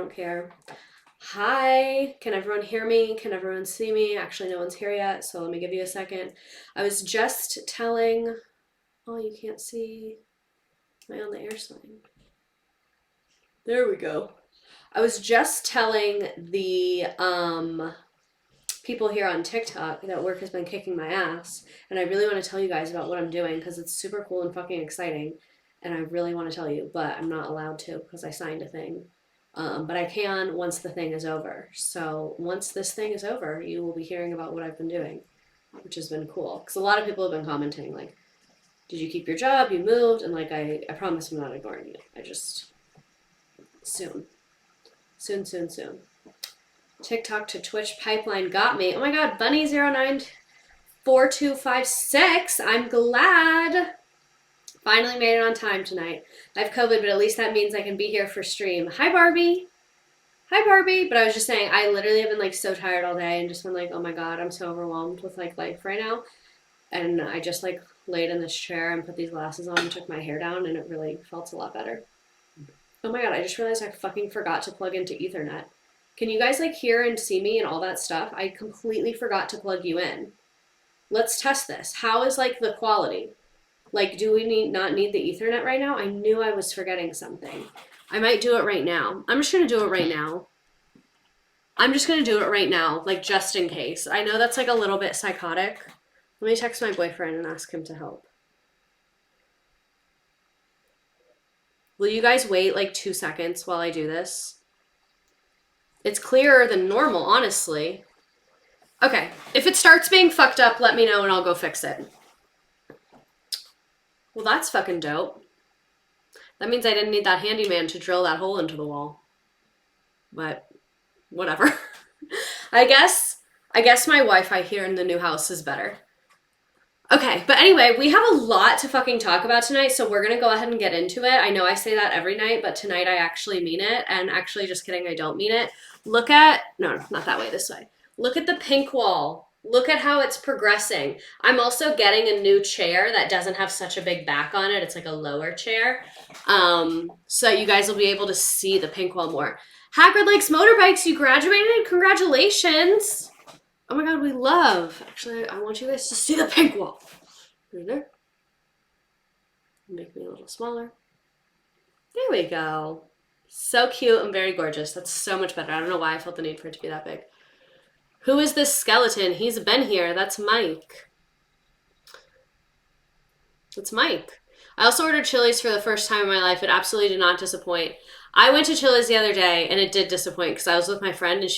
don't care. Hi, can everyone hear me? Can everyone see me? Actually, no one's here yet, so let me give you a second. I was just telling, oh, you can't see, am I on the air sign? There we go. I was just telling the people here on TikTok that work has been kicking my ass, and I really want to tell you guys about what I'm doing because it's super cool and fucking exciting, and I really want to tell you, but I'm not allowed to because I signed a thing. But I can once the thing is over. So once this thing is over, you will be hearing about what I've been doing, which has been cool. Because a lot of people have been commenting, like, did you keep your job? You moved? And like, I promise I'm not ignoring you. I just, soon. Soon, soon, soon. TikTok to Twitch pipeline got me. Oh my god, Bunny094256. I'm glad. Finally made it on time tonight. I have COVID, but at least that means I can be here for stream. Hi, Barbie. Hi, Barbie. But I was just saying, I literally have been like so tired all day and just been like, oh my god, I'm so overwhelmed with like life right now. And I just like laid in this chair and put these glasses on and took my hair down, and it really felt a lot better. Oh my god, I just realized I fucking forgot to plug into Ethernet. Can you guys like hear and see me and all that stuff? I completely forgot to plug you in. Let's test this. How is like the quality? Like, do we not need the Ethernet right now? I knew I was forgetting something. I might do it right now. I'm just going to do it right now. I'm just going to do it right now, like just in case. I know that's like a little bit psychotic. Let me text my boyfriend and ask him to help. Will you guys wait like 2 seconds while I do this? It's clearer than normal, honestly. Okay, if it starts being fucked up, let me know and I'll go fix it. Well, that's fucking dope. That means I didn't need that handyman to drill that hole into the wall. But whatever. I guess my Wi-Fi here in the new house is better. Okay, but anyway, we have a lot to fucking talk about tonight, so we're gonna go ahead and get into it. I know I say that every night, but tonight I actually mean it, and actually just kidding, I don't mean it. Look at, no, not that way, this way. Look at the pink wall. Look at how it's progressing. I'm also getting a new chair that doesn't have such a big back on it. It's like a lower chair. So you guys will be able to see the pink wall more. Hagrid likes motorbikes. You graduated? Congratulations. Oh my god, we love. Actually, I want you guys to see the pink wall. Right there. Make me a little smaller. There we go. So cute and very gorgeous. That's so much better. I don't know why I felt the need for it to be that big. Who is this skeleton? He's been here. That's Mike. It's Mike. I also ordered Chili's for the first time in my life. It absolutely did not disappoint. I went to Chili's the other day, and it did disappoint because I was with my friend, and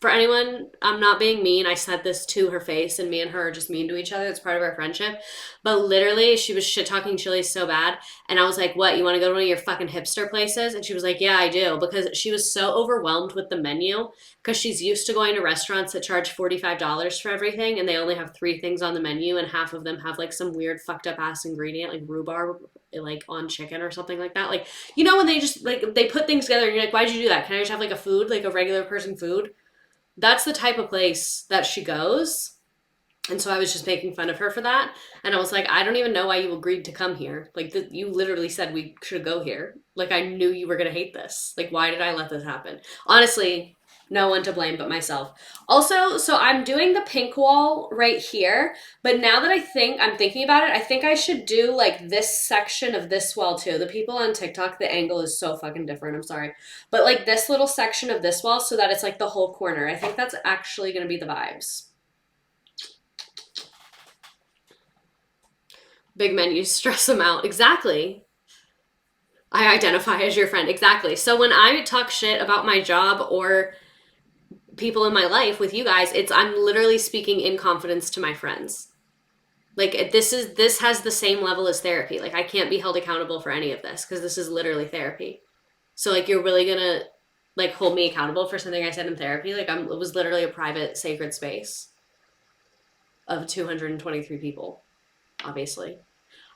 for anyone, I'm not being mean. I said this to her face, and me and her are just mean to each other. It's part of our friendship. But literally, she was shit-talking Chili's so bad. And I was like, what, you want to go to one of your fucking hipster places? And she was like, yeah, I do. Because she was so overwhelmed with the menu. Because she's used to going to restaurants that charge $45 for everything. And they only have 3 things on the menu. And half of them have like some weird fucked up ass ingredient, like rhubarb, like on chicken or something like that. Like, you know when they just, like, they put things together and you're like, why'd you do that? Can I just have like a food, like a regular person food? That's the type of place that she goes. And so I was just making fun of her for that. And I was like, I don't even know why you agreed to come here. Like, you literally said we should go here. Like, I knew you were going to hate this. Like, why did I let this happen? Honestly, no one to blame but myself. Also, so I'm doing the pink wall right here. But now that I'm thinking about it, I think I should do like this section of this wall too. The people on TikTok, the angle is so fucking different. I'm sorry. But like this little section of this wall so that it's like the whole corner. I think that's actually going to be the vibes. Big menus stress them out. Exactly. I identify as your friend. Exactly. So when I talk shit about my job or people in my life with you guys, I'm literally speaking in confidence to my friends. Like, this has the same level as therapy. Like, I can't be held accountable for any of this because this is literally therapy. So like, you're really gonna like hold me accountable for something I said in therapy? Like, it was literally a private sacred space of 223 people, obviously.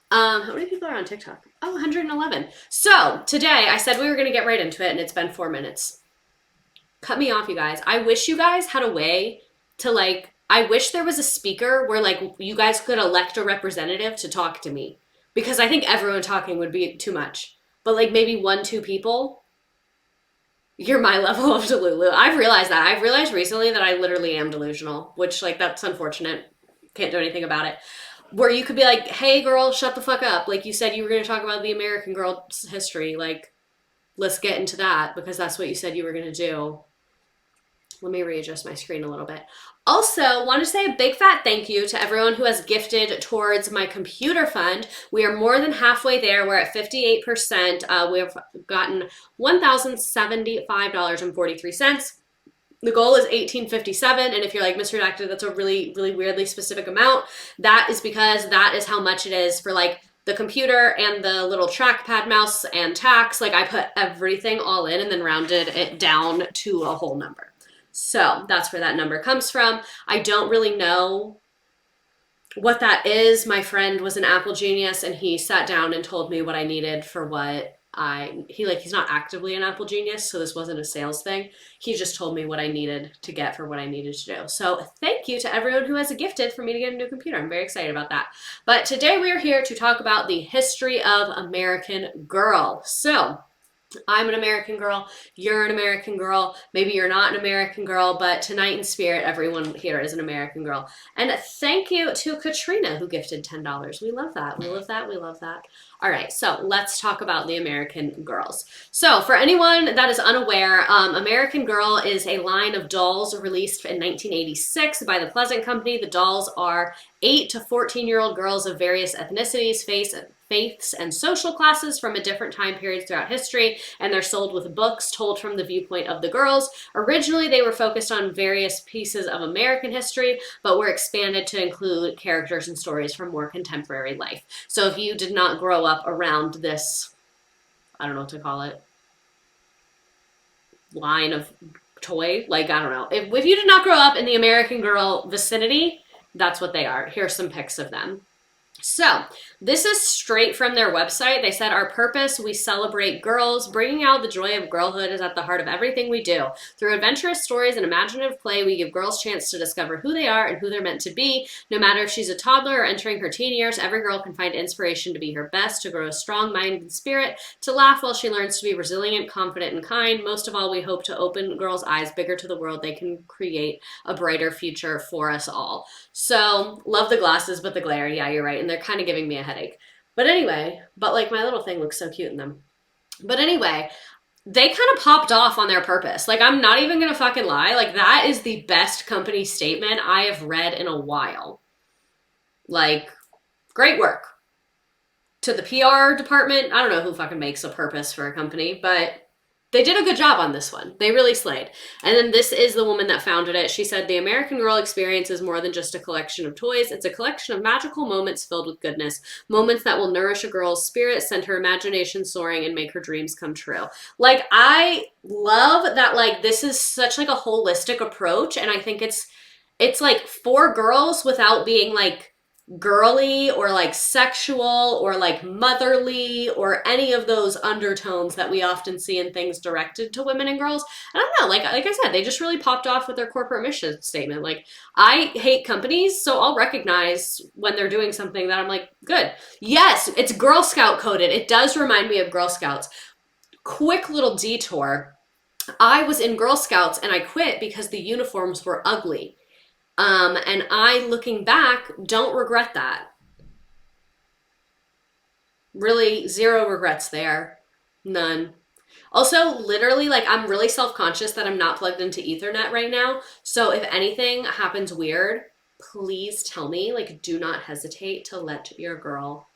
How many people are on TikTok? Oh, 111. So today I said we were going to get right into it, and it's been 4 minutes. Cut me off, you guys. I wish you guys had a way to like, I wish there was a speaker where like you guys could elect a representative to talk to me, because I think everyone talking would be too much. But like maybe 1-2 people. You're my level of delulu. I've realized that. I've realized recently that I literally am delusional, which, like, that's unfortunate. Can't do anything about it. Where you could be like, hey, girl, shut the fuck up. Like, you said you were going to talk about the American Girl's history. Like, let's get into that because that's what you said you were going to do. Let me readjust my screen a little bit. Also, want to say a big fat thank you to everyone who has gifted towards my computer fund. We are more than halfway there. We're at 58%. We've gotten $1,075.43. The goal is 1857, and if you're like, Mr. Redacted, that's a really, really weirdly specific amount. That is because that is how much it is for like the computer and the little trackpad mouse and tax. Like I put everything all in and then rounded it down to a whole number. So that's where that number comes from. I don't really know what that is. My friend was an Apple genius and he sat down and told me what I needed for what he's not actively an Apple genius, so this wasn't a sales thing. He just told me what I needed to get for what I needed to do. So thank you to everyone who has gifted for me to get a new computer. I'm very excited about that. But today we are here to talk about the history of American Girl. So I'm an American girl, you're an American girl, maybe you're not an American girl, but tonight in spirit, everyone here is an American girl. And thank you to Katrina who gifted $10. We love that. We love that. We love that. All right, so let's talk about the American Girls. So for anyone that is unaware, American Girl is a line of dolls released in 1986 by the Pleasant Company. The dolls are 8 to 14-year-old girls of various ethnicities, faiths, and social classes from a different time periods throughout history, and they're sold with books told from the viewpoint of the girls. Originally, they were focused on various pieces of American history, but were expanded to include characters and stories from more contemporary life. So if you did not grow up around this, I don't know what to call it, line of toy, like, I don't know. If you did not grow up in the American Girl vicinity, that's what they are. Here's some pics of them. So this is straight from their website. They said, our purpose, we celebrate girls. Bringing out the joy of girlhood is at the heart of everything we do. Through adventurous stories and imaginative play, we give girls a chance to discover who they are and who they're meant to be. No matter if she's a toddler or entering her teen years, every girl can find inspiration to be her best, to grow a strong mind and spirit, to laugh while she learns to be resilient, confident, and kind. Most of all, we hope to open girls' eyes bigger to the world. They can create a brighter future for us all. So, love the glasses, but the glare. Yeah, you're right. And they're kind of giving me a headache. But anyway, like my little thing looks so cute in them. But anyway, they kind of popped off on their purpose. Like, I'm not even going to fucking lie. Like, that is the best company statement I have read in a while. Like, great work. To the PR department, I don't know who fucking makes a purpose for a company, but they did a good job on this one. They really slayed. And then this is the woman that founded it. She said, the American Girl experience is more than just a collection of toys. It's a collection of magical moments filled with goodness. Moments that will nourish a girl's spirit, send her imagination soaring, and make her dreams come true. Like, I love that, like, this is such, like, a holistic approach. And I think it's like, for girls without being, like, girly or like sexual or like motherly or any of those undertones that we often see in things directed to women and girls. I don't know, like I said, they just really popped off with their corporate mission statement. Like, I hate companies, so I'll recognize when they're doing something that I'm like, good. Yes, it's Girl Scout coded. It does remind me of Girl Scouts. Quick little detour. I was in Girl Scouts and I quit because the uniforms were ugly. And I, looking back, don't regret that. Really, zero regrets there. None. Also, literally, like, I'm really self-conscious that I'm not plugged into Ethernet right now. So if anything happens weird, please tell me. Like, do not hesitate to let your girl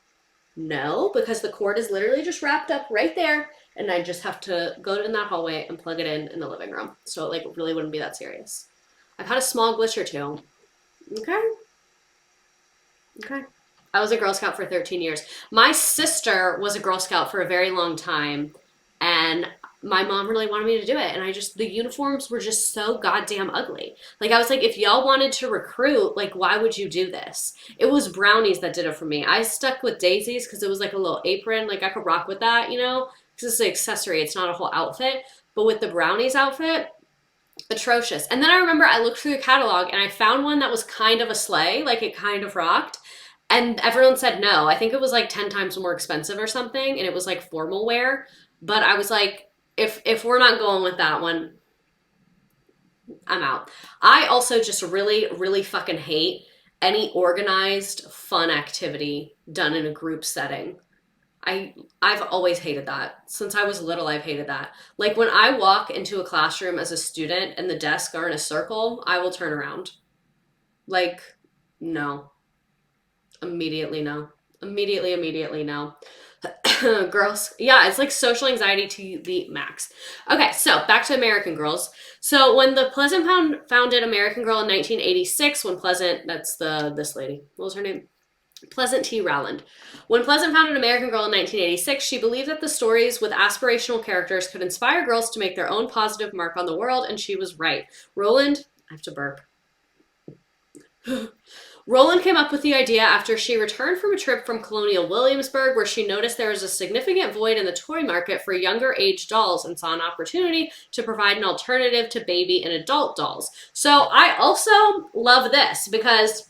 know, because the cord is literally just wrapped up right there. And I just have to go in that hallway and plug it in the living room. So it, like, really wouldn't be that serious. I've had a small glitch or two. Okay. Okay. I was a Girl Scout for 13 years. My sister was a Girl Scout for a very long time, and my mom really wanted me to do it, and the uniforms were just so goddamn ugly. Like, I was like, if y'all wanted to recruit, like, why would you do this? It was brownies that did it for me. I stuck with daisies because it was like a little apron. Like, I could rock with that, you know, because it's an accessory. It's not a whole outfit. But with the brownies outfit, atrocious. And then I remember I looked through the catalog and I found one that was kind of a sleigh, like it kind of rocked. And everyone said no. I think it was like 10 times more expensive or something. And it was like formal wear. But I was like, if we're not going with that one, I'm out. I also just really, really fucking hate any organized fun activity done in a group setting. I've always hated that. Since I was little, I've hated that. Like when I walk into a classroom as a student and the desks are in a circle, I will turn around. Like, no. Immediately no. Immediately no. Girls, yeah, it's like social anxiety to the max. Okay, so back to American Girls. So when the Pleasant founded American Girl in 1986, when Pleasant, that's this lady, what was her name? Pleasant T. Rowland. When Pleasant founded American Girl in 1986, she believed that the stories with aspirational characters could inspire girls to make their own positive mark on the world, and she was right. Rowland, I have to burp. Rowland came up with the idea after she returned from a trip from Colonial Williamsburg, where she noticed there was a significant void in the toy market for younger age dolls and saw an opportunity to provide an alternative to baby and adult dolls. So I also love this because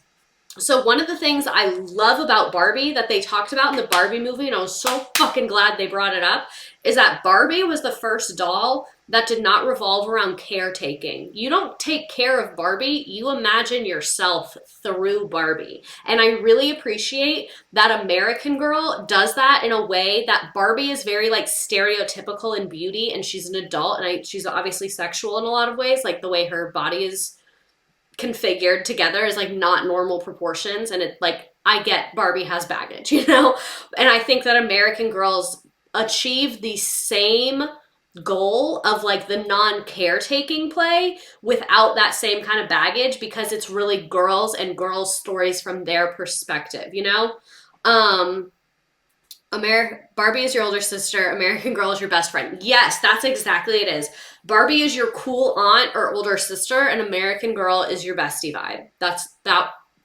one of the things I love about Barbie that they talked about in the Barbie movie, and I was so fucking glad they brought it up, is that Barbie was the first doll that did not revolve around caretaking. You don't take care of Barbie, you imagine yourself through Barbie. And I really appreciate that American Girl does that in a way that Barbie is very like stereotypical in beauty, and she's an adult, and she's obviously sexual in a lot of ways, like the way her body is configured together is like not normal proportions, and it like I get Barbie has baggage, you know? And I think that American Girls achieve the same goal of like the non-caretaking play without that same kind of baggage, because it's really girls and girls' stories from their perspective, you know? Barbie is your older sister, American Girl is your best friend. Yes, that's exactly it is. Barbie is your cool aunt or older sister, and American Girl is your bestie vibe.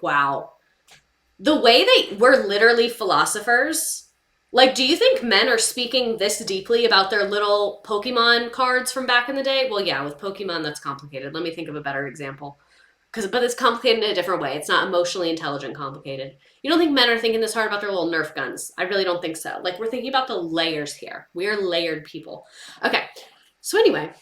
Wow. The way we're literally philosophers. Like, do you think men are speaking this deeply about their little Pokemon cards from back in the day? Well, yeah, with Pokemon, that's complicated. Let me think of a better example. But it's complicated in a different way. It's not emotionally intelligent complicated. You don't think men are thinking this hard about their little Nerf guns? I really don't think so. Like, we're thinking about the layers here. We are layered people. Okay, so anyway,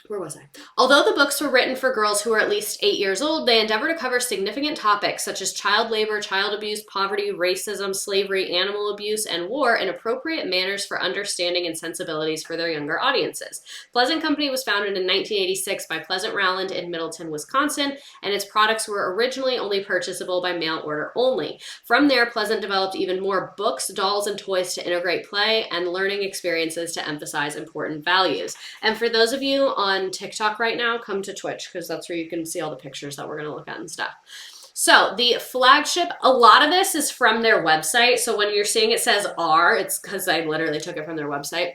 where was I? Although the books were written for girls who were at least 8 years old, they endeavor to cover significant topics such as child labor, child abuse, poverty, racism, slavery, animal abuse, and war in appropriate manners for understanding and sensibilities for their younger audiences. Pleasant Company was founded in 1986 by Pleasant Rowland in Middleton, Wisconsin, and its products were originally only purchasable by mail order only. From there, Pleasant developed even more books, dolls, and toys to integrate play and learning experiences to emphasize important values. And for those of you on TikTok right now, come to Twitch, because that's where you can see all the pictures that we're going to look at and stuff. So the flagship, a lot of this is from their website. So when you're seeing it says R, it's because I literally took it from their website.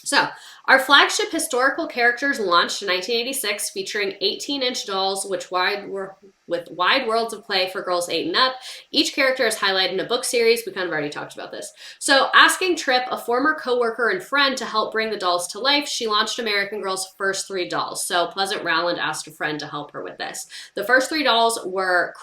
So our flagship historical characters launched in 1986, featuring 18-inch dolls with wide worlds of play for girls 8 and up. Each character is highlighted in a book series. We kind of already talked about this. So asking Tripp, a former coworker and friend, to help bring the dolls to life, she launched American Girl's first 3 dolls. So Pleasant Rowland asked a friend to help her with this. The first 3 dolls were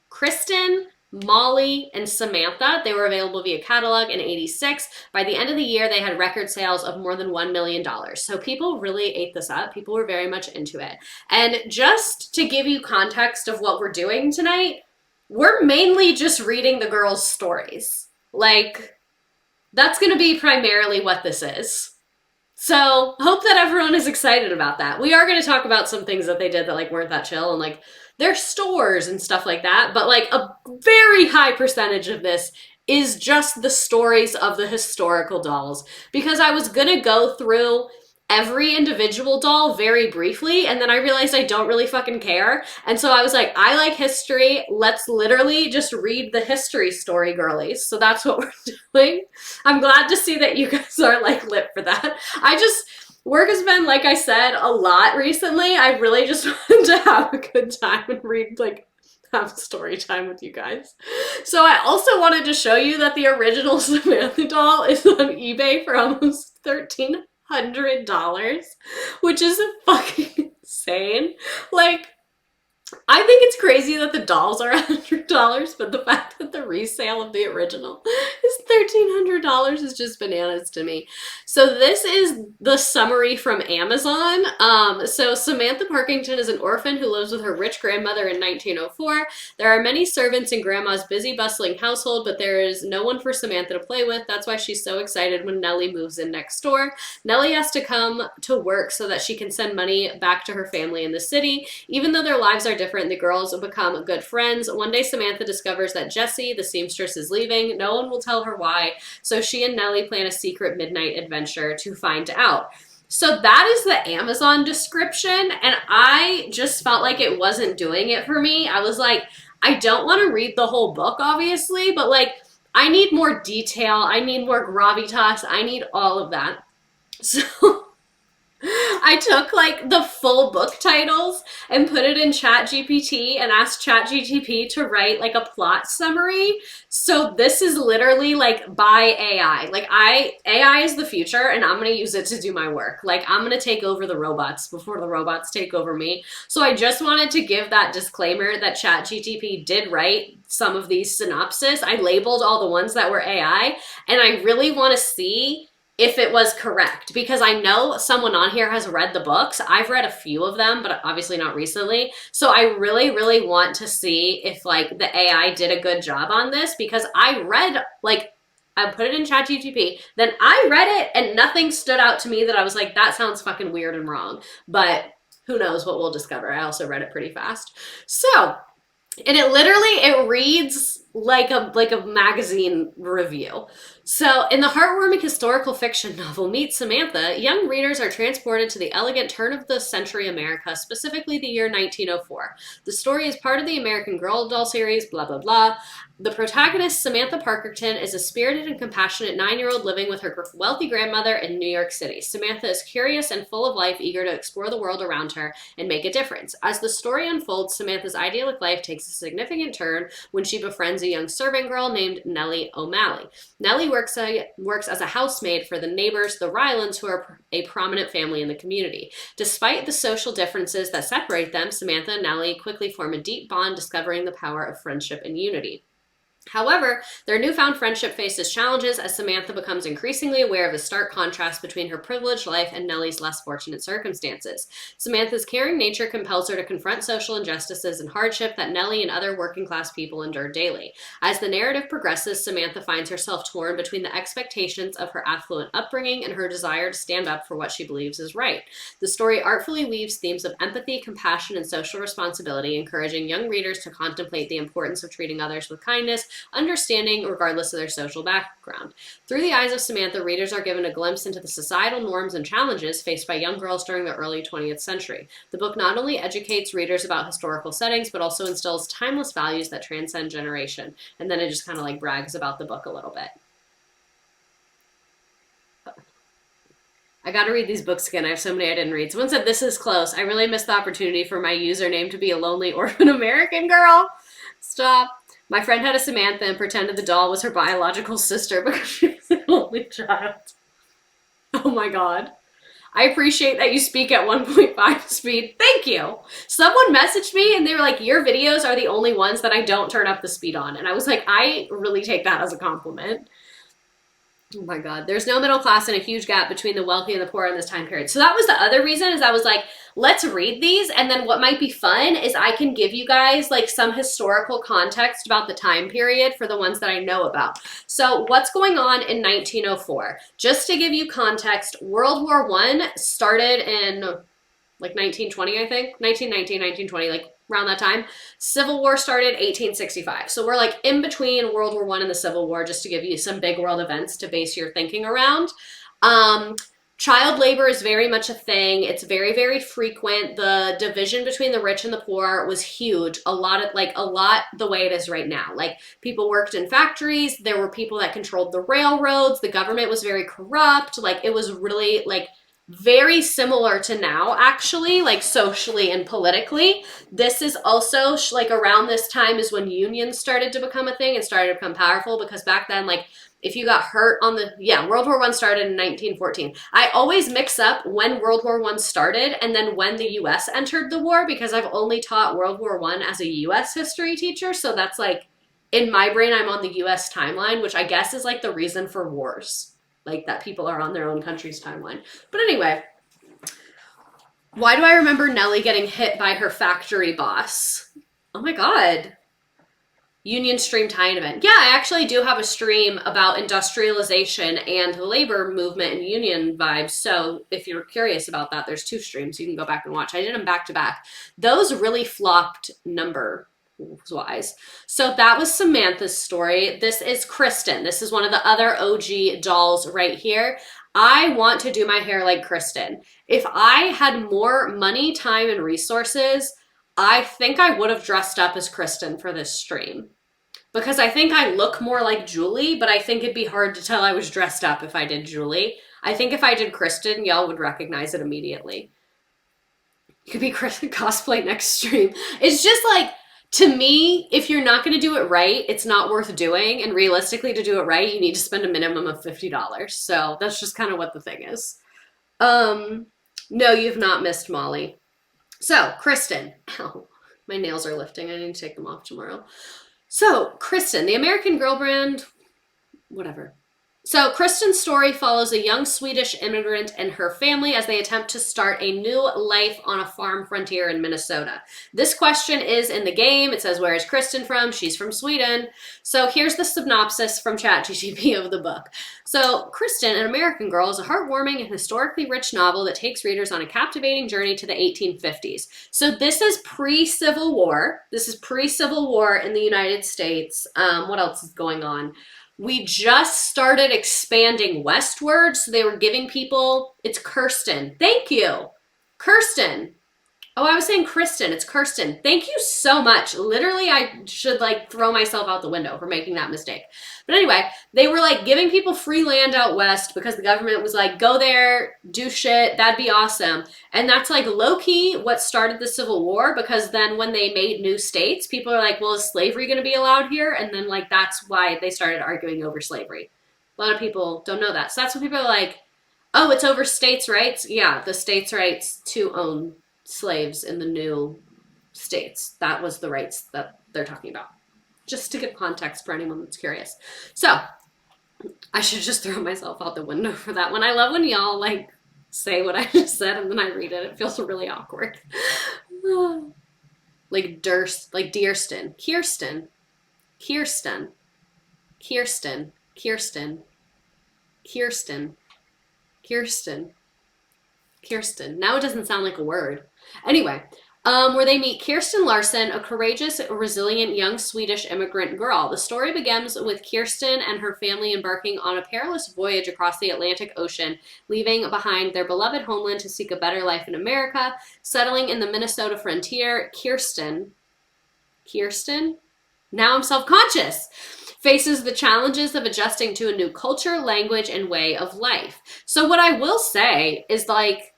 Kristen, Molly, and Samantha. They were available via catalog in 86. By the end of the year, they had record sales of more than $1 million. So people really ate this up. People were very much into it. And just to give you context of what we're doing tonight, we're mainly just reading the girls' stories. Like, that's going to be primarily what this is. So hope that everyone is excited about that. We are going to talk about some things that they did that like weren't that chill, and like their stores and stuff like that, but like a very high percentage of this is just the stories of the historical dolls, because I was gonna go through every individual doll very briefly, and then I realized I don't really fucking care, and so I was like, I like history, let's literally just read the history story, girlies. So that's what we're doing. I'm glad to see that you guys are like lit for that. Work has been, like I said, a lot recently. I really just wanted to have a good time and read, like, have story time with you guys. So I also wanted to show you that the original Samantha doll is on eBay for almost $1,300, which is fucking insane. Like, I think it's crazy that the dolls are $100, but the fact that the resale of the original is $1,300 is just bananas to me. So this is the summary from Amazon. So Samantha Parkington is an orphan who lives with her rich grandmother in 1904. There are many servants in Grandma's busy, bustling household, but there is no one for Samantha to play with. That's why she's so excited when Nellie moves in next door. Nellie has to come to work so that she can send money back to her family in the city. Even though their lives are different, the girls will become good friends. One day, Samantha discovers that Jessie, the seamstress, is leaving. No one will tell her why, so she and Nellie plan a secret midnight adventure to find out. So that is the Amazon description, and I just felt like it wasn't doing it for me. I was like, I don't want to read the whole book, obviously, but like, I need more detail. I need more gravitas. I need all of that. So I took like the full book titles and put it in ChatGPT and asked ChatGPT to write like a plot summary. So this is literally like by AI. Like AI is the future and I'm going to use it to do my work. Like I'm going to take over the robots before the robots take over me. So I just wanted to give that disclaimer that ChatGPT did write some of these synopses. I labeled all the ones that were AI and I really want to see if it was correct, because I know someone on here has read the books. I've read a few of them, but obviously not recently. So I really, really want to see if like the AI did a good job on this, because I read like, I put it in ChatGPT, then I read it and nothing stood out to me that I was like, that sounds fucking weird and wrong. But who knows what we'll discover. I also read it pretty fast. So, and it reads like a magazine review. So, in the heartwarming historical fiction novel Meet Samantha, young readers are transported to the elegant turn of the century America, specifically the year 1904. The story is part of the American Girl doll series, blah, blah, blah. The protagonist, Samantha Parkerton, is a spirited and compassionate 9-year-old living with her wealthy grandmother in New York City. Samantha is curious and full of life, eager to explore the world around her and make a difference. As the story unfolds, Samantha's idyllic life takes a significant turn when she befriends a young servant girl named Nellie O'Malley. Nellie works as a housemaid for the neighbors, the Rylands, who are a prominent family in the community. Despite the social differences that separate them, Samantha and Nellie quickly form a deep bond, discovering the power of friendship and unity. However, their newfound friendship faces challenges as Samantha becomes increasingly aware of the stark contrast between her privileged life and Nellie's less fortunate circumstances. Samantha's caring nature compels her to confront social injustices and hardship that Nellie and other working-class people endure daily. As the narrative progresses, Samantha finds herself torn between the expectations of her affluent upbringing and her desire to stand up for what she believes is right. The story artfully weaves themes of empathy, compassion, and social responsibility, encouraging young readers to contemplate the importance of treating others with kindness, understanding, regardless of their social background. Through the eyes of Samantha, readers are given a glimpse into the societal norms and challenges faced by young girls during the early 20th century. The book not only educates readers about historical settings, but also instills timeless values that transcend generation. And then it just kind of like brags about the book a little bit. I gotta read these books again. I have so many I didn't read. Someone said, this is close. I really missed the opportunity for my username to be a lonely orphan American girl. Stop. My friend had a Samantha and pretended the doll was her biological sister because she was an only child. Oh my god. I appreciate that you speak at 1.5 speed. Thank you. Someone messaged me and they were like, your videos are the only ones that I don't turn up the speed on. And I was like, I really take that as a compliment. Oh my god, there's no middle class and a huge gap between the wealthy and the poor in this time period. So that was the other reason, is I was like, let's read these, and then what might be fun is I can give you guys like some historical context about the time period for the ones that I know about. So what's going on in 1904? Just to give you context, World War I started in like 1920, I think, 1919, 1920, like around that time. Civil War started 1865. So we're like in between World War I and the Civil War, just to give you some big world events to base your thinking around. Child labor is very much a thing. It's very, very frequent. The division between the rich and the poor was huge. A lot the way it is right now. Like people worked in factories. There were people that controlled the railroads. The government was very corrupt. Like it was really like very similar to now, actually, like socially and politically. This is also like around this time is when unions started to become a thing and started to become powerful, because back then, like if you got hurt on the, World War One started in 1914. I always mix up when World War One started and then when the US entered the war, because I've only taught World War One as a US history teacher. So that's like, in my brain, I'm on the US timeline, which I guess is like the reason for wars, like that people are on their own country's timeline. But anyway, why do I remember Nellie getting hit by her factory boss? Oh my God. Union Stream tie-in event. Yeah, I actually do have a stream about industrialization and the labor movement and union vibes. So if you're curious about that, there's 2 streams you can go back and watch. I did them back to back. Those really flopped number-wise. So that was Samantha's story. This is Kristen. This is one of the other OG dolls right here. I want to do my hair like Kristen. If I had more money, time, and resources, I think I would have dressed up as Kristen for this stream. Because I think I look more like Julie, but I think it'd be hard to tell I was dressed up if I did Julie. I think if I did Kristen, y'all would recognize it immediately. You could be Kristen cosplay next stream. It's just like, to me, if you're not going to do it right, it's not worth doing. And realistically, to do it right, you need to spend a minimum of $50. So that's just kind of what the thing is. No, you've not missed Molly. So, Kristen. Ow, my nails are lifting. I need to take them off tomorrow. So, Kristen, the American Girl brand, whatever. So, Kristen's story follows a young Swedish immigrant and her family as they attempt to start a new life on a farm frontier in Minnesota. This question is in the game. It says, where is Kristen from? She's from Sweden. So, here's the synopsis from ChatGPT of the book. So, Kristen, an American Girl, is a heartwarming and historically rich novel that takes readers on a captivating journey to the 1850s. So, this is pre-Civil War. This is pre-Civil War in the United States. What else is going on? We just started expanding westward, so they were giving people, it's Kirsten. Thank you. Kirsten. Oh, I was saying Kristen. It's Kirsten. Thank you so much. Literally, I should like throw myself out the window for making that mistake. But anyway, they were like giving people free land out west because the government was like, go there, do shit, that'd be awesome. And that's like low-key what started the Civil War, because then when they made new states, people are like, well, is slavery going to be allowed here? And then like that's why they started arguing over slavery. A lot of people don't know that. So that's when people are like, oh, it's over states' rights? Yeah, the states' rights to own slaves in the new states. That was the rights that they're talking about. Just to give context for anyone that's curious. So, I should just throw myself out the window for that one. I love when y'all like say what I just said and then I read it. It feels really awkward. Like Durst, like Dearston. Kirsten. Kirsten. Kirsten. Kirsten. Kirsten. Kirsten. Kirsten. Now it doesn't sound like a word. Anyway, where they meet Kirsten Larson, a courageous, resilient young Swedish immigrant girl. The story begins with Kirsten and her family embarking on a perilous voyage across the Atlantic Ocean, leaving behind their beloved homeland to seek a better life in America. Settling in the Minnesota frontier, Kirsten, now I'm self-conscious, faces the challenges of adjusting to a new culture, language, and way of life. So what I will say is like,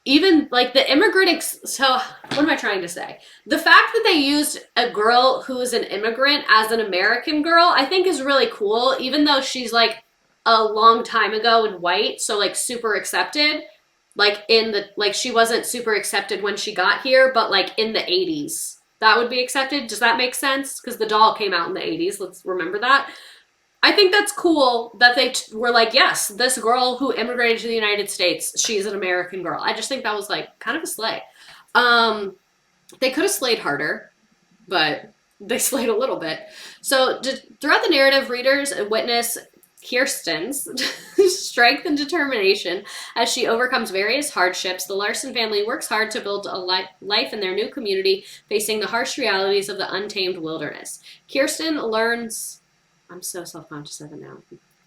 even like the immigrant, so what am I trying to say? The fact that they used a girl who is an immigrant as an American girl, I think is really cool, even though she's like a long time ago and white, so like super accepted. Like in the, like she wasn't super accepted when she got here, but like in the 80s, that would be accepted. Does that make sense? Because the doll came out in the 80s, let's remember that. I think that's cool that they were like, yes, this girl who immigrated to the United States, she's an American girl. I just think that was like kind of a slay. They could have slayed harder, but they slayed a little bit. So throughout the narrative, readers witness Kirsten's strength and determination as she overcomes various hardships. The Larson family works hard to build a life in their new community, facing the harsh realities of the untamed wilderness. Kirsten learns... I'm so self-conscious of it now.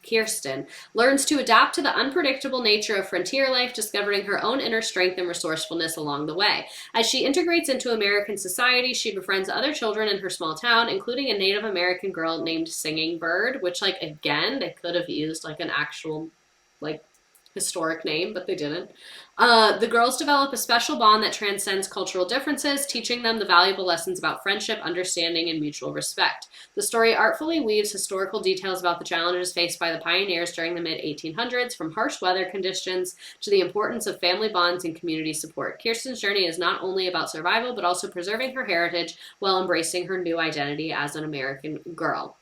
Kirsten learns to adapt to the unpredictable nature of frontier life, discovering her own inner strength and resourcefulness along the way. As she integrates into American society, she befriends other children in her small town, including a Native American girl named Singing Bird, which, like, again, they could have used, like, an actual, like, Historic name, but they didn't. The girls develop a special bond that transcends cultural differences, teaching them the valuable lessons about friendship, understanding, and mutual respect. The story artfully weaves historical details about the challenges faced by the pioneers during the mid 1800s, from harsh weather conditions to the importance of family bonds and community support. Kirsten's journey is not only about survival, but also preserving her heritage while embracing her new identity as an American girl.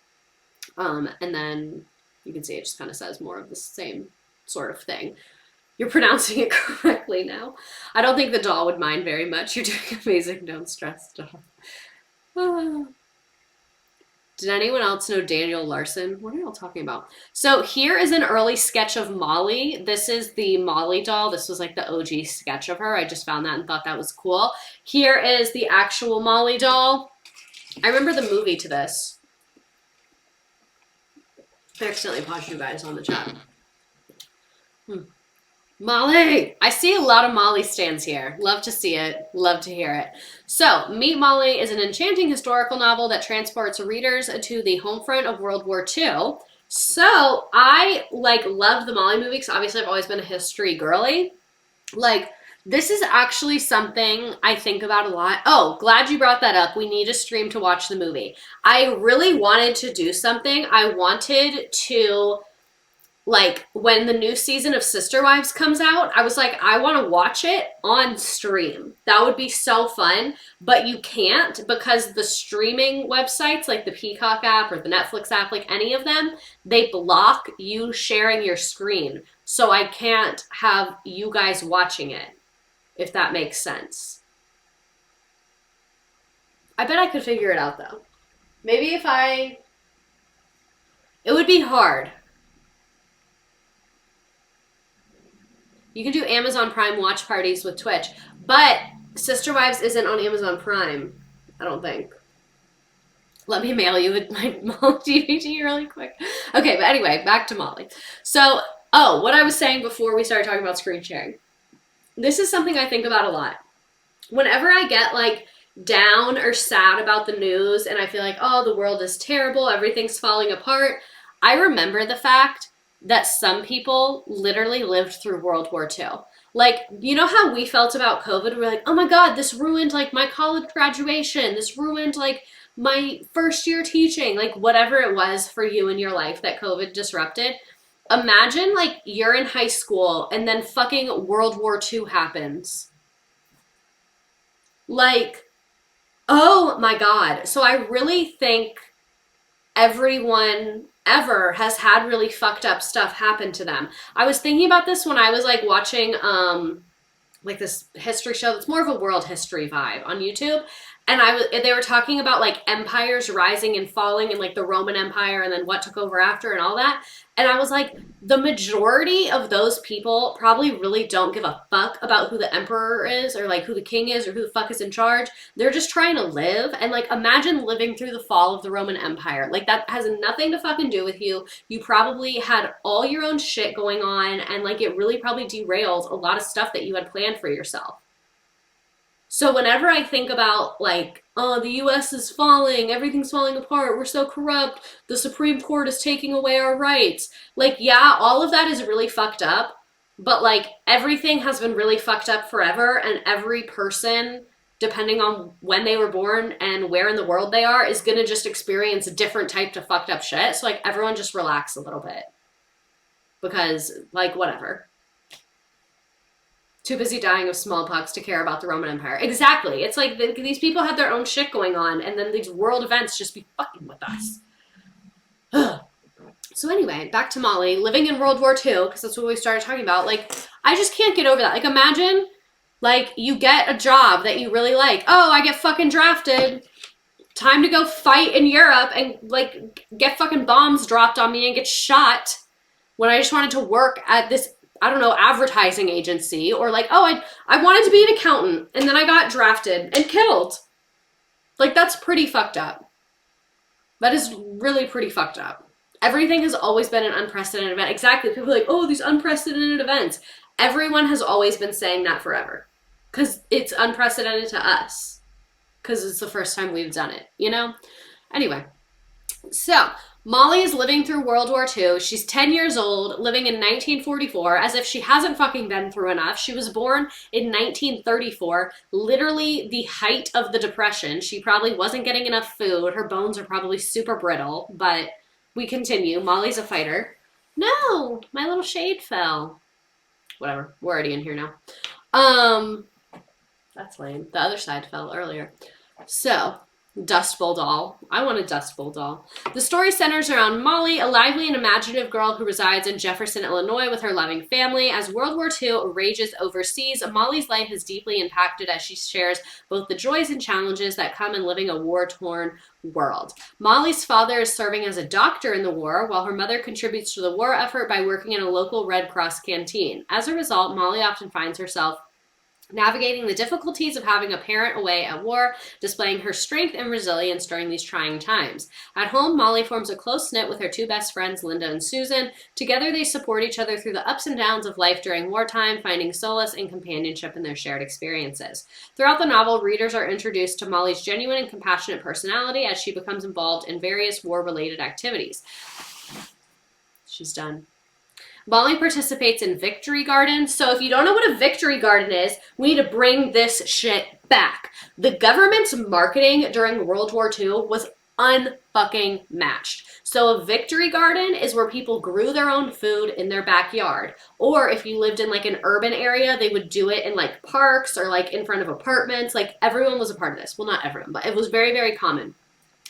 And then you can see it just kind of says more of the same sort of thing. You're pronouncing it correctly now. I don't think the doll would mind very much. You're doing amazing. Don't stress, doll. Did anyone else know Daniel Larson? What are y'all talking about? So here is an early sketch of Molly. This is the Molly doll. This was like the OG sketch of her. I just found that and thought that was cool. Here is the actual Molly doll. I remember the movie to this. I accidentally paused you guys on the chat. Molly! I see a lot of Molly stands here. Love to see it. Love to hear it. So, Meet Molly is an enchanting historical novel that transports readers to the home front of World War II. So, I, love the Molly movie because obviously I've always been a history girly. This is actually something I think about a lot. Oh, glad you brought that up. We need a stream to watch the movie. I really wanted to do something. I wanted to... when the new season of Sister Wives comes out, I was like, I want to watch it on stream. That would be so fun, but you can't because the streaming websites, like the Peacock app or the Netflix app, like any of them, they block you sharing your screen. So I can't have you guys watching it, if that makes sense. I bet I could figure it out, though. Maybe if it would be hard. You can do Amazon Prime watch parties with Twitch, but Sister Wives isn't on Amazon Prime, I don't think. Let me mail you my Molly DVD really quick. Okay, but anyway, back to Molly. So, what I was saying before we started talking about screen sharing. This is something I think about a lot. Whenever I get down or sad about the news and I feel like, oh, the world is terrible, everything's falling apart, I remember the fact that some people literally lived through World War II. You know how we felt about COVID? We're like, oh my God, this ruined my college graduation. This ruined my first year teaching, whatever it was for you in your life that COVID disrupted. Imagine you're in high school and then fucking World War II happens. Oh my God. So I really think everyone ever has had really fucked up stuff happen to them. I was thinking about this when I was watching this history show that's more of a world history vibe on YouTube. And they were talking about empires rising and falling and the Roman Empire and then what took over after and all that. And I was like, the majority of those people probably really don't give a fuck about who the emperor is or who the king is or who the fuck is in charge. They're just trying to live. And imagine living through the fall of the Roman Empire. That has nothing to fucking do with you. You probably had all your own shit going on and it really probably derailed a lot of stuff that you had planned for yourself. So whenever I think about oh, the US is falling, everything's falling apart, we're so corrupt, the Supreme Court is taking away our rights. Yeah, all of that is really fucked up, but everything has been really fucked up forever, and every person, depending on when they were born and where in the world they are, is gonna just experience a different type of fucked up shit. So everyone just relax a little bit. Because whatever. Too busy dying of smallpox to care about the Roman Empire. Exactly. It's these people have their own shit going on, and then these world events just be fucking with us. So anyway, back to Molly. Living in World War II, because that's what we started talking about. I just can't get over that. Imagine, you get a job that you really like. Oh, I get fucking drafted. Time to go fight in Europe and, get fucking bombs dropped on me and get shot when I just wanted to work at this, I don't know, advertising agency, or oh, I wanted to be an accountant and then I got drafted and killed. That's pretty fucked up. That is really pretty fucked up. Everything has always been an unprecedented event. Exactly. People are like, oh, these unprecedented events. Everyone has always been saying that forever. Because it's unprecedented to us. Because it's the first time we've done it, you know? Anyway. So, Molly is living through World War II. She's 10 years old, living in 1944, as if she hasn't fucking been through enough. She was born in 1934, literally the height of the Depression. She probably wasn't getting enough food. Her bones are probably super brittle, but we continue. Molly's a fighter. No, my little shade fell. Whatever. We're already in here now. That's lame. The other side fell earlier. So, Dust Bowl doll. I want a Dust Bowl doll. The story centers around Molly, a lively and imaginative girl who resides in Jefferson, Illinois with her loving family. As World War II rages overseas, Molly's life is deeply impacted as she shares both the joys and challenges that come in living a war-torn world. Molly's father is serving as a doctor in the war, while her mother contributes to the war effort by working in a local Red Cross canteen. As a result, Molly often finds herself navigating the difficulties of having a parent away at war, displaying her strength and resilience during these trying times. At home, Molly forms a close knit with her two best friends, Linda and Susan. Together, they support each other through the ups and downs of life during wartime, finding solace and companionship in their shared experiences. Throughout the novel, readers are introduced to Molly's genuine and compassionate personality as she becomes involved in various war-related activities. She's done. Molly participates in victory gardens. So if you don't know what a victory garden is, we need to bring this shit back. The government's marketing during World War II was unfucking matched. So a victory garden is where people grew their own food in their backyard. Or if you lived in like an urban area, they would do it in like parks or like in front of apartments. Like everyone was a part of this. Well, not everyone, but it was very, very common.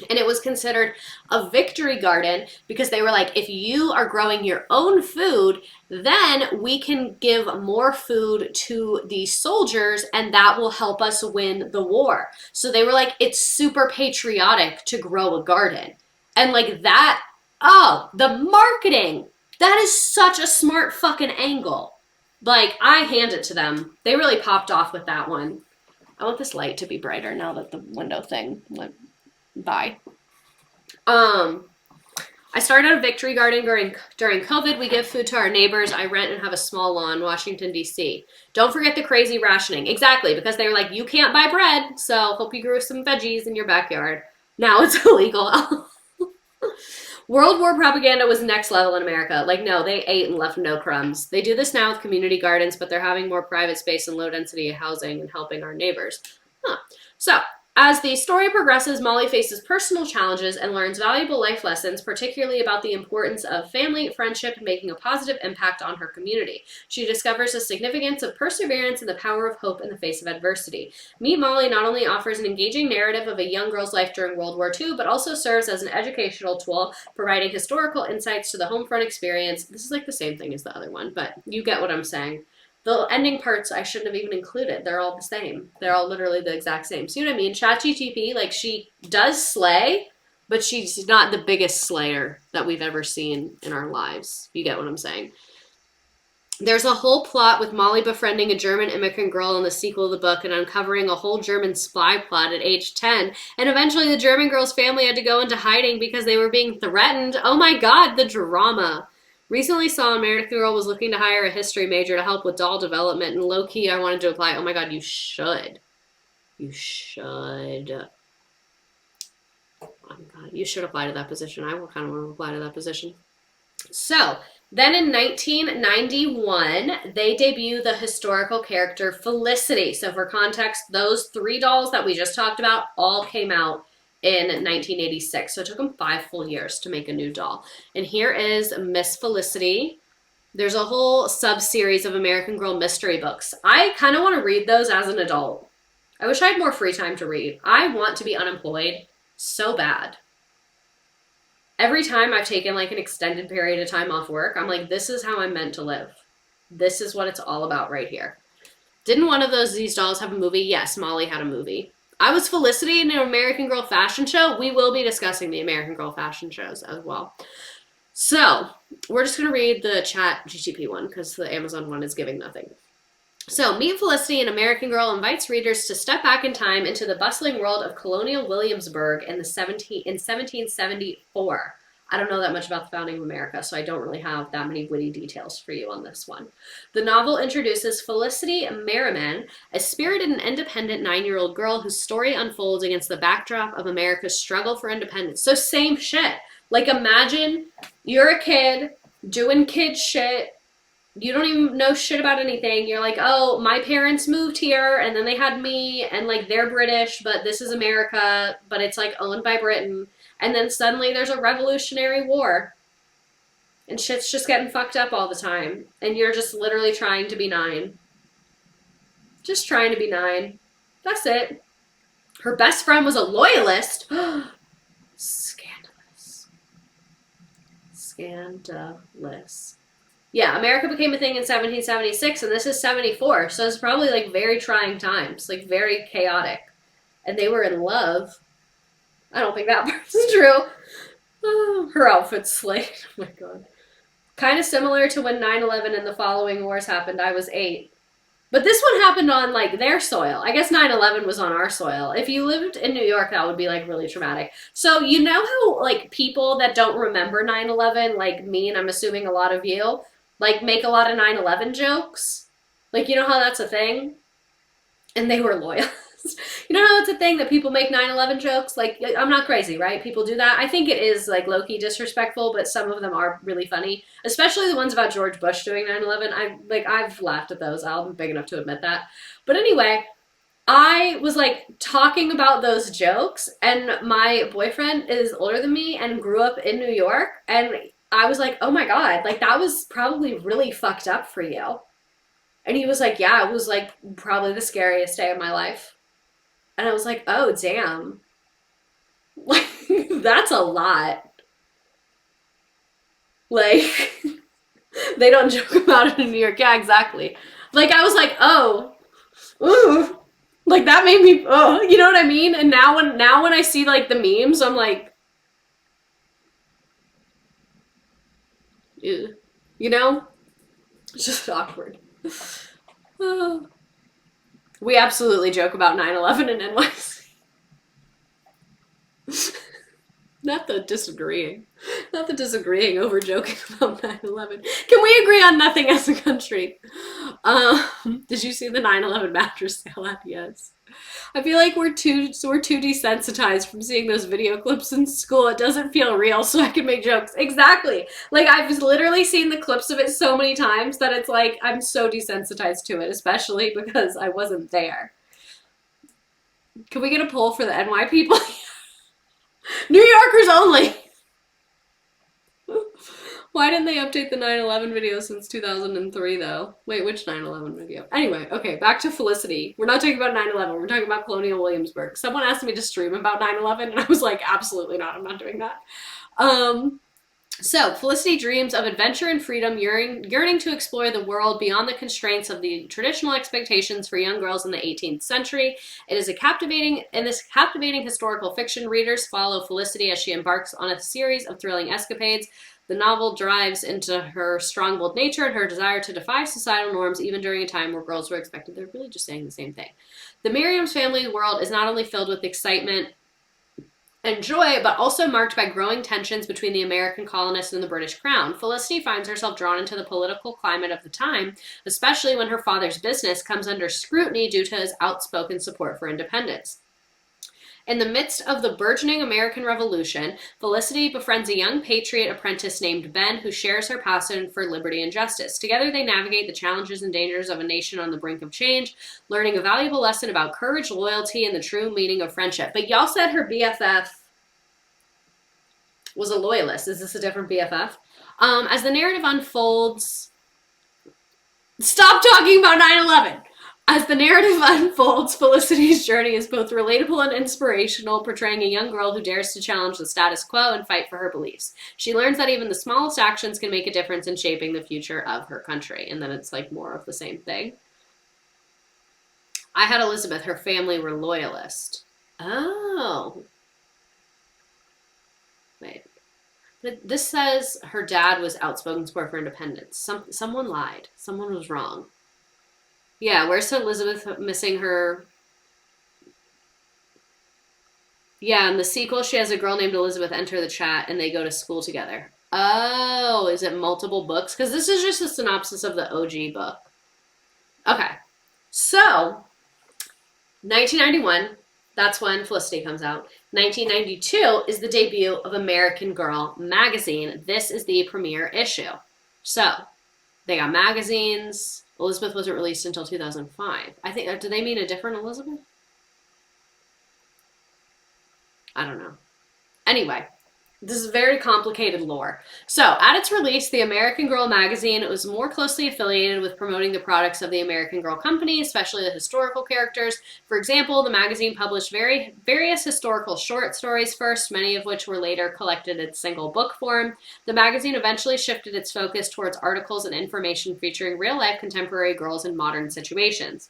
And it was considered a victory garden because they were like, if you are growing your own food, then we can give more food to the soldiers and that will help us win the war. So they were like, it's super patriotic to grow a garden. And like that, oh, the marketing, that is such a smart fucking angle. Like, I hand it to them. They really popped off with that one. I want this light to be brighter now that the window thing went by. I started a victory garden during COVID. We give food to our neighbors. I rent and have a small lawn, Washington, D.C. Don't forget the crazy rationing. Exactly, because they were like, you can't buy bread, so hope you grew some veggies in your backyard. Now it's illegal. World War propaganda was next level in America. Like, no, they ate and left no crumbs. They do this now with community gardens, but they're having more private space and low-density housing and helping our neighbors. So, as the story progresses, Molly faces personal challenges and learns valuable life lessons, particularly about the importance of family, friendship, and making a positive impact on her community. She discovers the significance of perseverance and the power of hope in the face of adversity. Meet Molly not only offers an engaging narrative of a young girl's life during World War II, but also serves as an educational tool, providing historical insights to the home front experience. This is like the same thing as the other one, but you get what I'm saying. The ending parts I shouldn't have even included. They're all the same. They're all literally the exact same. See what I mean? ChatGPT, like, she does slay, but she's not the biggest slayer that we've ever seen in our lives. You get what I'm saying? There's a whole plot with Molly befriending a German immigrant girl in the sequel of the book and uncovering a whole German spy plot at age 10. And eventually the German girl's family had to go into hiding because they were being threatened. Oh my god, the drama. Recently saw American Girl was looking to hire a history major to help with doll development, and low-key I wanted to apply. Oh my god, you should. You should. Oh my god, you should apply to that position. I kind of want to apply to that position. So, then in 1991, they debut the historical character Felicity. So for context, those three dolls that we just talked about all came out in 1986. So it took them 5 full years to make a new doll. And here is Miss Felicity. There's a whole sub-series of American Girl mystery books. I kind of want to read those as an adult. I wish I had more free time to read. I want to be unemployed so bad. Every time I've taken like an extended period of time off work, I'm like, this is how I'm meant to live. This is what it's all about right here. Didn't one of these dolls have a movie? Yes, Molly had a movie. I was Felicity in an American Girl fashion show. We will be discussing the American Girl fashion shows as well. So, we're just going to read the ChatGPT one because the Amazon one is giving nothing. So, Meet Felicity, an American Girl invites readers to step back in time into the bustling world of colonial Williamsburg in 1774. I don't know that much about the founding of America, so I don't really have that many witty details for you on this one. The novel introduces Felicity Merriman, a spirited and independent 9-year-old girl whose story unfolds against the backdrop of America's struggle for independence. So same shit. Like, imagine you're a kid doing kid shit. You don't even know shit about anything. You're like, oh, my parents moved here and then they had me and like they're British, but this is America, but it's like owned by Britain. And then suddenly there's a revolutionary war and shit's just getting fucked up all the time. And you're just literally trying to be 9. Just trying to be 9. That's it. Her best friend was a loyalist. Scandalous. Scandalous. Yeah, America became a thing in 1776, and this is 74, so it's probably like very trying times, like very chaotic. And they were in love. I don't think that part's true. Oh, her outfit's slayed. Oh my god. Kind of similar to when 9/11 and the following wars happened. I was 8. But this one happened on like their soil. I guess 9/11 was on our soil. If you lived in New York, that would be like really traumatic. So you know how like people that don't remember 9/11, like me, and I'm assuming a lot of you, like make a lot of 9/11 jokes? Like, you know how that's a thing? And they were loyalists. You know how it's a thing that people make 9/11 jokes? Like, I'm not crazy, right? People do that. I think it is like low-key disrespectful, but some of them are really funny, especially the ones about George Bush doing 9/11. I've laughed at those. I'm big enough to admit that. But anyway, I was like talking about those jokes, and my boyfriend is older than me and grew up in New York, and I was like, oh my god, like that was probably really fucked up for you. And he was like, yeah, it was like probably the scariest day of my life. And I was like, oh, damn. Like, that's a lot. Like, they don't joke about it in New York. Yeah, exactly. Like, I was like, oh, ooh. Like, that made me, oh, you know what I mean? And now when I see, like, the memes, I'm like, ew. You know? It's just awkward. Oh. We absolutely joke about 9/11 in NYC. Not the disagreeing over joking about 9/11. Can we agree on nothing as a country? Did you see the 9/11 mattress sale ad? Yes. I feel like we're too desensitized from seeing those video clips in school. It doesn't feel real, so I can make jokes. Exactly. Like, I've literally seen the clips of it so many times that it's like I'm so desensitized to it, especially because I wasn't there. Can we get a poll for the NY people? New Yorkers only. Why didn't they update the 9/11 video since 2003 though? Wait, which 9/11 video? Anyway, okay, back to Felicity. We're not talking about 9/11. We're talking about Colonial Williamsburg. Someone asked me to stream about 9/11 and I was like, absolutely not. I'm not doing that. So, Felicity dreams of adventure and freedom, yearning to explore the world beyond the constraints of the traditional expectations for young girls in the 18th century. In this captivating historical fiction, readers follow Felicity as she embarks on a series of thrilling escapades. The novel drives into her strong-willed nature and her desire to defy societal norms, even during a time where girls were expected. They're really just saying the same thing. The Miriam's family world is not only filled with excitement and joy, but also marked by growing tensions between the American colonists and the British crown. Felicity finds herself drawn into the political climate of the time, especially when her father's business comes under scrutiny due to his outspoken support for independence. In the midst of the burgeoning American Revolution, Felicity befriends a young patriot apprentice named Ben who shares her passion for liberty and justice. Together they navigate the challenges and dangers of a nation on the brink of change, learning a valuable lesson about courage, loyalty, and the true meaning of friendship. But y'all said her BFF was a loyalist. Is this a different BFF? As the narrative unfolds... Stop talking about 9/11! As the narrative unfolds, Felicity's journey is both relatable and inspirational, portraying a young girl who dares to challenge the status quo and fight for her beliefs. She learns that even the smallest actions can make a difference in shaping the future of her country. And then it's like more of the same thing. I had Elizabeth. Her family were loyalist. Oh. Wait. This says her dad was outspoken support for independence. Someone lied. Someone was wrong. Yeah, where's Elizabeth missing her? Yeah, in the sequel, she has a girl named Elizabeth enter the chat, and they go to school together. Oh, is it multiple books? Because this is just a synopsis of the OG book. Okay. So, 1991, That's when Felicity comes out. 1992 is the debut of American Girl magazine. This is the premiere issue. So, they got magazines. Elizabeth wasn't released until 2005. I think, do they mean a different Elizabeth? I don't know. Anyway, this is very complicated lore. So, at its release, the American Girl magazine was more closely affiliated with promoting the products of the American Girl company, especially the historical characters. For example, the magazine published various historical short stories first, many of which were later collected in single book form. The magazine eventually shifted its focus towards articles and information featuring real-life contemporary girls in modern situations.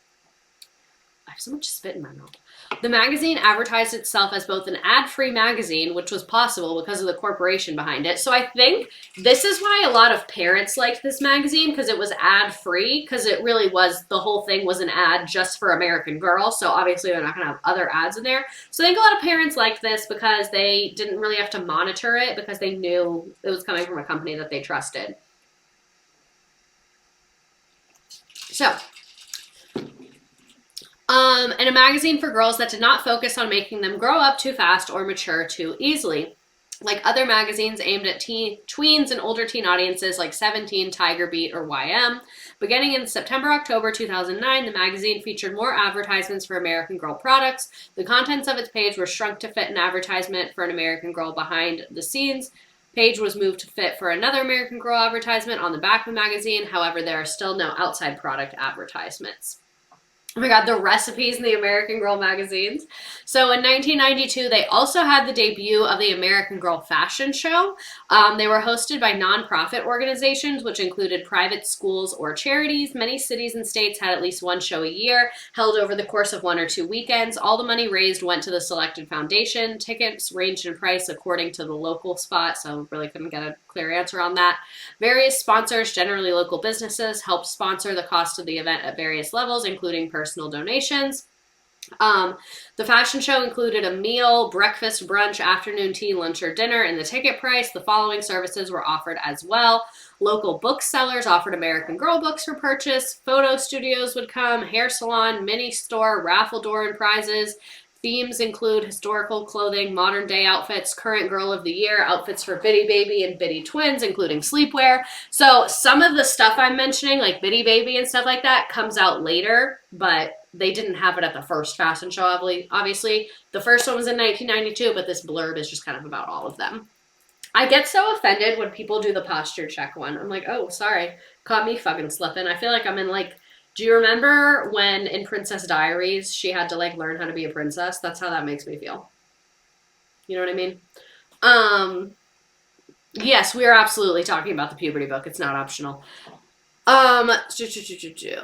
I have so much spit in my mouth. The magazine advertised itself as both an ad-free magazine, which was possible because of the corporation behind it. So I think this is why a lot of parents liked this magazine, because it was ad-free, because it really was, the whole thing was an ad just for American Girl, so obviously they're not going to have other ads in there. So I think a lot of parents liked this because they didn't really have to monitor it, because they knew it was coming from a company that they trusted. So, and a magazine for girls that did not focus on making them grow up too fast or mature too easily. Like other magazines aimed at tweens and older teen audiences like 17, Tiger Beat, or YM. Beginning in September-October 2009, the magazine featured more advertisements for American Girl products. The contents of its page were shrunk to fit an advertisement for an American Girl behind the scenes. Page was moved to fit for another American Girl advertisement on the back of the magazine. However, there are still no outside product advertisements. Oh my God, the recipes in the American Girl magazines. So in 1992, they also had the debut of the American Girl fashion show. They were hosted by nonprofit organizations, which included private schools or charities. Many cities and states had at least one show a year, held over the course of 1 or 2 weekends. All the money raised went to the selected foundation. Tickets ranged in price according to the local spot, so really couldn't get a clear answer on that. Various sponsors, generally local businesses, helped sponsor the cost of the event at various levels, including personal donations. The fashion show included a meal, breakfast, brunch, afternoon tea, lunch, or dinner in the ticket price. The following services were offered as well. Local booksellers offered American Girl books for purchase. Photo studios would come, hair salon, mini store, raffle door and prizes. Themes include historical clothing, modern day outfits, current girl of the year, outfits for Bitty Baby and Bitty Twins, including sleepwear. So some of the stuff I'm mentioning, like Bitty Baby and stuff like that, comes out later, but they didn't have it at the first fashion show, obviously. The first one was in 1992, but this blurb is just kind of about all of them. I get so offended when people do the posture check one. I'm like, oh, sorry. Caught me fucking slipping. I feel like I'm in like, do you remember when in Princess Diaries she had to like learn how to be a princess? That's how that makes me feel. You know what I mean? Yes, we are absolutely talking about the puberty book. It's not optional.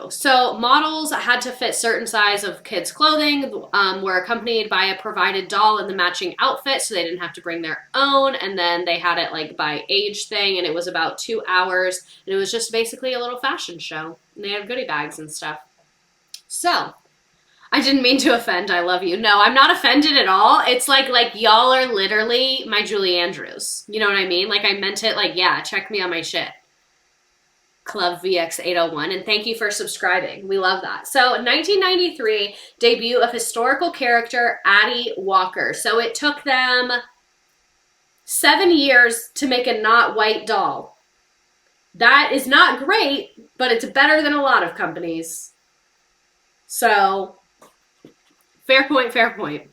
So models had to fit certain size of kids' clothing, were accompanied by a provided doll in the matching outfit, so they didn't have to bring their own, and then they had it like by age thing, and it was about 2 hours, and it was just basically a little fashion show, and they had goodie bags and stuff. So, I didn't mean to offend, I love you. No, I'm not offended at all. It's like y'all are literally my Julie Andrews. You know what I mean? Like, I meant it like, yeah, check me on my shit. Club VX801, and thank you for subscribing. We love that. So 1993, debut of historical character Addie Walker. So it took them 7 years to make a not white doll. That is not great, but it's better than a lot of companies. So, fair point, fair point.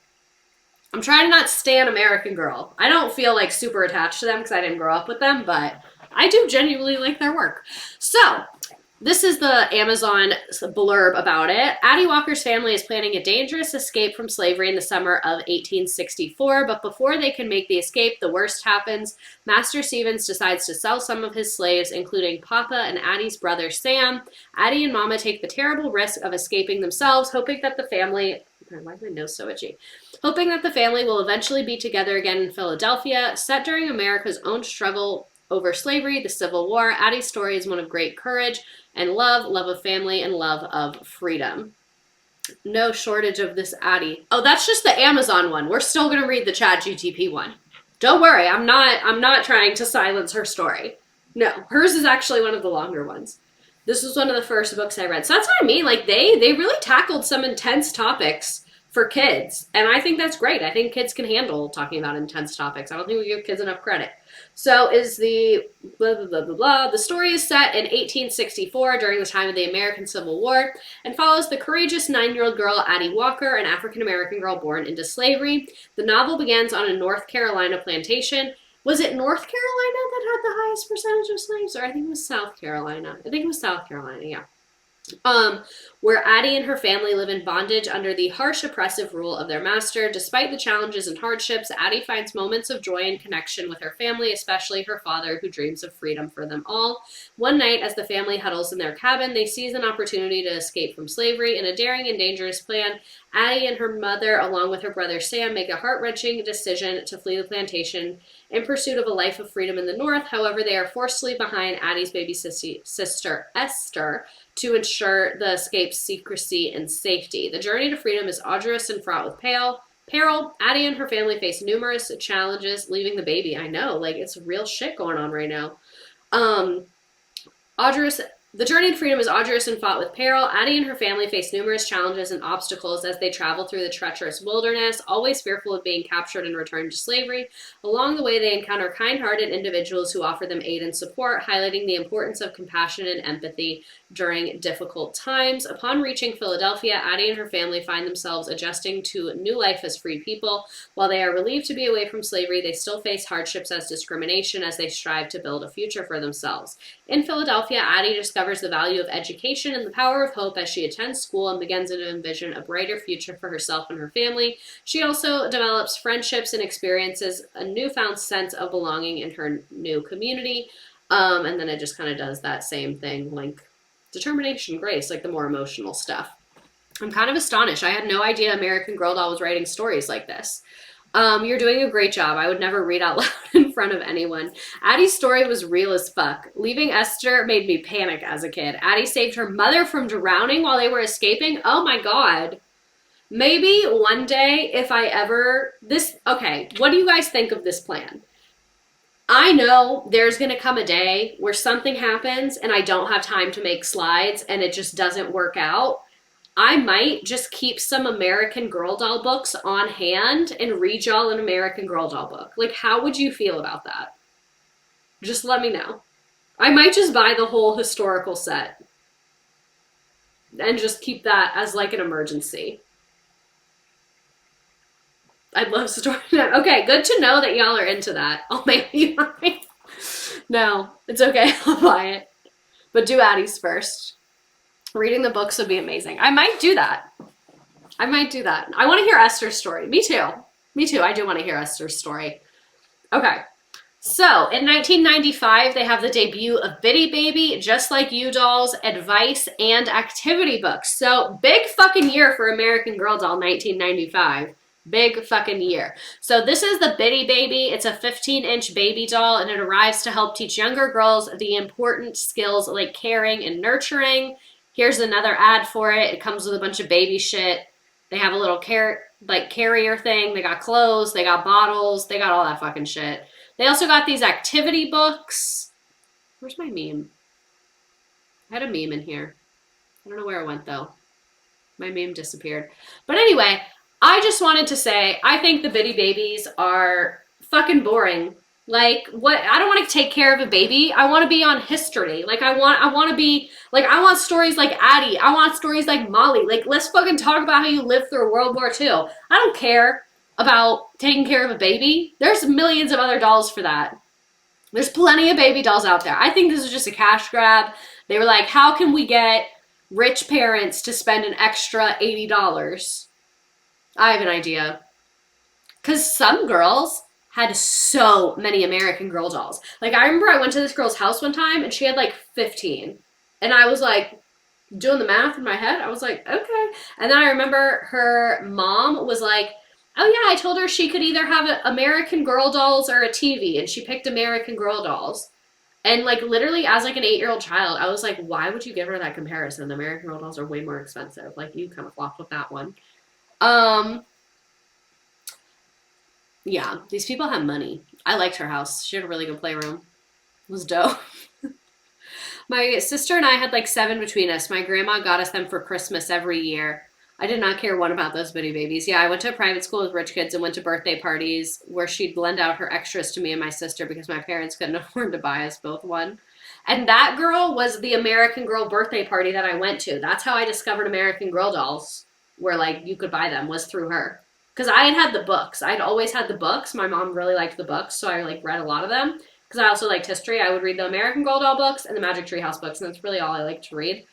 I'm trying to not stan American Girl. I don't feel like super attached to them because I didn't grow up with them, but I do genuinely like their work. So, this is the Amazon blurb about it. Addie Walker's family is planning a dangerous escape from slavery in the summer of 1864, but before they can make the escape, the worst happens. Master Stevens decides to sell some of his slaves, including Papa and Addie's brother Sam. Addie and Mama take the terrible risk of escaping themselves, hoping that the family... Why is my nose so itchy? Hoping that the family will eventually be together again in Philadelphia. Set during America's own struggle over slavery, the Civil War, Addie's story is one of great courage and love of family, and love of freedom. No shortage of this Addie. Oh, that's just the Amazon one. We're still going to read the ChatGPT one. Don't worry, I'm not trying to silence her story. No, hers is actually one of the longer ones. This was one of the first books I read. So that's what I mean. Like, they really tackled some intense topics for kids. And I think that's great. I think kids can handle talking about intense topics. I don't think we give kids enough credit. So is the blah, blah, blah, blah, blah. The story is set in 1864 during the time of the American Civil War and follows the courageous 9-year-old girl Addie Walker, an African-American girl born into slavery. The novel begins on a North Carolina plantation. Was it North Carolina that had the highest percentage of slaves? Or I think it was South Carolina. I think it was South Carolina, yeah. Where Addie and her family live in bondage under the harsh, oppressive rule of their master. Despite the challenges and hardships, Addie finds moments of joy and connection with her family, especially her father, who dreams of freedom for them all. One night, as the family huddles in their cabin, they seize an opportunity to escape from slavery. In a daring and dangerous plan, Addie and her mother, along with her brother Sam, make a heart-wrenching decision to flee the plantation in pursuit of a life of freedom in the North. However, they are forced to leave behind Addie's baby sister, Esther, to ensure the escape's secrecy and safety. The journey to freedom is arduous and fraught with peril. Addie and her family face numerous challenges, leaving the baby. I know, like, it's real shit going on right now. The journey to freedom is arduous and fraught with peril. Addie and her family face numerous challenges and obstacles as they travel through the treacherous wilderness, always fearful of being captured and returned to slavery. Along the way, they encounter kind-hearted individuals who offer them aid and support, highlighting the importance of compassion and empathy during difficult times. Upon reaching Philadelphia, Addie and her family find themselves adjusting to new life as free people. While they are relieved to be away from slavery, they still face hardships as discrimination as they strive to build a future for themselves. In Philadelphia, Addie discovers the value of education and the power of hope as she attends school and begins to envision a brighter future for herself and her family. She also develops friendships and experiences a newfound sense of belonging in her new community. And then it just kind of does that same thing, like determination, grace, like the more emotional stuff. I'm kind of astonished. I had no idea American Girl Doll was writing stories like this. You're doing a great job. I would never read out loud in front of anyone. Addie's story was real as fuck. Leaving Esther made me panic as a kid. Addie saved her mother from drowning while they were escaping. Oh my god. Maybe one day if I ever... Okay, what do you guys think of this plan? I know there's going to come a day where something happens and I don't have time to make slides and it just doesn't work out. I might just keep some American Girl Doll books on hand and read y'all an American Girl Doll book. Like, how would you feel about that? Just let me know. I might just buy the whole historical set and just keep that as like an emergency. I'd love story time. Okay, good to know that y'all are into that. I'll make you buy it. No, it's okay. I'll buy it. But do Addie's first. Reading the books would be amazing. I might do that. I might do that. I want to hear Esther's story. Me too. Me too. I do want to hear Esther's story. Okay. So, in 1995, they have the debut of Bitty Baby, Just Like You Dolls, Advice, and Activity Books. So, big fucking year for American Girl Doll, 1995. Big fucking year. So this is the Bitty Baby. It's a 15-inch baby doll, and it arrives to help teach younger girls the important skills like caring and nurturing. Here's another ad for it. It comes with a bunch of baby shit. They have a little carrier thing. They got clothes. They got bottles. They got all that fucking shit. They also got these activity books. Where's my meme? I had a meme in here. I don't know where it went, though. My meme disappeared. But anyway, I just wanted to say, I think the Bitty Babies are fucking boring. Like, what? I don't want to take care of a baby. I want to be on history. Like, I want to be, like, I want stories like Addie. I want stories like Molly. Like, let's fucking talk about how you lived through World War II. I don't care about taking care of a baby. There's millions of other dolls for that. There's plenty of baby dolls out there. I think this is just a cash grab. They were like, how can we get rich parents to spend an extra $80? I have an idea. Because some girls had so many American Girl dolls. Like, I remember I went to this girl's house one time and she had like 15. And I was like, doing the math in my head. I was like, okay. And then I remember her mom was like, oh yeah, I told her she could either have American Girl dolls or a TV. And she picked American Girl dolls. And like literally as like an 8-year-old child, I was like, why would you give her that comparison? The American Girl dolls are way more expensive. Like, you kind of flopped with that one. Yeah, these people have money. I liked her house. She had a really good playroom. It was dope. My sister and I had like 7 between us. My grandma got us them for Christmas every year. I did not care one about those bitty babies. Yeah, I went to a private school with rich kids and went to birthday parties where she'd lend out her extras to me and my sister because my parents couldn't afford to buy us both one. And that girl was the American Girl birthday party that I went to. That's how I discovered American Girl dolls, where like you could buy them, was through her. Because I had the books. I'd always had the books. My mom really liked the books, so I like read a lot of them. Because I also liked history. I would read the American Girl doll books and the Magic Tree House books, and that's really all I like to read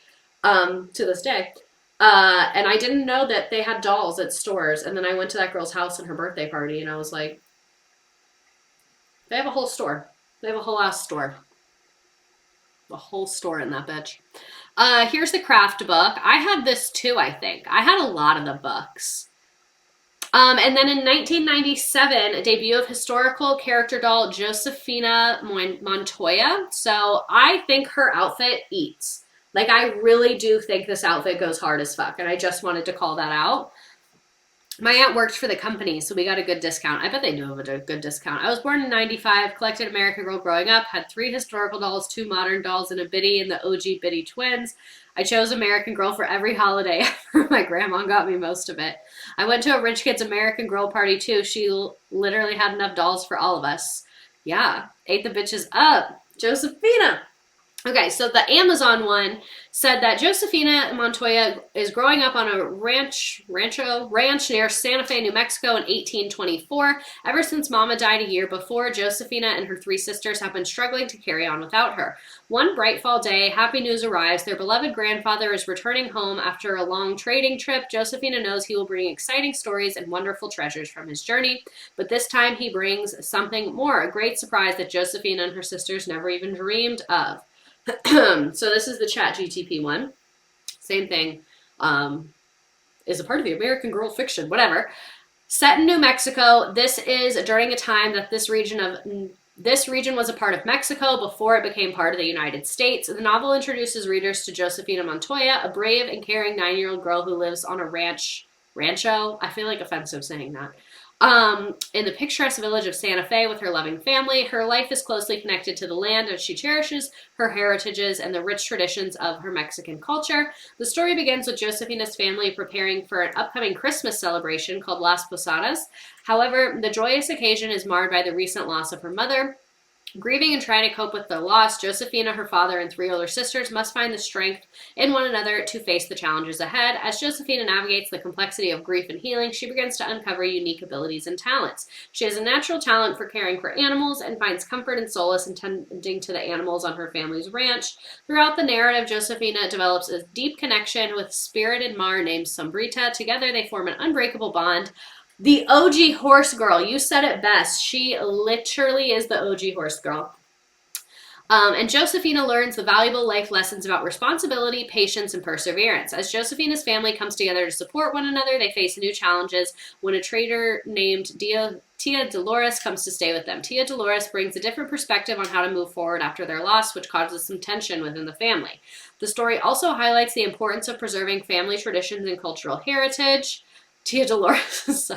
to this day. And I didn't know that they had dolls at stores. And then I went to that girl's house and her birthday party, and I was like, they have a whole store. They have a whole ass store. A whole store in that bitch. Here's the craft book. I had this too, I think. I had a lot of the books. And then in 1997, a debut of historical character doll Josefina Montoya. So I think her outfit eats. Like, I really do think this outfit goes hard as fuck, and I just wanted to call that out. My aunt worked for the company, so we got a good discount. I bet they do have a good discount. I was born in 95, collected American Girl growing up, had 3 historical dolls, 2 modern dolls, and a Biddy and the OG Biddy twins. I chose American Girl for every holiday ever. My grandma got me most of it. I went to a rich kid's American Girl party, too. She literally had enough dolls for all of us. Yeah, ate the bitches up. Josefina. Okay, so the Amazon one said that Josefina Montoya is growing up on a ranch near Santa Fe, New Mexico in 1824. Ever since Mama died a year before, Josefina and her 3 sisters have been struggling to carry on without her. One bright fall day, happy news arrives. Their beloved grandfather is returning home after a long trading trip. Josefina knows he will bring exciting stories and wonderful treasures from his journey, but this time he brings something more, a great surprise that Josefina and her sisters never even dreamed of. So this is the ChatGTP one. Same thing. Is a part of the American Girl fiction, whatever. Set in New Mexico, this is during a time that this region was a part of Mexico before it became part of the United States. The novel introduces readers to Josefina Montoya, a brave and caring 9-year-old girl who lives on a rancho. I feel like offensive saying that. In the picturesque village of Santa Fe with her loving family. Her life is closely connected to the land as she cherishes her heritages and the rich traditions of her Mexican culture. The story begins with Josefina's family preparing for an upcoming Christmas celebration called Las Posadas. However, the joyous occasion is marred by the recent loss of her mother. Grieving and trying to cope with the loss, Josefina, her father, and 3 older sisters must find the strength in one another to face the challenges ahead. As Josefina navigates the complexity of grief and healing, she begins to uncover unique abilities and talents. She has a natural talent for caring for animals and finds comfort and solace in tending to the animals on her family's ranch. Throughout the narrative, Josefina develops a deep connection with a spirited Mar named Sombrita. Together, they form an unbreakable bond. The OG horse girl. You said it best. She literally is the OG horse girl. And Josefina learns the valuable life lessons about responsibility, patience, and perseverance. As Josefina's family comes together to support one another, they face new challenges when a trader named Tia Dolores comes to stay with them. Tia Dolores brings a different perspective on how to move forward after their loss, which causes some tension within the family. The story also highlights the importance of preserving family traditions and cultural heritage. Tia Dolores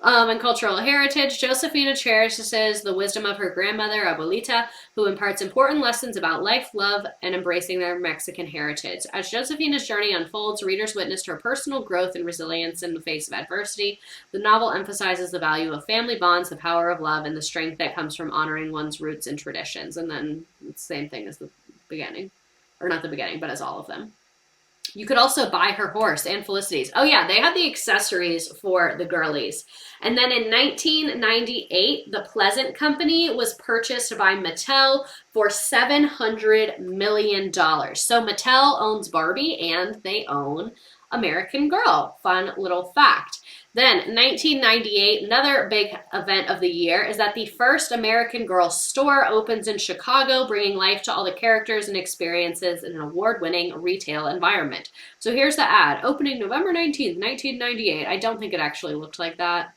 and cultural heritage. Josefina cherishes the wisdom of her grandmother, Abuelita, who imparts important lessons about life, love, and embracing their Mexican heritage. As Josefina's journey unfolds, readers witness her personal growth and resilience in the face of adversity. The novel emphasizes the value of family bonds, the power of love, and the strength that comes from honoring one's roots and traditions. And then it's the same thing as the beginning. Or not the beginning, but as all of them. You could also buy her horse and Felicity's. Oh yeah, they had the accessories for the girlies. And then in 1998, the Pleasant Company was purchased by Mattel for $700 million. So Mattel owns Barbie and they own American Girl. Fun little fact. Then, 1998, another big event of the year is that the first American Girl store opens in Chicago, bringing life to all the characters and experiences in an award-winning retail environment. So here's the ad. Opening November 19th, 1998. I don't think it actually looked like that.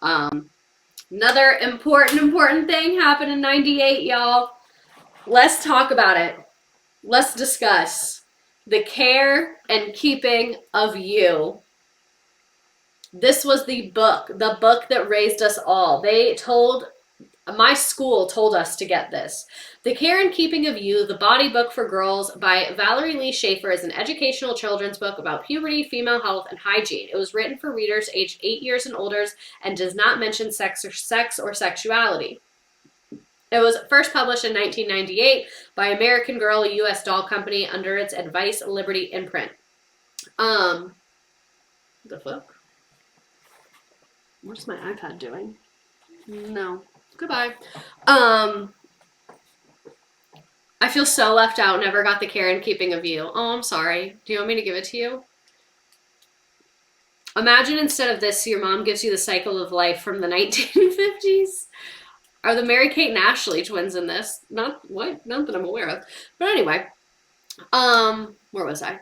Another important thing happened in 98, y'all. Let's talk about it. Let's discuss the care and keeping of you. This was the book that raised us all. They told My school told us to get this. The Care and Keeping of You, The Body Book for Girls by Valerie Lee Schaefer is an educational children's book about puberty, female health, and hygiene. It was written for readers aged 8 years and older and does not mention sex or sexuality. It was first published in 1998 by American Girl, a U.S. doll company, under its Advice Liberty imprint. The fuck? What's my iPad doing? No. Goodbye. I feel so left out. Never got the Care and Keeping of You. Oh, I'm sorry. Do you want me to give it to you? Imagine instead of this, your mom gives you The Cycle of Life from the 1950s. Are the Mary-Kate and Ashley twins in this? Not that I'm aware of. But anyway, where was I?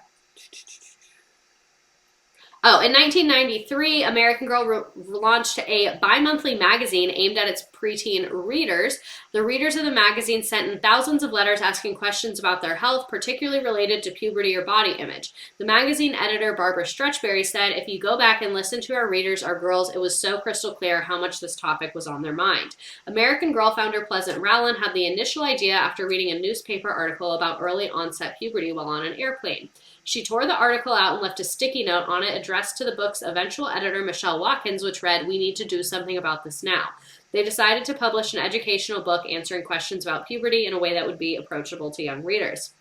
Oh, in 1993, American Girl launched a bi-monthly magazine aimed at its preteen readers. The readers of the magazine sent in thousands of letters asking questions about their health, particularly related to puberty or body image. The magazine editor, Barbara Stretchberry, said, "If you go back and listen to our readers, our girls, it was so crystal clear how much this topic was on their mind." American Girl founder Pleasant Rowland had the initial idea after reading a newspaper article about early onset puberty while on an airplane. She tore the article out and left a sticky note on it addressed to the book's eventual editor, Michelle Watkins, which read, "We need to do something about this now." They decided to publish an educational book answering questions about puberty in a way that would be approachable to young readers.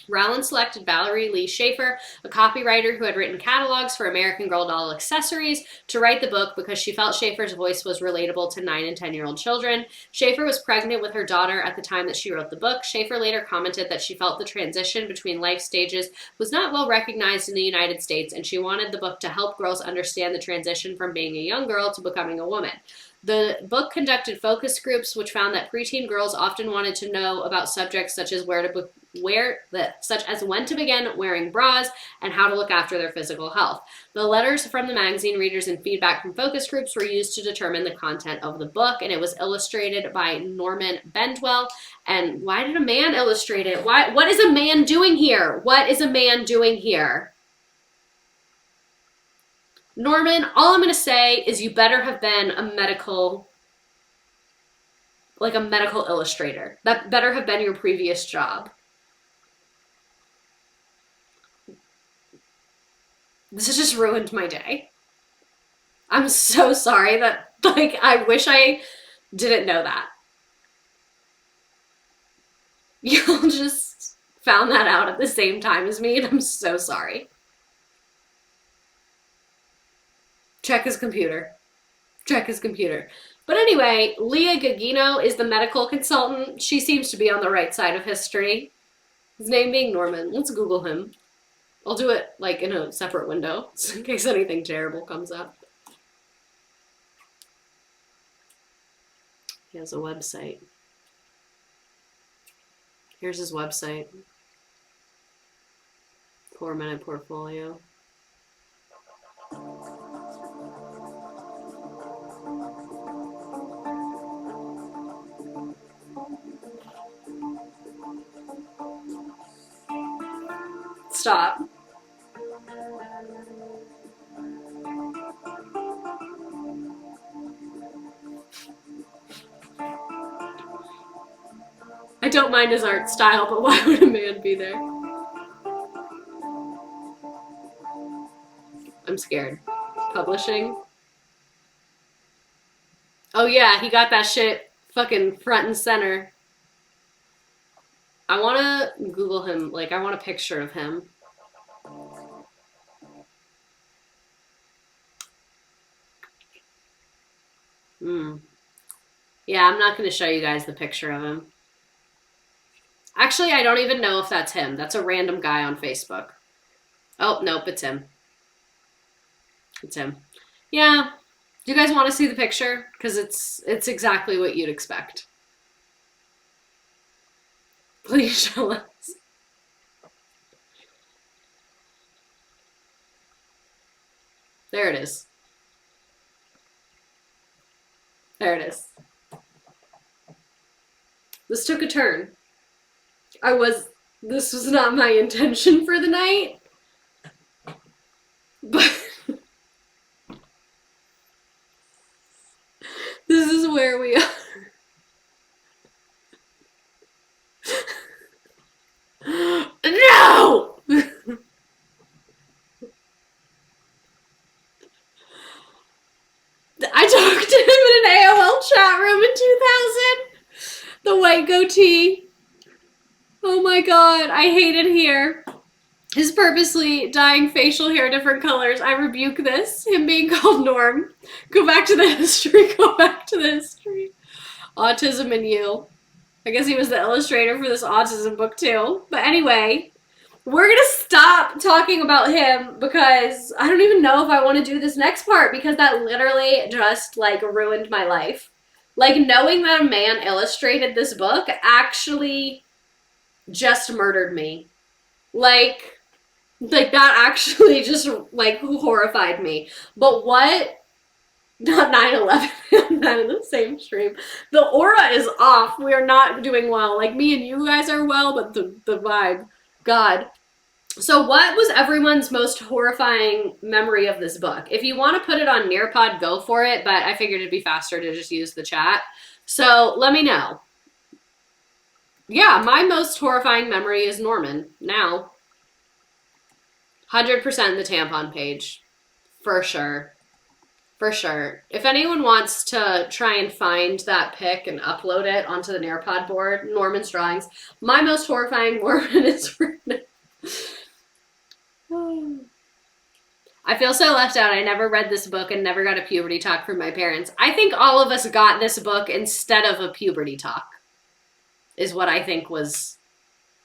Rowland selected Valerie Lee Schaefer, a copywriter who had written catalogs for American Girl doll accessories, to write the book because she felt Schaefer's voice was relatable to 9 and 10-year-old children. Schaefer was pregnant with her daughter at the time that she wrote the book. Schaefer later commented that she felt the transition between life stages was not well recognized in the United States, and she wanted the book to help girls understand the transition from being a young girl to becoming a woman. The book conducted focus groups, which found that preteen girls often wanted to know about subjects such as when to begin wearing bras and how to look after their physical health. The letters from the magazine readers and feedback from focus groups were used to determine the content of the book, and it was illustrated by Norman Bendwell. And why did a man illustrate it? What is a man doing here? What is a man doing here? Norman, all I'm going to say is you better have been a medical illustrator. That better have been your previous job. This has just ruined my day. I'm so sorry that, I wish I didn't know that. Y'all just found that out at the same time as me, and I'm so sorry. Check his computer. But anyway, Leah Gagino is the medical consultant. She seems to be on the right side of history. His name being Norman. Let's Google him. I'll do it in a separate window in case anything terrible comes up. He has a website. Here's his website. 4-minute portfolio. Stop. I don't mind his art style, but why would a man be there? I'm scared. Publishing. Oh yeah, he got that shit fucking front and center. I want to Google him. I want a picture of him. Yeah, I'm not going to show you guys the picture of him. Actually, I don't even know if that's him. That's a random guy on Facebook. Oh, nope, it's him. It's him. Yeah. Do you guys want to see the picture? Because it's exactly what you'd expect. Please show us. There it is. There it is. This took a turn. This was not my intention for the night. But this is where we are. The white goatee. Oh my god, I hate it here. His purposely dyeing facial hair different colors. I rebuke this. Him being called Norm. Go back to the history. Go back to the history. Autism and You. I guess he was the illustrator for this autism book too. But anyway, we're going to stop talking about him because I don't even know if I want to do this next part because that literally just like ruined my life. Like knowing that a man illustrated this book actually just murdered me. Like that actually just like horrified me. But what? Not 9/11, not in the same stream. The aura is off. We are not doing well. Like me and you guys are well, but the vibe. God. So what was everyone's most horrifying memory of this book? If you want to put it on Nearpod, go for it, but I figured it'd be faster to just use the chat. So let me know. Yeah, my most horrifying memory is Norman, now. 100% the tampon page. For sure. For sure. If anyone wants to try and find that pic and upload it onto the Nearpod board, Norman's drawings, my most horrifying Norman is written. I feel so left out. I never read this book and never got a puberty talk from my parents. I think all of us got this book instead of a puberty talk, is what I think was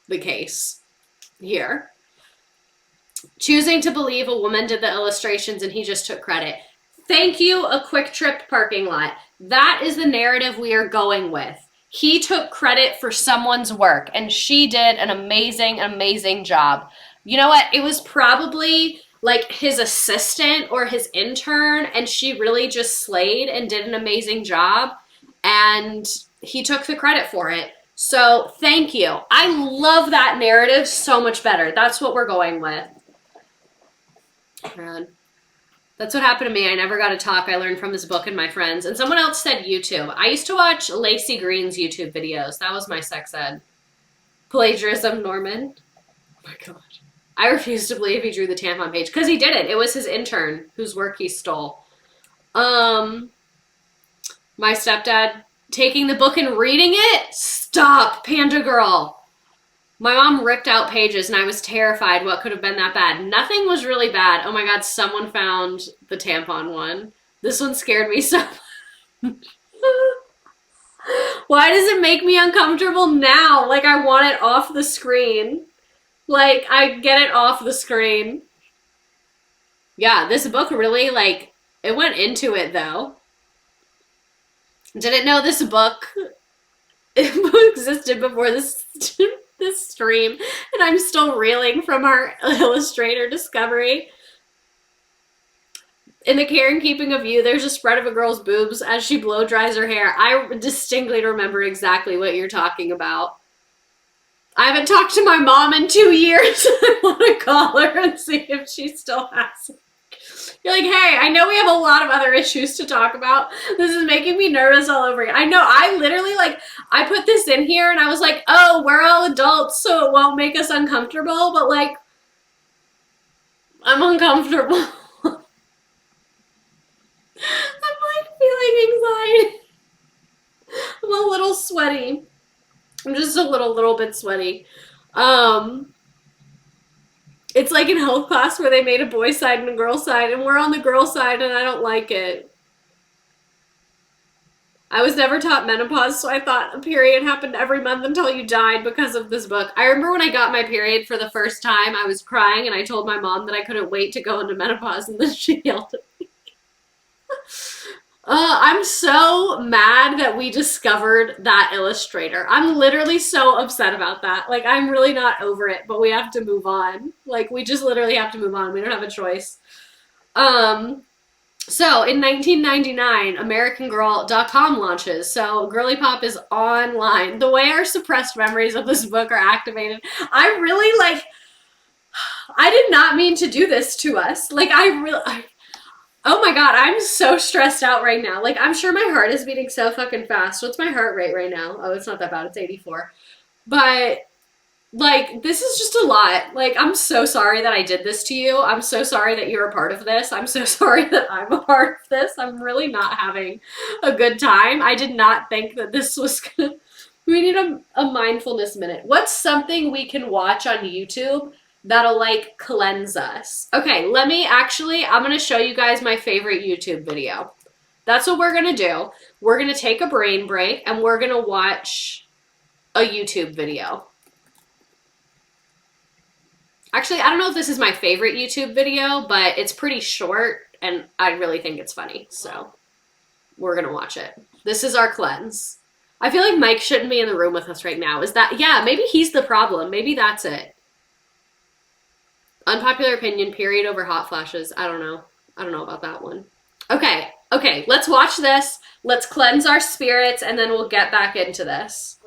the case here. Choosing to believe a woman did the illustrations and he just took credit. Thank you, a Quick Trip parking lot. That is the narrative we are going with. He took credit for someone's work and she did an amazing, amazing job. You know what? It was probably like his assistant or his intern and she really just slayed and did an amazing job and he took the credit for it. So thank you. I love that narrative so much better. That's what we're going with. Man. That's what happened to me. I never got to talk. I learned from this book and my friends. And someone else said YouTube. I used to watch Lacey Green's YouTube videos. That was my sex ed. Plagiarism, Norman. Oh my God. I refuse to believe he drew the tampon page. Because he didn't. It was his intern whose work he stole. My stepdad taking the book and reading it? Stop, Panda Girl. My mom ripped out pages and I was terrified what could have been that bad. Nothing was really bad. Oh my God, someone found the tampon one. This one scared me so much. Why does it make me uncomfortable now? Like I want it off the screen. Like I get it off the screen. Yeah, this book really like, it went into it though. Didn't know this book existed before this stream, and I'm still reeling from our illustrator discovery. In the care and keeping of you, there's a spread of a girl's boobs as she blow dries her hair. I distinctly remember exactly what you're talking about. I haven't talked to my mom in 2 years. I want to call her and see if she still has it. You're like, hey, I know we have a lot of other issues to talk about. This is making me nervous all over again. I know, I literally, like, I put this in here and I was like, oh, we're all adults, so it won't make us uncomfortable, but, like, I'm uncomfortable. I'm, like, feeling anxiety. I'm a little sweaty. I'm just a little bit sweaty. It's like in health class where they made a boy side and a girl side, and we're on the girl side, and I don't like it. I was never taught menopause, so I thought a period happened every month until you died because of this book. I remember when I got my period for the first time, I was crying, and I told my mom that I couldn't wait to go into menopause, and then she yelled at me. I'm so mad that we discovered that illustrator. I'm literally so upset about that. Like, I'm really not over it, but we have to move on. Like, we just literally have to move on. We don't have a choice. So, in 1999, AmericanGirl.com launches. So, Girly Pop is online. The way our suppressed memories of this book are activated, I really, like, I did not mean to do this to us. Like, oh my God, I'm so stressed out right now. Like, I'm sure my heart is beating so fucking fast. What's my heart rate right now? Oh, it's not that bad. It's 84. But, like, this is just a lot. Like, I'm so sorry that I did this to you. I'm so sorry that you're a part of this. I'm so sorry that I'm a part of this. I'm really not having a good time. I did not think that this was gonna We need a mindfulness minute. What's something we can watch on YouTube that'll like cleanse us? Okay, I'm gonna show you guys my favorite YouTube video. That's what we're gonna do. We're gonna take a brain break and we're gonna watch a YouTube video. Actually, I don't know if this is my favorite YouTube video, but it's pretty short and I really think it's funny. So we're gonna watch it. This is our cleanse. I feel like Mike shouldn't be in the room with us right now. Is that, yeah, maybe he's the problem. Maybe that's it. Unpopular opinion, period over hot flashes. I don't know. I don't know about that one. Okay, let's watch this. Let's cleanse our spirits and then we'll get back into this.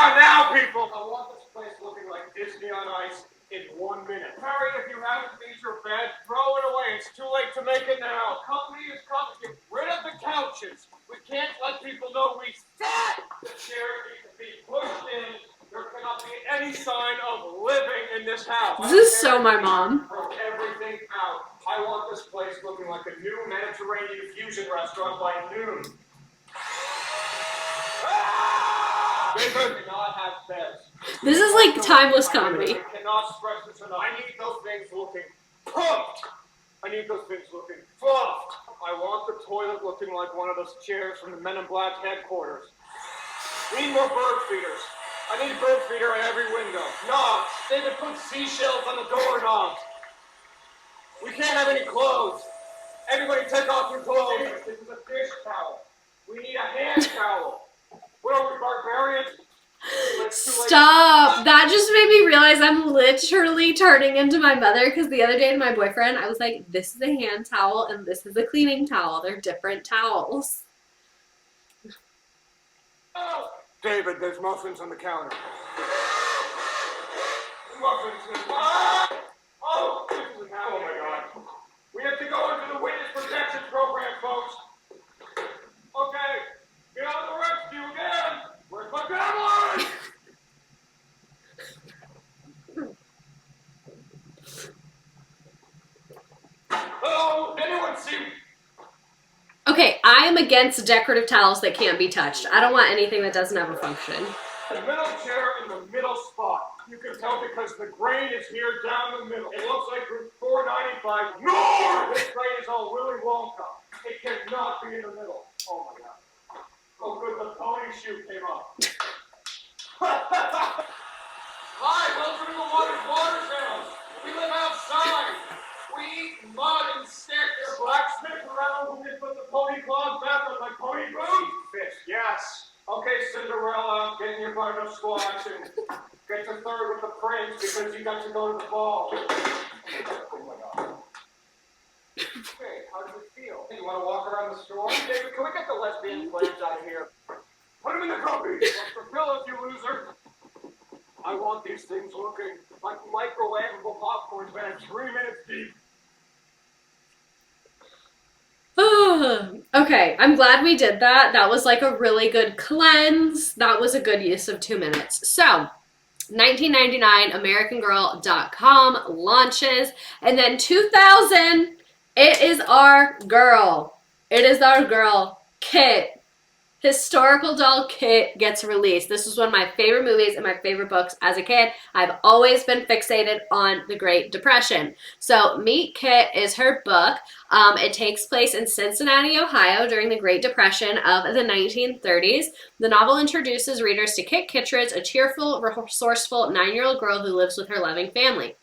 Now, people! I want this place looking like Disney on Ice in 1 minute. Hurry, if you haven't made your bed, throw it away. It's too late to make it now. Company is coming. Get rid of the couches. We can't let people know we sat. The chairs need to be pushed in. There cannot be any sign of living in this house. This is so my mom. Throw everything out. I want this place looking like a new Mediterranean fusion restaurant by noon. They cannot have beds. This is like timeless comedy. I cannot stress this enough. I need those things looking pumped. I need those things looking fluffed. I want the toilet looking like one of those chairs from the Men in Black headquarters. We need more bird feeders. I need a bird feeder at every window. Knobs. They can put seashells on the doorknobs. We can't have any clothes. Everybody take off your clothes. This is a dish towel. We need a hand towel. What are we, barbarians? Stop! That just made me realize I'm literally turning into my mother because the other day to my boyfriend, I was like, this is a hand towel and this is a cleaning towel. They're different towels. Oh, David, there's muffins on the counter. Muffins. Oh, this isn't happening. Oh my God. We have to go into the witness protection program, folks. Okay. Get on the rescue again! Where's my family? Oh, anyone see? Okay, I am against decorative towels that can't be touched. I don't want anything that doesn't have a function. The middle chair in the middle spot. You can tell because the grain is here down the middle. It looks like room 495. No! This grain is all Willy Wonka. It cannot be in the middle. Oh my God. Oh, good, the pony shoe came up. Hi, welcome to the water town. We live outside. We eat mud and stick. There's blacksmith around who can put the pony claws back on my pony boots. Fish, yes. Okay, Cinderella, get in your butter squash and get to third with the prince because you got to go to the ball. Oh my God. Hey, how does it feel? You want to walk around the store? David, can we get the lesbian plants out of here? Put them in the cubby! What's the pillows, you loser? I want these things looking like microwavable popcorn bags 3 minutes deep. Okay, I'm glad we did that. That was like a really good cleanse. That was a good use of 2 minutes. So, 1999, AmericanGirl.com launches, and then 2000, it is our girl. It is our girl, Kit. Historical doll Kit gets released. This was one of my favorite movies and my favorite books as a kid. I've always been fixated on the Great Depression. So Meet Kit is her book. It takes place in Cincinnati, Ohio during the Great Depression of the 1930s. The novel introduces readers to Kit Kittredge, a cheerful, resourceful 9-year-old girl who lives with her loving family.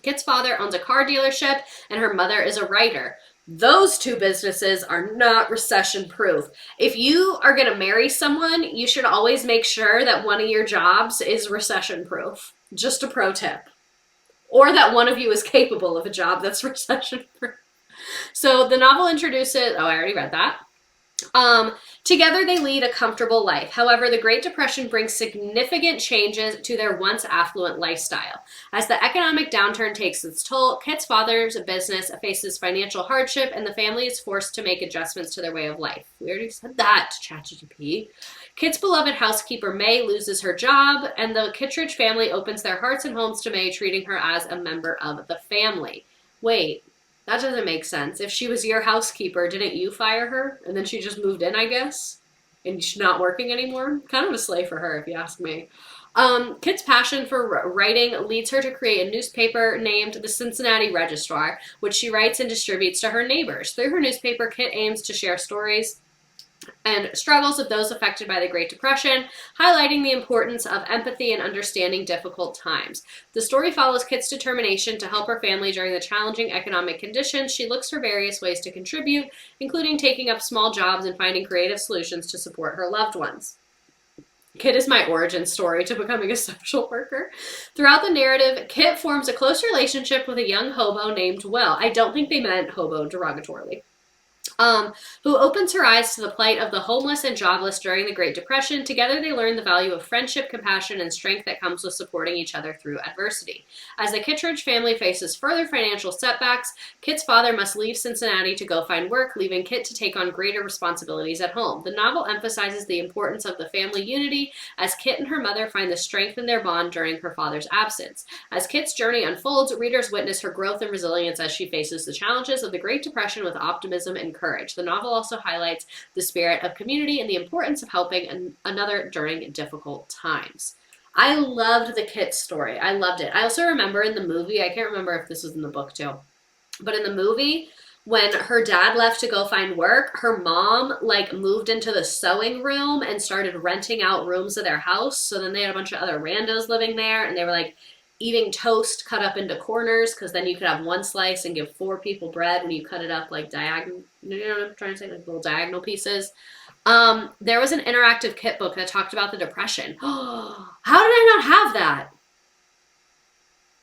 Kit's father owns a car dealership and her mother is a writer. Those two businesses are not recession-proof. If you are going to marry someone, you should always make sure that one of your jobs is recession-proof. Just a pro tip. Or that one of you is capable of a job that's recession-proof. So the novel introduces... Oh, I already read that. Together they lead a comfortable life. However, the Great Depression brings significant changes to their once affluent lifestyle. As the economic downturn takes its toll, Kit's father's business faces financial hardship and the family is forced to make adjustments to their way of life. We already said that, ChatGPT. Kit's beloved housekeeper May loses her job and the Kittredge family opens their hearts and homes to May, treating her as a member of the family. Wait. That doesn't make sense. If she was your housekeeper, didn't you fire her? And then she just moved in, I guess? and she's not working anymore. Kind of a slay for her, if you ask me. Kit's passion for writing leads her to create a newspaper named the Cincinnati Registrar, which she writes and distributes to her neighbors. Through her newspaper, Kit aims to share stories and struggles of those affected by the Great Depression, highlighting the importance of empathy and understanding difficult times. The story follows Kit's determination to help her family during the challenging economic conditions. She looks for various ways to contribute, including taking up small jobs and finding creative solutions to support her loved ones. Kit is my origin story to becoming a social worker. Throughout the narrative, Kit forms a close relationship with a young hobo named Will. I don't think they meant hobo derogatorily. Who opens her eyes to the plight of the homeless and jobless during the Great Depression. Together they learn the value of friendship, compassion, and strength that comes with supporting each other through adversity. As the Kittredge family faces further financial setbacks, Kit's father must leave Cincinnati to go find work, leaving Kit to take on greater responsibilities at home. The novel emphasizes the importance of the family unity as Kit and her mother find the strength in their bond during her father's absence. As Kit's journey unfolds, readers witness her growth and resilience as she faces the challenges of the Great Depression with optimism and courage. The novel also highlights the spirit of community and the importance of helping another during difficult times. I loved the Kit story. I loved it. I also remember in the movie, I can't remember if this was in the book too, but in the movie, when her dad left to go find work, her mom like moved into the sewing room and started renting out rooms of their house. So then they had a bunch of other randos living there, and they were like eating toast cut up into corners, because then you could have one slice and give 4 people bread when you cut it up like diagonal, you know what I'm trying to say, like little diagonal pieces. There was an interactive Kit book that talked about the Depression. How did I not have that?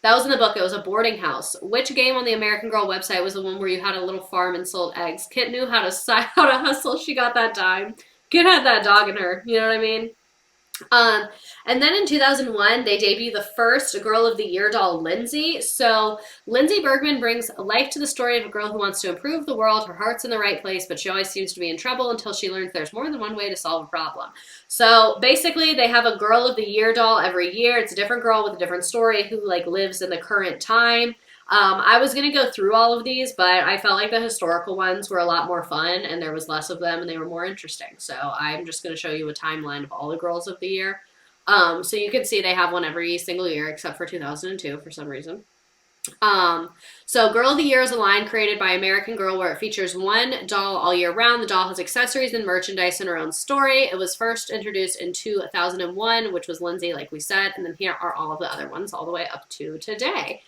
That was in the book. It was a boarding house. Which game on the American Girl website was the one where you had a little farm and sold eggs? Kit knew how to hustle. She got that dime. Kit had that dog in her. You know what I mean? And then in 2001, they debuted the first Girl of the Year doll, Lindsay. So Lindsay Bergman brings life to the story of a girl who wants to improve the world. Her heart's in the right place, but she always seems to be in trouble until she learns there's more than one way to solve a problem. So basically, they have a Girl of the Year doll every year. It's a different girl with a different story who like lives in the current time. I was going to go through all of these, but I felt like the historical ones were a lot more fun and there was less of them and they were more interesting. So I'm just going to show you a timeline of all the Girls of the Year. So you can see they have one every single year except for 2002 for some reason. So Girl of the Year is a line created by American Girl where it features one doll all year round. The doll has accessories and merchandise in her own story. It was first introduced in 2001, which was Lindsay, like we said, and then here are all of the other ones all the way up to today.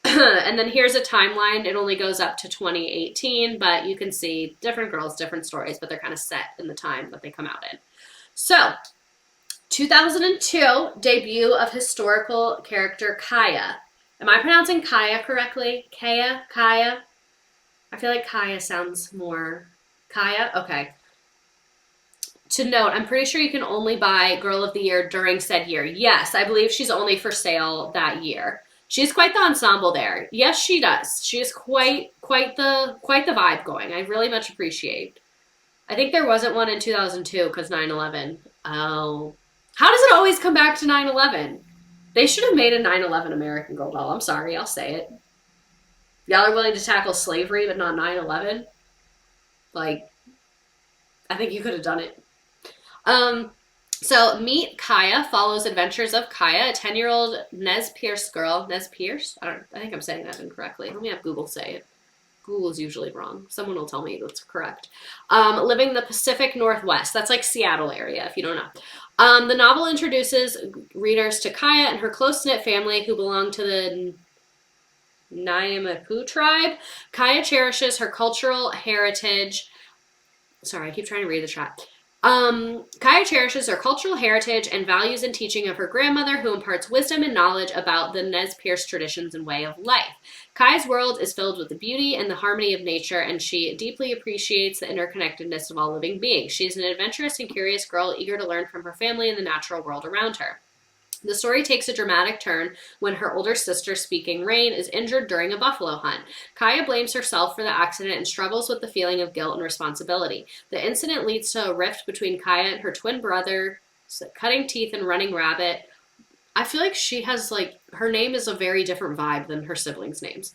And then here's a timeline. It only goes up to 2018, but you can see different girls, different stories, but they're kind of set in the time that they come out in. So, 2002, debut of historical character Kaya. Am I pronouncing Kaya correctly? Kaya? Kaya? I feel like Kaya sounds more... Kaya? Okay. To note, I'm pretty sure you can only buy Girl of the Year during said year. Yes, I believe she's only for sale that year. She's quite the ensemble there. Yes, she does. She is quite the vibe going. I really much appreciate. I think there wasn't one in 2002 because 9/11. Oh. How does it always come back to 9/11? They should have made a 9/11 American Girl doll. I'm sorry, I'll say it. Y'all are willing to tackle slavery but not 9/11? Like, I think you could have done it. So Meet Kaya follows adventures of Kaya, a 10-year-old Nez Perce girl. Nez Perce? I think I'm saying that incorrectly. Let me have Google say it. Google's usually wrong. Someone will tell me that's correct. Living in the Pacific Northwest. That's like Seattle area, if you don't know. The novel introduces readers to Kaya and her close-knit family who belong to the Nanea tribe. Kaya cherishes her cultural heritage. Sorry, I keep trying to read the chat. Kaya cherishes her cultural heritage and values and teaching of her grandmother, who imparts wisdom and knowledge about the Nez Perce traditions and way of life. Kaya's world is filled with the beauty and the harmony of nature, and she deeply appreciates the interconnectedness of all living beings. She is an adventurous and curious girl, eager to learn from her family and the natural world around her. The story takes a dramatic turn when her older sister, Speaking Rain, is injured during a buffalo hunt. Kaya blames herself for the accident and struggles with the feeling of guilt and responsibility. The incident leads to a rift between Kaya and her twin brother, Cutting Teeth and Running Rabbit. I feel like she has, like, her name is a very different vibe than her siblings' names.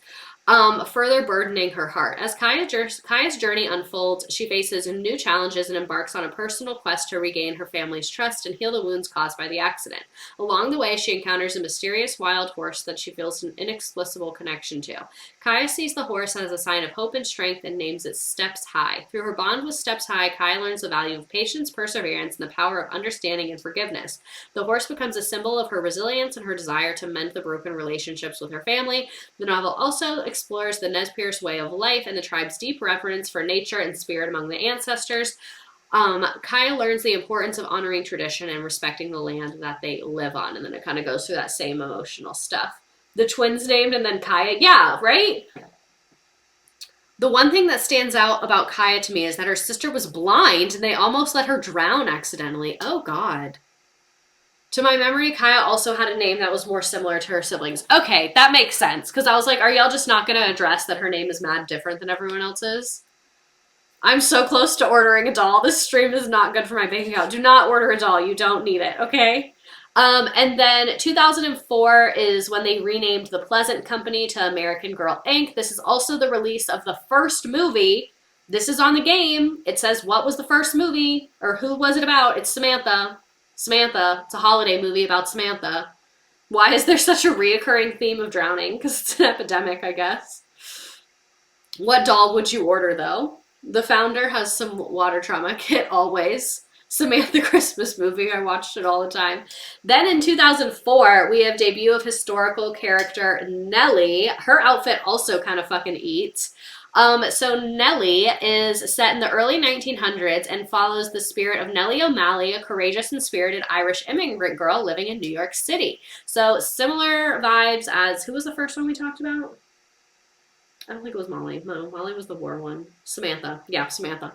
further burdening her heart. As Kaya's journey unfolds, she faces new challenges and embarks on a personal quest to regain her family's trust and heal the wounds caused by the accident. Along the way, she encounters a mysterious wild horse that she feels an inexplicable connection to. Kaya sees the horse as a sign of hope and strength and names it Steps High. Through her bond with Steps High, Kaya learns the value of patience, perseverance, and the power of understanding and forgiveness. The horse becomes a symbol of her resilience and her desire to mend the broken relationships with her family. The novel also explores the Nez Perce way of life and the tribe's deep reverence for nature and spirit among the ancestors. Kaya learns the importance of honoring tradition and respecting the land that they live on, and then it kind of goes through that same emotional stuff. The twins named and then Kaya, yeah, right? The one thing that stands out about Kaya to me is that her sister was blind and they almost let her drown accidentally. Oh, God. To my memory, Kaya also had a name that was more similar to her siblings. Okay, that makes sense. Because I was like, are y'all just not going to address that her name is mad different than everyone else's? I'm so close to ordering a doll. This stream is not good for my bank account. Do not order a doll. You don't need it, okay? And then 2004 is when they renamed the Pleasant Company to American Girl Inc. This is also the release of the first movie. This is on the game. It says, what was the first movie? Or who was it about? It's Samantha. Samantha. It's a holiday movie about Samantha. Why is there such a reoccurring theme of drowning? Because it's an epidemic, I guess. What doll would you order, though? The founder has some water trauma kit always. Samantha Christmas movie. I watched it all the time. Then in 2004, we have debut of historical character Nellie. Her outfit also kind of fucking eats. So Nellie is set in the early 1900s and follows the spirit of Nellie O'Malley, a courageous and spirited Irish immigrant girl living in New York City. So similar vibes as, who was the first one we talked about? I don't think it was Molly. No, Molly was the war one. Samantha. Yeah, Samantha.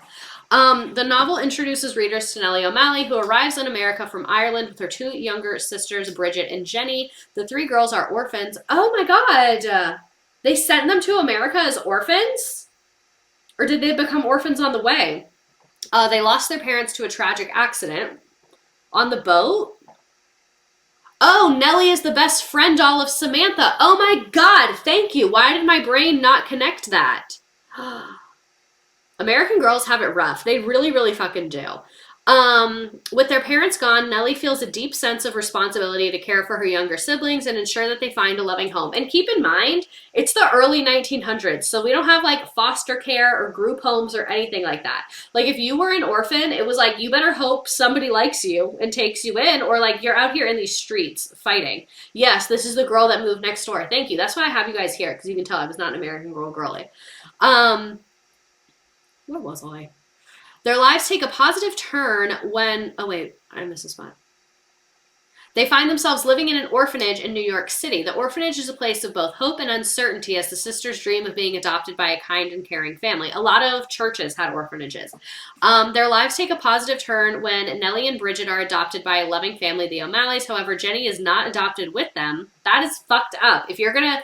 The novel introduces readers to Nellie O'Malley, who arrives in America from Ireland with her two younger sisters, Bridget and Jenny. The three girls are orphans. Oh my God! They sent them to America as orphans? Or did they become orphans on the way? They lost their parents to a tragic accident on the boat. Oh, Nellie is the best friend doll of Samantha. Oh my God, thank you. Why did my brain not connect that? American girls have it rough. They really, really fucking do. With their parents gone, Nellie feels a deep sense of responsibility to care for her younger siblings and ensure that they find a loving home. And keep in mind, it's the early 1900s, so we don't have like foster care or group homes or anything like that. Like if you were an orphan, it was like you better hope somebody likes you and takes you in, or like you're out here in these streets fighting. Yes, this is the girl that moved next door. Thank you. That's why I have you guys here, because you can tell I was not an American Girl girly. Where was I? Their lives take a positive turn when, oh wait, I missed a spot. They find themselves living in an orphanage in New York City. The orphanage is a place of both hope and uncertainty as the sisters dream of being adopted by a kind and caring family. A lot of churches had orphanages. Their lives take a positive turn when Nellie and Bridget are adopted by a loving family, the O'Malleys. However, Jenny is not adopted with them. That is fucked up. If you're gonna,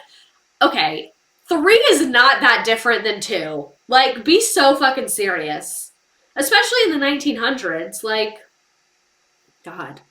okay, 3 is not that different than 2. Like, be so fucking serious. Especially in the 1900s, like, God.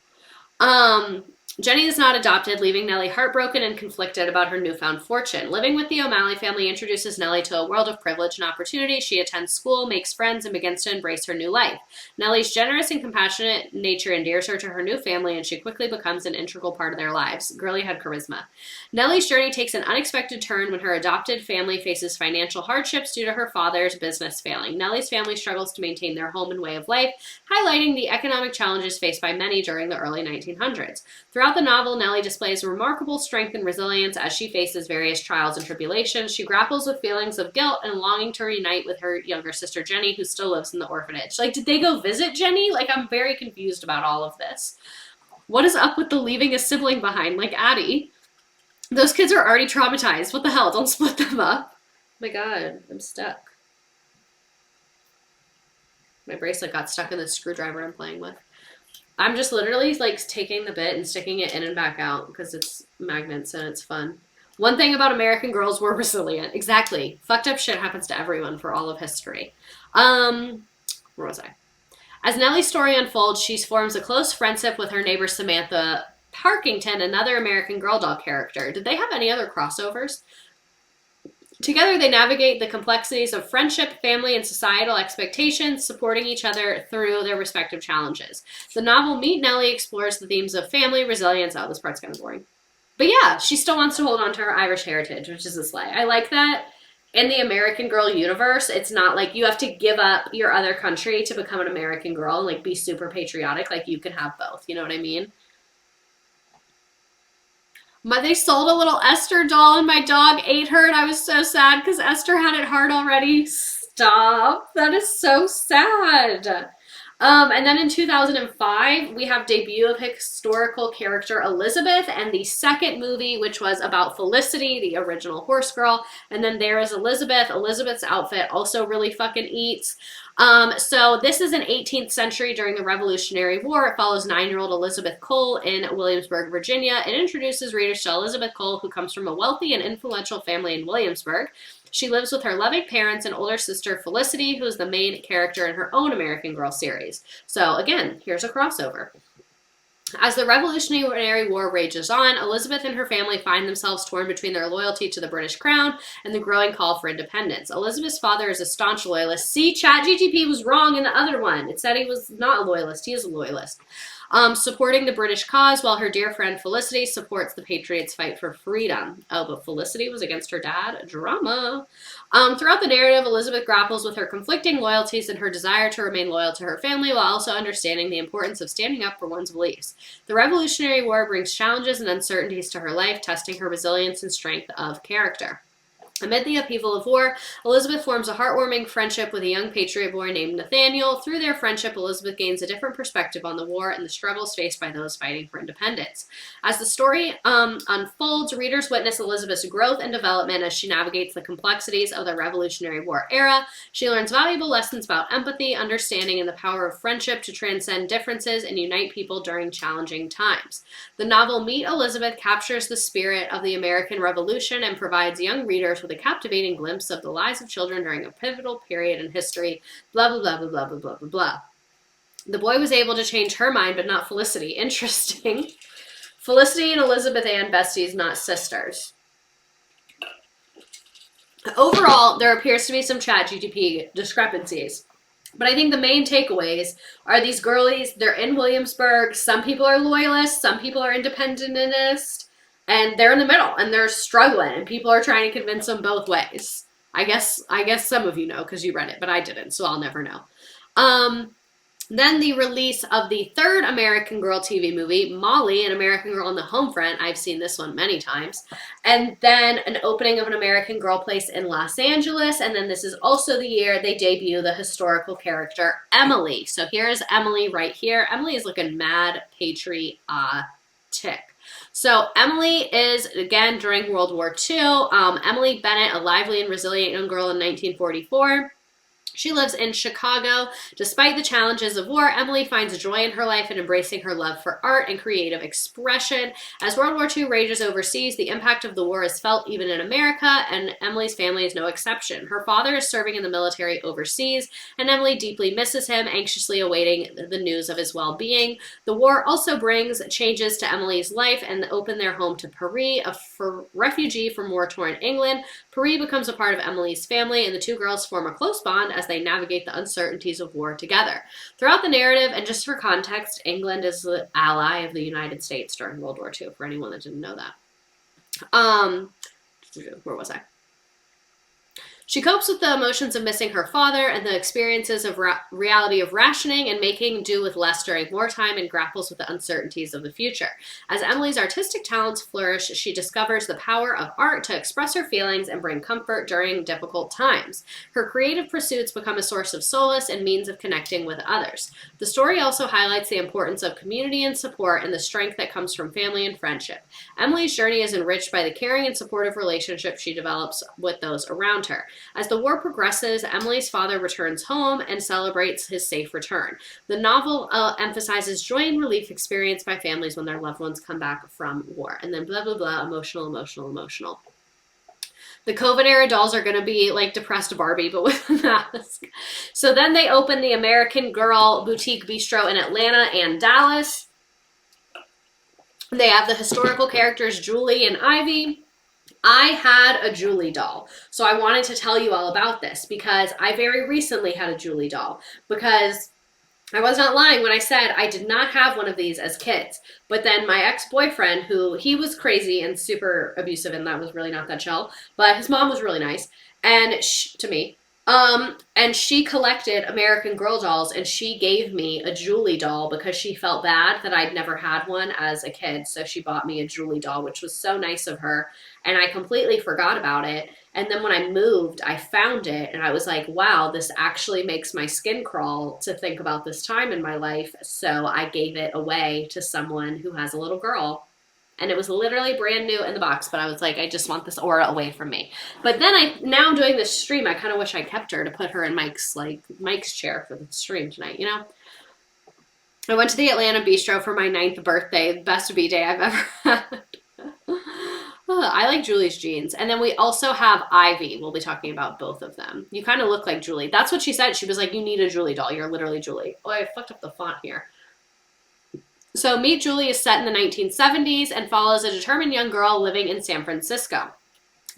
Jenny is not adopted, leaving Nellie heartbroken and conflicted about her newfound fortune. Living with the O'Malley family introduces Nellie to a world of privilege and opportunity. She attends school, makes friends, and begins to embrace her new life. Nellie's generous and compassionate nature endears her to her new family, and she quickly becomes an integral part of their lives. Girlie had charisma. Nellie's journey takes an unexpected turn when her adopted family faces financial hardships due to her father's business failing. Nellie's family struggles to maintain their home and way of life, highlighting the economic challenges faced by many during the early 1900s. Throughout the novel, Nellie displays remarkable strength and resilience as she faces various trials and tribulations. She grapples with feelings of guilt and longing to reunite with her younger sister Jenny, who still lives in the orphanage. Like, did they go visit Jenny? Like, I'm very confused about all of this. What is up with the leaving a sibling behind, like Addie? Those kids are already traumatized. What the hell? Don't split them up. Oh my God, I'm stuck. My bracelet got stuck in the screwdriver I'm playing with. I'm just literally like taking the bit and sticking it in and back out because it's magnets and it's fun. One thing about American girls, we're resilient. Exactly. Fucked up shit happens to everyone for all of history. Where was I? As Nellie's story unfolds, she forms a close friendship with her neighbor Samantha Parkington, another American Girl doll character. Did they have any other crossovers? Together, they navigate the complexities of friendship, family, and societal expectations, supporting each other through their respective challenges. The novel Meet Nellie explores the themes of family, resilience. Oh, this part's kind of boring. But yeah, she still wants to hold on to her Irish heritage, which is a slay. I like that in the American Girl universe, it's not like you have to give up your other country to become an American girl and like be super patriotic. Like you can have both. You know what I mean? They sold a little Esther doll and my dog ate her and I was so sad because Esther had it hard already. Stop. That is so sad. And then in 2005, we have debut of historical character Elizabeth and the second movie, which was about Felicity, the original horse girl. And then there is Elizabeth. Elizabeth's outfit also really fucking eats. So this is in 18th century during the Revolutionary War. It follows 9-year-old Elizabeth Cole in Williamsburg, Virginia. It introduces readers to Elizabeth Cole, who comes from a wealthy and influential family in Williamsburg. She lives with her loving parents and older sister Felicity, who is the main character in her own American Girl series. So again, here's a crossover. As the Revolutionary War rages on, Elizabeth and her family find themselves torn between their loyalty to the British Crown and the growing call for independence. Elizabeth's father is a staunch loyalist. See, ChatGPT was wrong in the other one. It said he was not a loyalist. He is a loyalist. Supporting the British cause, while her dear friend Felicity supports the Patriots' fight for freedom. Oh, but Felicity was against her dad? Drama. Throughout the narrative, Elizabeth grapples with her conflicting loyalties and her desire to remain loyal to her family while also understanding the importance of standing up for one's beliefs. The Revolutionary War brings challenges and uncertainties to her life, testing her resilience and strength of character. Amid the upheaval of war, Elizabeth forms a heartwarming friendship with a young patriot boy named Nathaniel. Through their friendship, Elizabeth gains a different perspective on the war and the struggles faced by those fighting for independence. As the story unfolds, readers witness Elizabeth's growth and development as she navigates the complexities of the Revolutionary War era. She learns valuable lessons about empathy, understanding, and the power of friendship to transcend differences and unite people during challenging times. The novel Meet Elizabeth captures the spirit of the American Revolution and provides young readers with a captivating glimpse of the lives of children during a pivotal period in history. Blah, blah, blah, blah, blah, blah, blah, blah, blah. The boy was able to change her mind, but not Felicity. Interesting. Felicity and Elizabeth Ann besties, not sisters. Overall, there appears to be some ChatGPT discrepancies. But I think the main takeaways are these girlies, they're in Williamsburg. Some people are loyalists, some people are independentists. And they're in the middle, and they're struggling, and people are trying to convince them both ways. I guess some of you know because you read it, but I didn't, so I'll never know. Then the release of the third American Girl TV movie, Molly, an American Girl on the Home Front. I've seen this one many times. And then an opening of an American Girl place in Los Angeles. And then this is also the year they debut the historical character Emily. So here's Emily right here. Emily is looking mad patriotic. So Emily is, again, during World War II. Emily Bennett, a lively and resilient young girl in 1944. She lives in Chicago. Despite the challenges of war, Emily finds joy in her life and embracing her love for art and creative expression. As World War II rages overseas, the impact of the war is felt even in America, and Emily's family is no exception. Her father is serving in the military overseas, and Emily deeply misses him, anxiously awaiting the news of his well-being. The war also brings changes to Emily's life and opened their home to Paris, a refugee from war-torn England. Paris becomes a part of Emily's family, and the two girls form a close bond as they navigate the uncertainties of war together. Throughout the narrative, and just for context, England is the ally of the United States during World War II, for anyone that didn't know that. Where was I? She copes with the emotions of missing her father and the experiences of reality of rationing and making do with less during wartime, and grapples with the uncertainties of the future. As Emily's artistic talents flourish, she discovers the power of art to express her feelings and bring comfort during difficult times. Her creative pursuits become a source of solace and means of connecting with others. The story also highlights the importance of community and support and the strength that comes from family and friendship. Emily's journey is enriched by the caring and supportive relationships she develops with those around her. As the war progresses, Emily's father returns home and celebrates his safe return. The novel emphasizes joy and relief experienced by families when their loved ones come back from war. And then blah, blah, blah, emotional, emotional, emotional. The COVID era dolls are going to be like depressed Barbie, but with a mask. So then they open the American Girl Boutique Bistro in Atlanta and Dallas. They have the historical characters Julie and Ivy. I had a Julie doll. So I wanted to tell you all about this because I very recently had a Julie doll. Because I was not lying when I said I did not have one of these as kids. But then my ex-boyfriend, who he was crazy and super abusive, and that was really not that chill, but his mom was really nice, and to me. And she collected American Girl dolls, and she gave me a Julie doll because she felt bad that I'd never had one as a kid. So she bought me a Julie doll, which was so nice of her. And I completely forgot about it. And then when I moved, I found it and I was like, wow, this actually makes my skin crawl to think about this time in my life. So I gave it away to someone who has a little girl. And it was literally brand new in the box, but I was like, I just want this aura away from me. But then now doing this stream, I kind of wish I kept her to put her in Mike's chair for the stream tonight, you know? I went to the Atlanta Bistro for my 9th birthday, best B-day I've ever had. I like Julie's jeans. And then we also have Ivy. We'll be talking about both of them. You kind of look like Julie. That's what she said. She was like, you need a Julie doll. You're literally Julie. Oh, I fucked up the font here. So Meet Julie is set in the 1970s and follows a determined young girl living in San Francisco.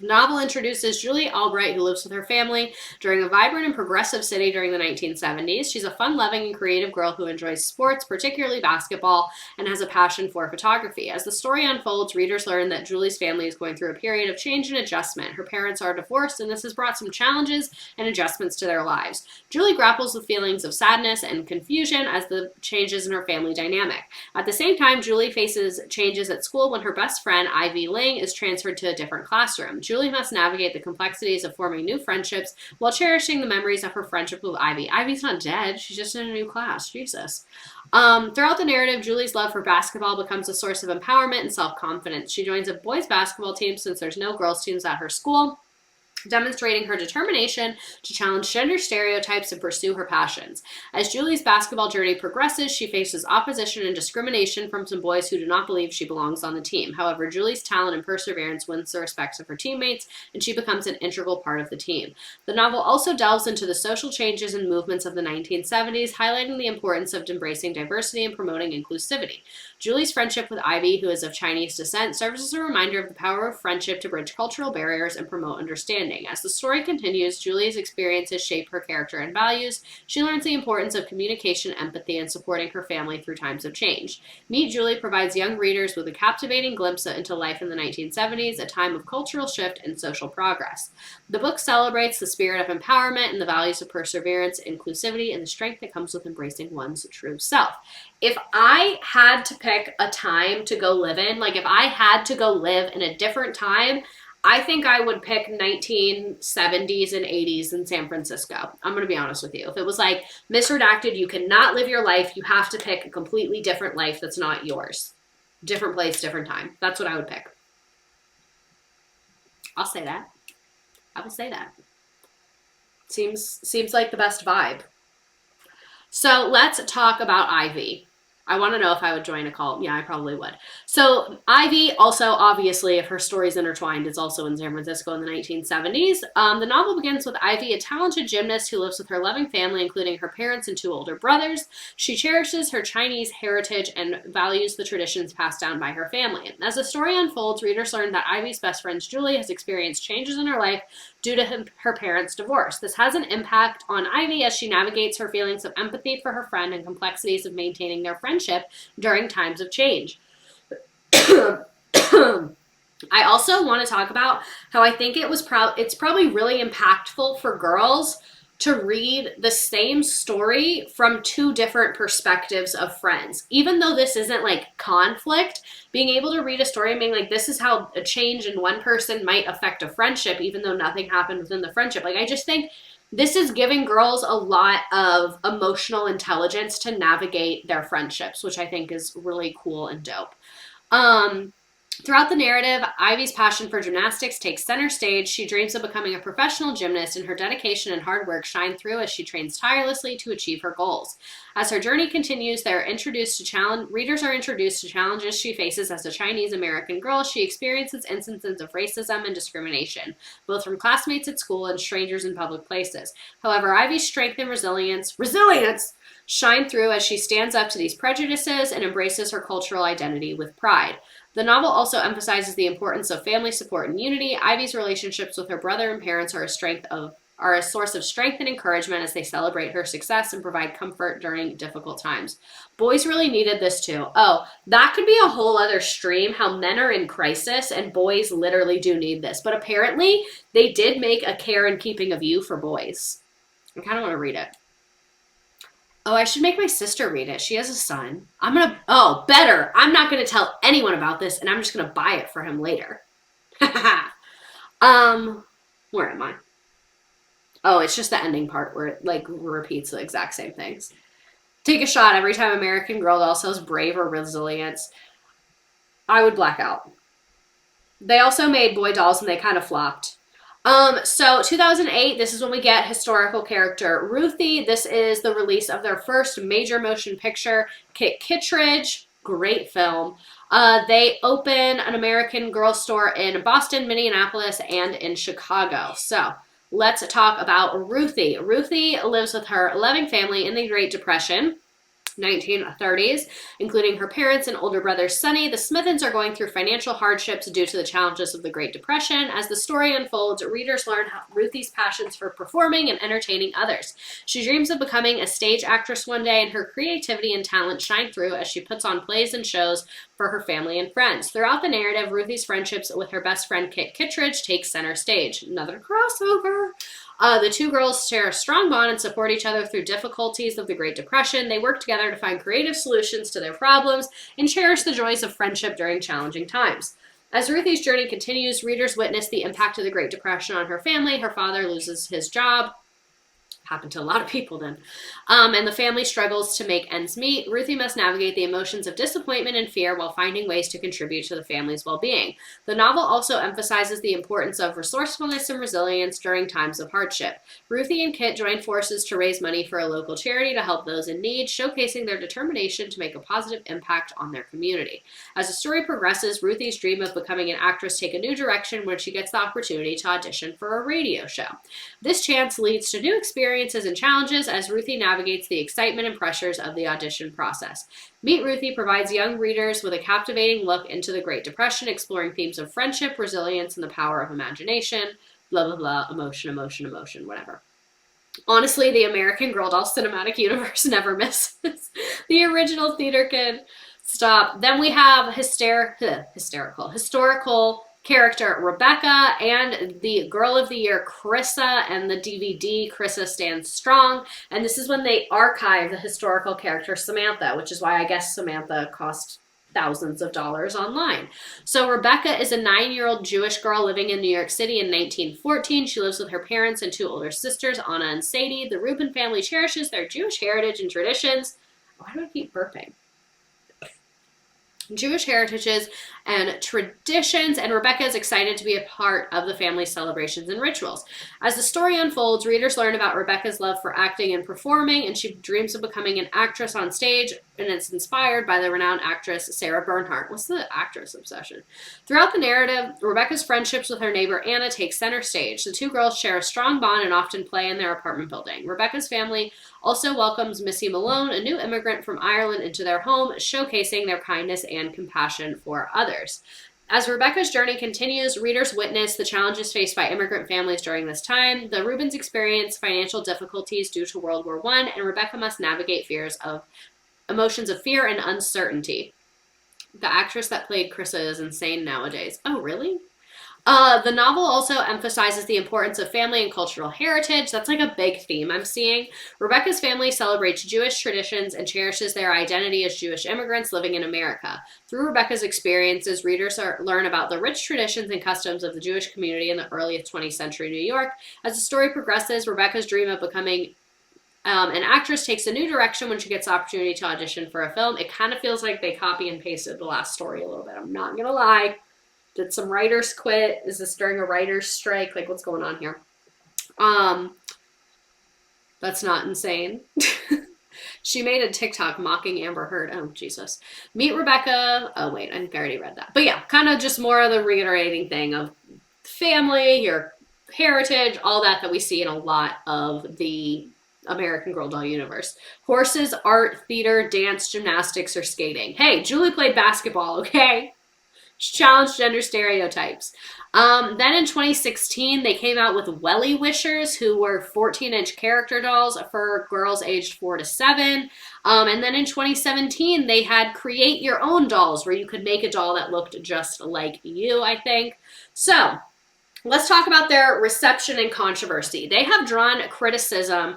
The novel introduces Julie Albright, who lives with her family during a vibrant and progressive city during the 1970s. She's a fun-loving and creative girl who enjoys sports, particularly basketball, and has a passion for photography. As the story unfolds, readers learn that Julie's family is going through a period of change and adjustment. Her parents are divorced, and this has brought some challenges and adjustments to their lives. Julie grapples with feelings of sadness and confusion as the changes in her family dynamic. At the same time, Julie faces changes at school when her best friend, Ivy Ling, is transferred to a different classroom. Julie must navigate the complexities of forming new friendships while cherishing the memories of her friendship with Ivy. Ivy's not dead. She's just in a new class. Jesus. Throughout the narrative, Julie's love for basketball becomes a source of empowerment and self-confidence. She joins a boys' basketball team since there's no girls' teams at her school, demonstrating her determination to challenge gender stereotypes and pursue her passions. As Julie's basketball journey progresses, she faces opposition and discrimination from some boys who do not believe she belongs on the team. However, Julie's talent and perseverance wins the respect of her teammates, and she becomes an integral part of the team. The novel also delves into the social changes and movements of the 1970s, highlighting the importance of embracing diversity and promoting inclusivity. Julie's friendship with Ivy, who is of Chinese descent, serves as a reminder of the power of friendship to bridge cultural barriers and promote understanding. As the story continues, Julie's experiences shape her character and values. She learns the importance of communication, empathy, and supporting her family through times of change. Meet Julie provides young readers with a captivating glimpse into life in the 1970s, a time of cultural shift and social progress. The book celebrates the spirit of empowerment and the values of perseverance, inclusivity, and the strength that comes with embracing one's true self. If I had to pick a time to go live in, like if I had to go live in a different time, I think I would pick 1970s and 80s in San Francisco. I'm going to be honest with you. If it was like misredacted, you cannot live your life, you have to pick a completely different life that's not yours. Different place, different time. That's what I would pick. I'll say that. I will say that. Seems like the best vibe. So let's talk about Ivy. I want to know if I would join a cult. Yeah, I probably would. So Ivy also, obviously, if her story's intertwined, is also in San Francisco in the 1970s. The novel begins with Ivy, a talented gymnast who lives with her loving family, including her parents and 2 older brothers. She cherishes her Chinese heritage and values the traditions passed down by her family. As the story unfolds, readers learn that Ivy's best friend Julie has experienced changes in her life due to her parents' divorce. This has an impact on Ivy as she navigates her feelings of empathy for her friend and complexities of maintaining their friendship during times of change. I also want to talk about how I think it's probably really impactful for girls to read the same story from 2 different perspectives of friends. Even though this isn't like conflict, being able to read a story and being like, this is how a change in one person might affect a friendship, even though nothing happened within the friendship. Like, I just think this is giving girls a lot of emotional intelligence to navigate their friendships, which I think is really cool and dope. Throughout the narrative, Ivy's passion for gymnastics takes center stage. She dreams of becoming a professional gymnast, and her dedication and hard work shine through as she trains tirelessly to achieve her goals. As her journey continues, readers are introduced to challenges she faces as a Chinese American girl. She experiences instances of racism and discrimination, both from classmates at school and strangers in public places. However, Ivy's strength and resilience shine through as she stands up to these prejudices and embraces her cultural identity with pride. The novel also emphasizes the importance of family support and unity. Ivy's relationships with her brother and parents are a source of strength and encouragement as they celebrate her success and provide comfort during difficult times. Boys really needed this too. Oh, that could be a whole other stream, how men are in crisis and boys literally do need this. But apparently, they did make a Care and Keeping of You for boys. I kind of want to read it. Oh, I should make my sister read it. She has a son. Better. I'm not gonna tell anyone about this, and I'm just gonna buy it for him later. Where am I? Oh, it's just the ending part where it like repeats the exact same things. Take a shot every time American Girl doll says brave or resilience. I would black out. They also made boy dolls and they kind of flopped. So 2008, this is when we get historical character Ruthie. This is the release of their first major motion picture, Kittredge. Great film. They open an American Girl store in Boston, Minneapolis, and in Chicago. So let's talk about Ruthie. Ruthie lives with her loving family in the Great Depression. 1930s, including her parents and older brother Sonny. The Smithens are going through financial hardships due to the challenges of the Great Depression. As the story unfolds, readers learn Ruthie's passions for performing and entertaining others. She dreams of becoming a stage actress one day, and her creativity and talent shine through as she puts on plays and shows for her family and friends. Throughout the narrative, Ruthie's friendships with her best friend Kit Kittredge take center stage. Another crossover. The two girls share a strong bond and support each other through difficulties of the Great Depression. They work together to find creative solutions to their problems and cherish the joys of friendship during challenging times. As Ruthie's journey continues, readers witness the impact of the Great Depression on her family. Her father loses his job. Happened to a lot of people then. And the family struggles to make ends meet. Ruthie must navigate the emotions of disappointment and fear while finding ways to contribute to the family's well-being. The novel also emphasizes the importance of resourcefulness and resilience during times of hardship. Ruthie and Kit join forces to raise money for a local charity to help those in need, showcasing their determination to make a positive impact on their community. As the story progresses, Ruthie's dream of becoming an actress takes a new direction when she gets the opportunity to audition for a radio show. This chance leads to new experiences and challenges as Ruthie navigates the excitement and pressures of the audition process. Meet Ruthie provides young readers with a captivating look into the Great Depression, exploring themes of friendship, resilience, and the power of imagination. Blah, blah, blah, emotion, whatever. Honestly, the American Girl doll cinematic universe never misses. The original theater kid. Stop. Then we have historical character Rebecca and the Girl of the Year Krissa, and the DVD Krissa Stands Strong. And this is when they archive the historical character Samantha, which is why I guess Samantha cost thousands of dollars online. So Rebecca is a 9-year-old Jewish girl living in New York City in 1914. She lives with her parents and two older sisters, Anna and Sadie. The Rubin family cherishes their Jewish heritage and traditions. Why do I keep burping? Jewish heritages and traditions, and Rebecca is excited to be a part of the family's celebrations and rituals. As the story unfolds, readers learn about Rebecca's love for acting and performing, and she dreams of becoming an actress on stage, and it's inspired by the renowned actress Sarah Bernhardt. What's the actress obsession? Throughout the narrative, Rebecca's friendships with her neighbor Anna take center stage. The two girls share a strong bond and often play in their apartment building. Rebecca's family also welcomes Missy Malone, a new immigrant from Ireland, into their home, showcasing their kindness and compassion for others. As Rebecca's journey continues, readers witness the challenges faced by immigrant families during this time. The Rubens experience financial difficulties due to World War I, and Rebecca must navigate emotions of fear and uncertainty. The actress that played Krissa is insane nowadays. Oh, really? The novel also emphasizes the importance of family and cultural heritage. That's like a big theme I'm seeing. Rebecca's family celebrates Jewish traditions and cherishes their identity as Jewish immigrants living in America. Through Rebecca's experiences, readers learn about the rich traditions and customs of the Jewish community in the early 20th century New York. As the story progresses, Rebecca's dream of becoming an actress takes a new direction when she gets the opportunity to audition for a film. It kind of feels like they copy and pasted the last story a little bit. I'm not going to lie. Did some writers quit? Is this during a writer's strike? Like, what's going on here? That's not insane. She made a TikTok mocking Amber Heard. Oh, Jesus. Meet Rebecca. Oh, wait, I think I already read that. But yeah, kind of just more of the reiterating thing of family, your heritage, all that we see in a lot of the American Girl doll universe. Horses, art, theater, dance, gymnastics, or skating. Hey, Julie played basketball, okay? challenge gender stereotypes. Then in 2016, they came out with Welly Wishers, who were 14-inch character dolls for girls aged 4 to 7. And then in 2017, they had Create Your Own dolls, where you could make a doll that looked just like you, I think. So let's talk about their reception and controversy. They have drawn criticism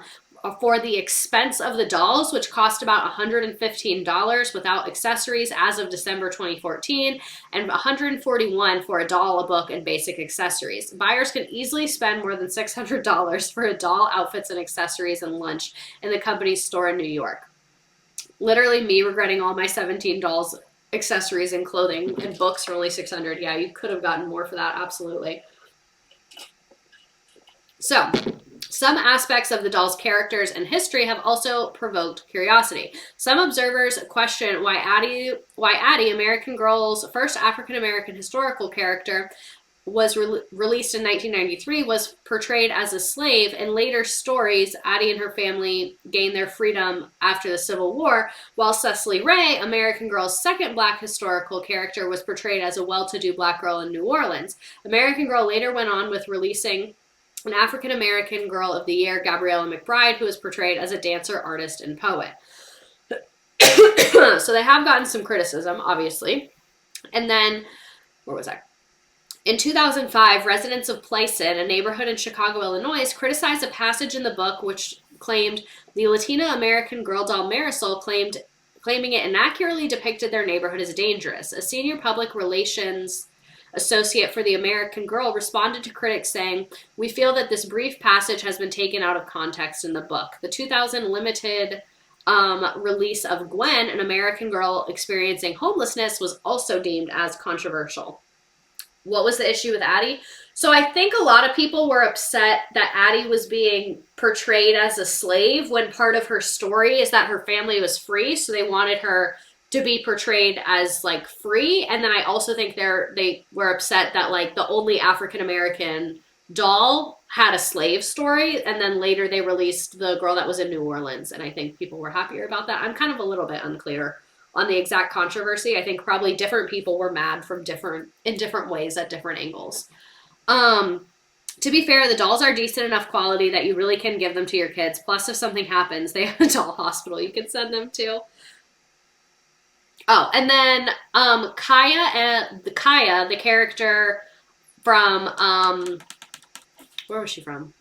for the expense of the dolls, which cost about $115 without accessories as of December 2014, and $141 for a doll, a book, and basic accessories. Buyers can easily spend more than $600 for a doll, outfits, and accessories and lunch in the company's store in New York. Literally me regretting all my 17 dolls, accessories, and clothing and books for only $600. Yeah, you could have gotten more for that, absolutely. So, some aspects of the doll's characters and history have also provoked curiosity. Some observers question why Addie, American Girl's first African-American historical character, was released in 1993, was portrayed as a slave. In later stories, Addie and her family gained their freedom after the Civil War, while Cecily Ray, American Girl's second black historical character, was portrayed as a well-to-do black girl in New Orleans. American Girl later went on with releasing an African-American Girl of the Year, Gabriella McBride, who was portrayed as a dancer, artist, and poet. So they have gotten some criticism, obviously. And then, where was I? In 2005, residents of Playson, a neighborhood in Chicago, Illinois, criticized a passage in the book which claimed the Latina American girl doll Marisol claiming it inaccurately depicted their neighborhood as dangerous. A senior public relations associate for the American Girl responded to critics saying, "We feel that this brief passage has been taken out of context in the book." The 2000 limited release of Gwen, an American Girl experiencing homelessness, was also deemed as controversial. What was the issue with Addie? So I think a lot of people were upset that Addie was being portrayed as a slave when part of her story is that her family was free, so they wanted her to be portrayed as like free. And then I also think they were upset that like the only African American doll had a slave story, and then later they released the girl that was in New Orleans, and I think people were happier about that. I'm kind of a little bit unclear on the exact controversy. I think probably different people were mad from in different ways at different angles. To be fair, the dolls are decent enough quality that you really can give them to your kids. Plus, if something happens, they have a doll hospital you can send them to. Oh, and then Kaya, the character from where was she from?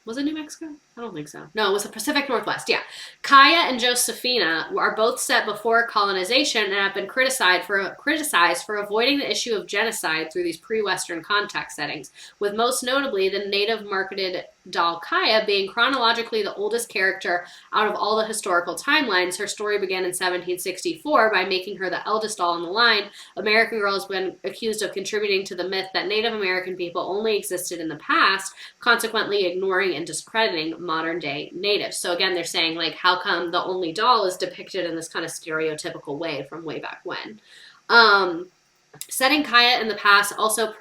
Was it New Mexico? I don't think so. No, it was the Pacific Northwest. Yeah. Kaya and Josefina are both set before colonization and have been criticized for avoiding the issue of genocide through these pre-Western context settings, with most notably the native marketed doll Kaya being chronologically the oldest character out of all the historical timelines. Her story began in 1764 by making her the eldest doll in the line. American Girl has been accused of contributing to the myth that Native American people only existed in the past, consequently ignoring and discrediting modern day natives. So again, they're saying like, how come the only doll is depicted in this kind of stereotypical way from way back when? Setting Kaya in the past also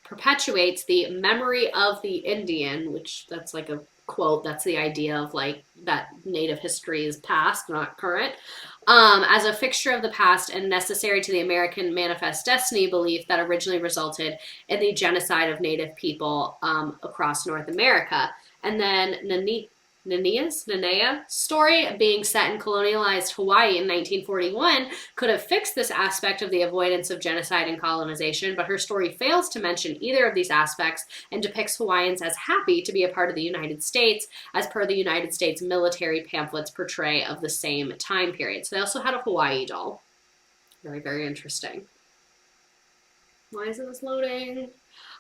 perpetuates the memory of the Indian, which that's like a quote. That's the idea of like that native history is past, not current, as a fixture of the past and necessary to the American Manifest Destiny belief that originally resulted in the genocide of native people across North America. And then Nanea's story, being set in colonialized Hawaii in 1941, could have fixed this aspect of the avoidance of genocide and colonization, but her story fails to mention either of these aspects and depicts Hawaiians as happy to be a part of the United States, as per the United States military pamphlets portray of the same time period. So they also had a Hawaii doll. Very, very interesting. Why isn't this loading?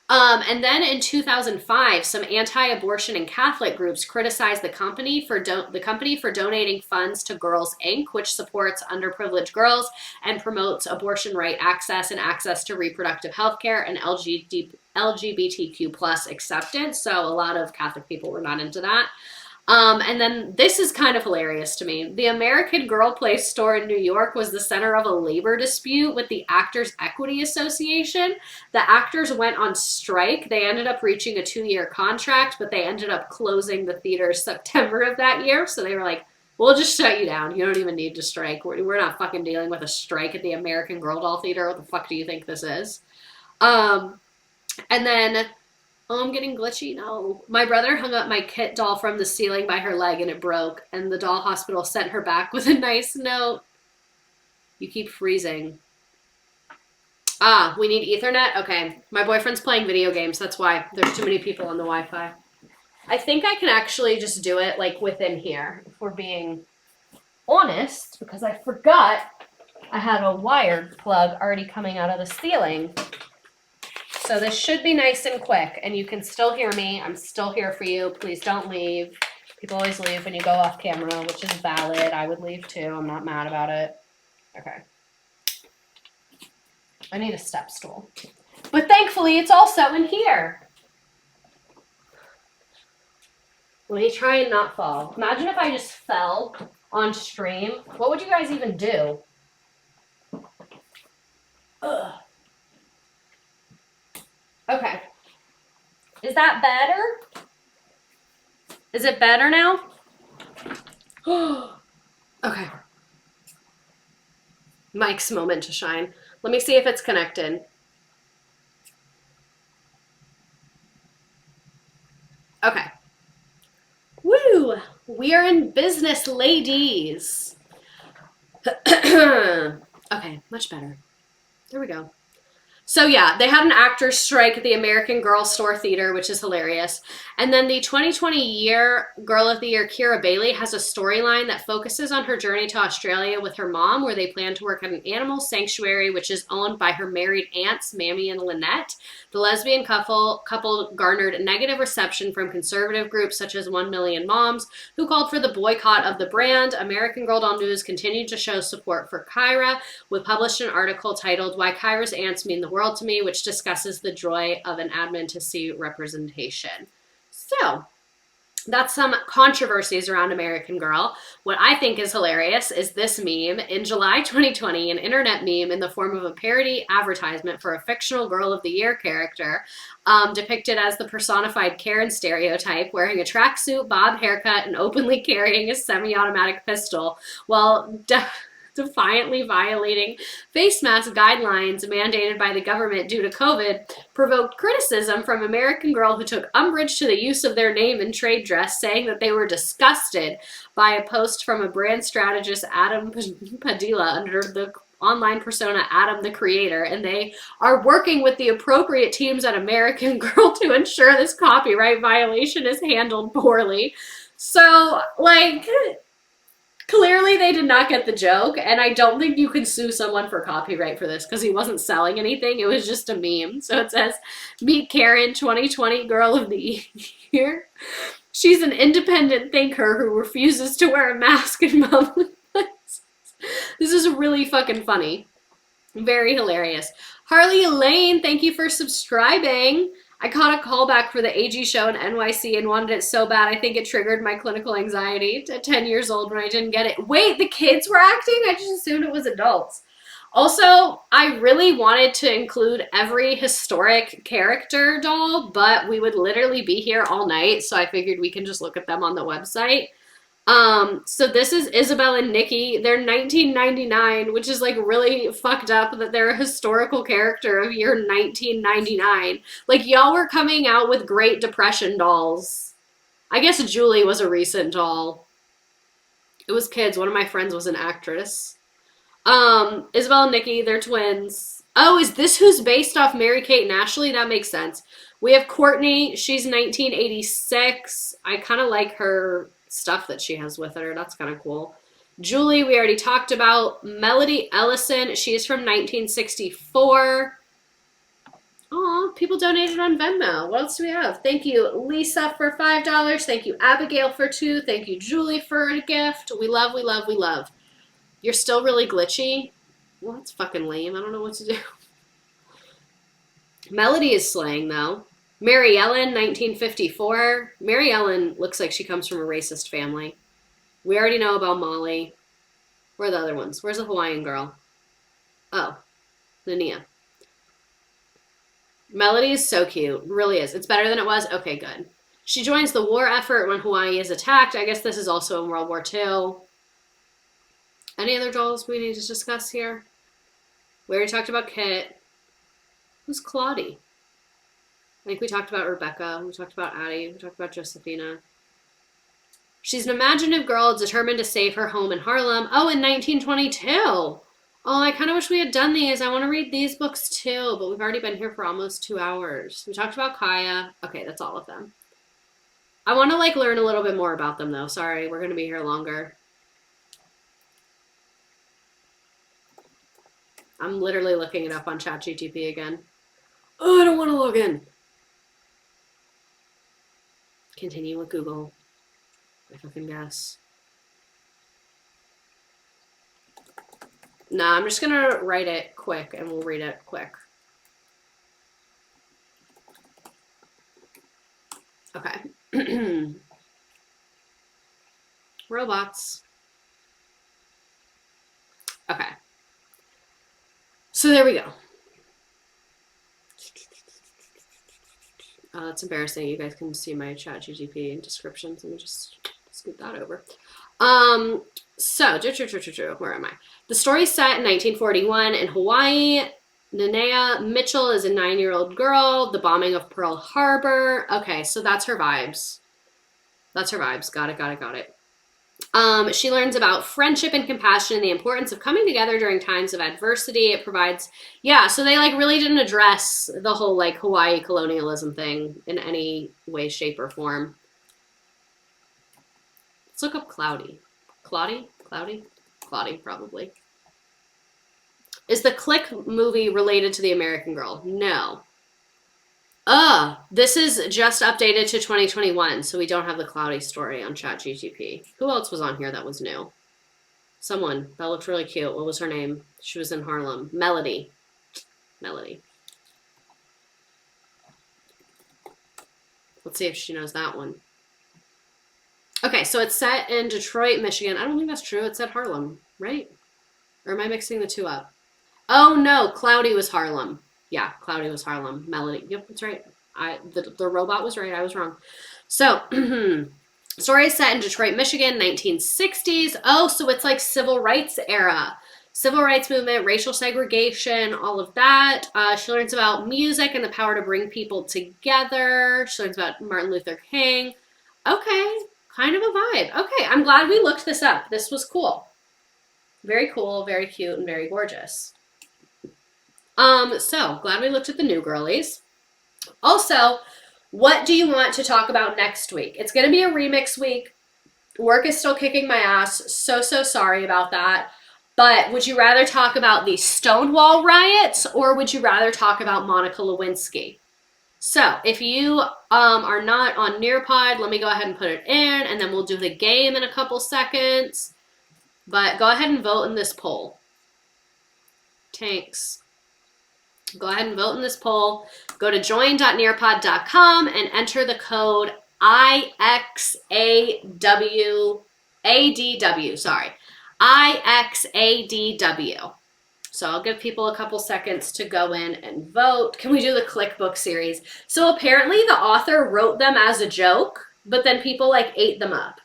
And then in 2005, some anti-abortion and Catholic groups criticized the company for donating funds to Girls Inc., which supports underprivileged girls and promotes abortion right access and access to reproductive health care and LGBTQ plus acceptance. So a lot of Catholic people were not into that. And then this is kind of hilarious to me. The American Girl Place store in New York was the center of a labor dispute with the Actors Equity Association. The actors went on strike. They ended up reaching a 2-year contract, but they ended up closing the theater September of that year. So they were like, We'll just shut you down. You don't even need to strike. We're not fucking dealing with a strike at the American Girl Doll Theater. What the fuck do you think this is? Um, and then, oh, I'm getting glitchy. No. My brother hung up my Kit doll from the ceiling by her leg and it broke. And the doll hospital sent her back with a nice note. You keep freezing. Ah, we need Ethernet? Okay. My boyfriend's playing video games. That's why there's too many people on the Wi-Fi. I think I can actually just do it like within here, if we're being honest, because I forgot I had a wired plug already coming out of the ceiling. So this should be nice and quick, and you can still hear me. I'm still here for you. Please don't leave. People always leave when you go off camera, which is valid. I would leave too. I'm not mad about it. Okay. I need a step stool. But thankfully, it's also in here. Let me try and not fall. Imagine if I just fell on stream. What would you guys even do? Ugh. Okay. Is that better? Is it better now? Okay. Mike's moment to shine. Let me see if it's connected. Okay. Woo! We are in business, ladies. Okay, much better. There we go. So yeah, they had an actors strike at the American Girl Store Theater, which is hilarious. And then the 2020 Girl of the Year, Keira Bailey, has a storyline that focuses on her journey to Australia with her mom, where they plan to work at an animal sanctuary, which is owned by her married aunts, Mammy and Lynette. The lesbian couple garnered a negative reception from conservative groups such as 1 Million Moms, who called for the boycott of the brand. American Girl Doll News continued to show support for Kyra, with published an article titled "Why Kyra's Aunts Mean the World to Me," which discusses the joy of an admin to see representation. So, that's some controversies around American Girl. What I think is hilarious is this meme. In July 2020, an internet meme in the form of a parody advertisement for a fictional Girl of the Year character, depicted as the personified Karen stereotype, wearing a tracksuit, bob haircut, and openly carrying a semi-automatic pistol, while defiantly violating face mask guidelines mandated by the government due to COVID, provoked criticism from American Girl, who took umbrage to the use of their name in trade dress, saying that they were disgusted by a post from a brand strategist, Adam Padilla, under the online persona Adam the Creator, and they are working with the appropriate teams at American Girl to ensure this copyright violation is handled poorly. So, like, clearly they did not get the joke, and I don't think you can sue someone for copyright for this because he wasn't selling anything. It was just a meme. So it says, "Meet Karen, 2020 Girl of the Year. She's an independent thinker who refuses to wear a mask in public places." This is really fucking funny. Very hilarious. Harley Elaine, thank you for subscribing. I caught a callback for the AG show in NYC and wanted it so bad I think it triggered my clinical anxiety at 10 years old when I didn't get it. Wait, the kids were acting? I just assumed it was adults. Also, I really wanted to include every historic character doll, but we would literally be here all night, so I figured we can just look at them on the website. So this is Isabel and Nikki. They're 1999, which is like really fucked up that they're a historical character of year 1999. Like, y'all were coming out with Great Depression dolls. I guess Julie was a recent doll. It was kids. One of my friends was an actress. Isabel and Nikki, they're twins. Oh, is this who's based off Mary-Kate and Ashley? That makes sense. We have Courtney. She's 1986. I kind of like her stuff that she has with her. That's kind of cool. Julie, we already talked about. Melody Ellison, she's from 1964. Aw, people donated on Venmo. What else do we have? Thank you, Lisa, for $5. Thank you, Abigail, for $2. Thank you, Julie, for a gift. We love, we love, we love. You're still really glitchy? Well, that's fucking lame. I don't know what to do. Melody is slaying, though. Mary Ellen, 1954. Mary Ellen looks like she comes from a racist family. We already know about Molly. Where are the other ones? Where's the Hawaiian girl? Oh, Nanea. Melody is so cute. Really is. It's better than it was? Okay, good. She joins the war effort when Hawaii is attacked. I guess this is also in World War II. Any other dolls we need to discuss here? We already talked about Kit. Who's Claudie? I think we talked about Rebecca. We talked about Addie. We talked about Josefina. She's an imaginative girl determined to save her home in Harlem. Oh, in 1922. Oh, I kind of wish we had done these. I want to read these books too, but we've already been here for almost 2 hours. We talked about Kaya. Okay, that's all of them. I want to like learn a little bit more about them though. Sorry, we're going to be here longer. I'm literally looking it up on ChatGPT again. Oh, I don't want to log in. Continue with Google. I fucking guess. Nah, I'm just gonna write it quick and we'll read it quick. Okay. Robots. Okay. So there we go. That's embarrassing. You guys can see my ChatGPT descriptions. Let me just scoot that over. So, where am I? The story's set in 1941 in Hawaii. Nanea Mitchell is a 9-year-old girl. The bombing of Pearl Harbor. Okay, so that's her vibes. That's her vibes. Got it. She learns about friendship and compassion and the importance of coming together during times of adversity. It provides, yeah, so they like really didn't address the whole like Hawaii colonialism thing in any way, shape, or form. Let's look up Cloudy. Cloudy, probably. Is the Click movie related to the American Girl? No. This is just updated to 2021, so we don't have the Cloudy story on ChatGPT. Who else was on here that was new? Someone that looked really cute. What was her name? She was in Harlem. Melody. Let's see if she knows that one. Okay, so it's set in Detroit, Michigan. I don't think that's true. It said Harlem, right? Or am I mixing the two up? Oh, no. Cloudy was Harlem. Yeah, Cloudy was Harlem. Melody. Yep, that's right. The robot was right. I was wrong. So, story is set in Detroit, Michigan, 1960s. Oh, so it's like civil rights era. Civil rights movement, racial segregation, all of that. She learns about music and the power to bring people together. She learns about Martin Luther King. Okay, kind of a vibe. Okay, I'm glad we looked this up. This was cool. Very cool, very cute, and very gorgeous. So glad we looked at the new girlies. Also, what do you want to talk about next week? It's going to be a remix week. Work is still kicking my ass. So sorry about that. But would you rather talk about the Stonewall riots or would you rather talk about Monica Lewinsky? So if you are not on Nearpod, let me go ahead and put it in and then we'll do the game in a couple seconds. But go ahead and vote in this poll. Tanks. Go ahead and vote in this poll. Go to join.nearpod.com and enter the code IXAWADW. Sorry. IXADW. So I'll give people a couple seconds to go in and vote. Can we do the Click book series? So apparently the author wrote them as a joke, but then people like ate them up.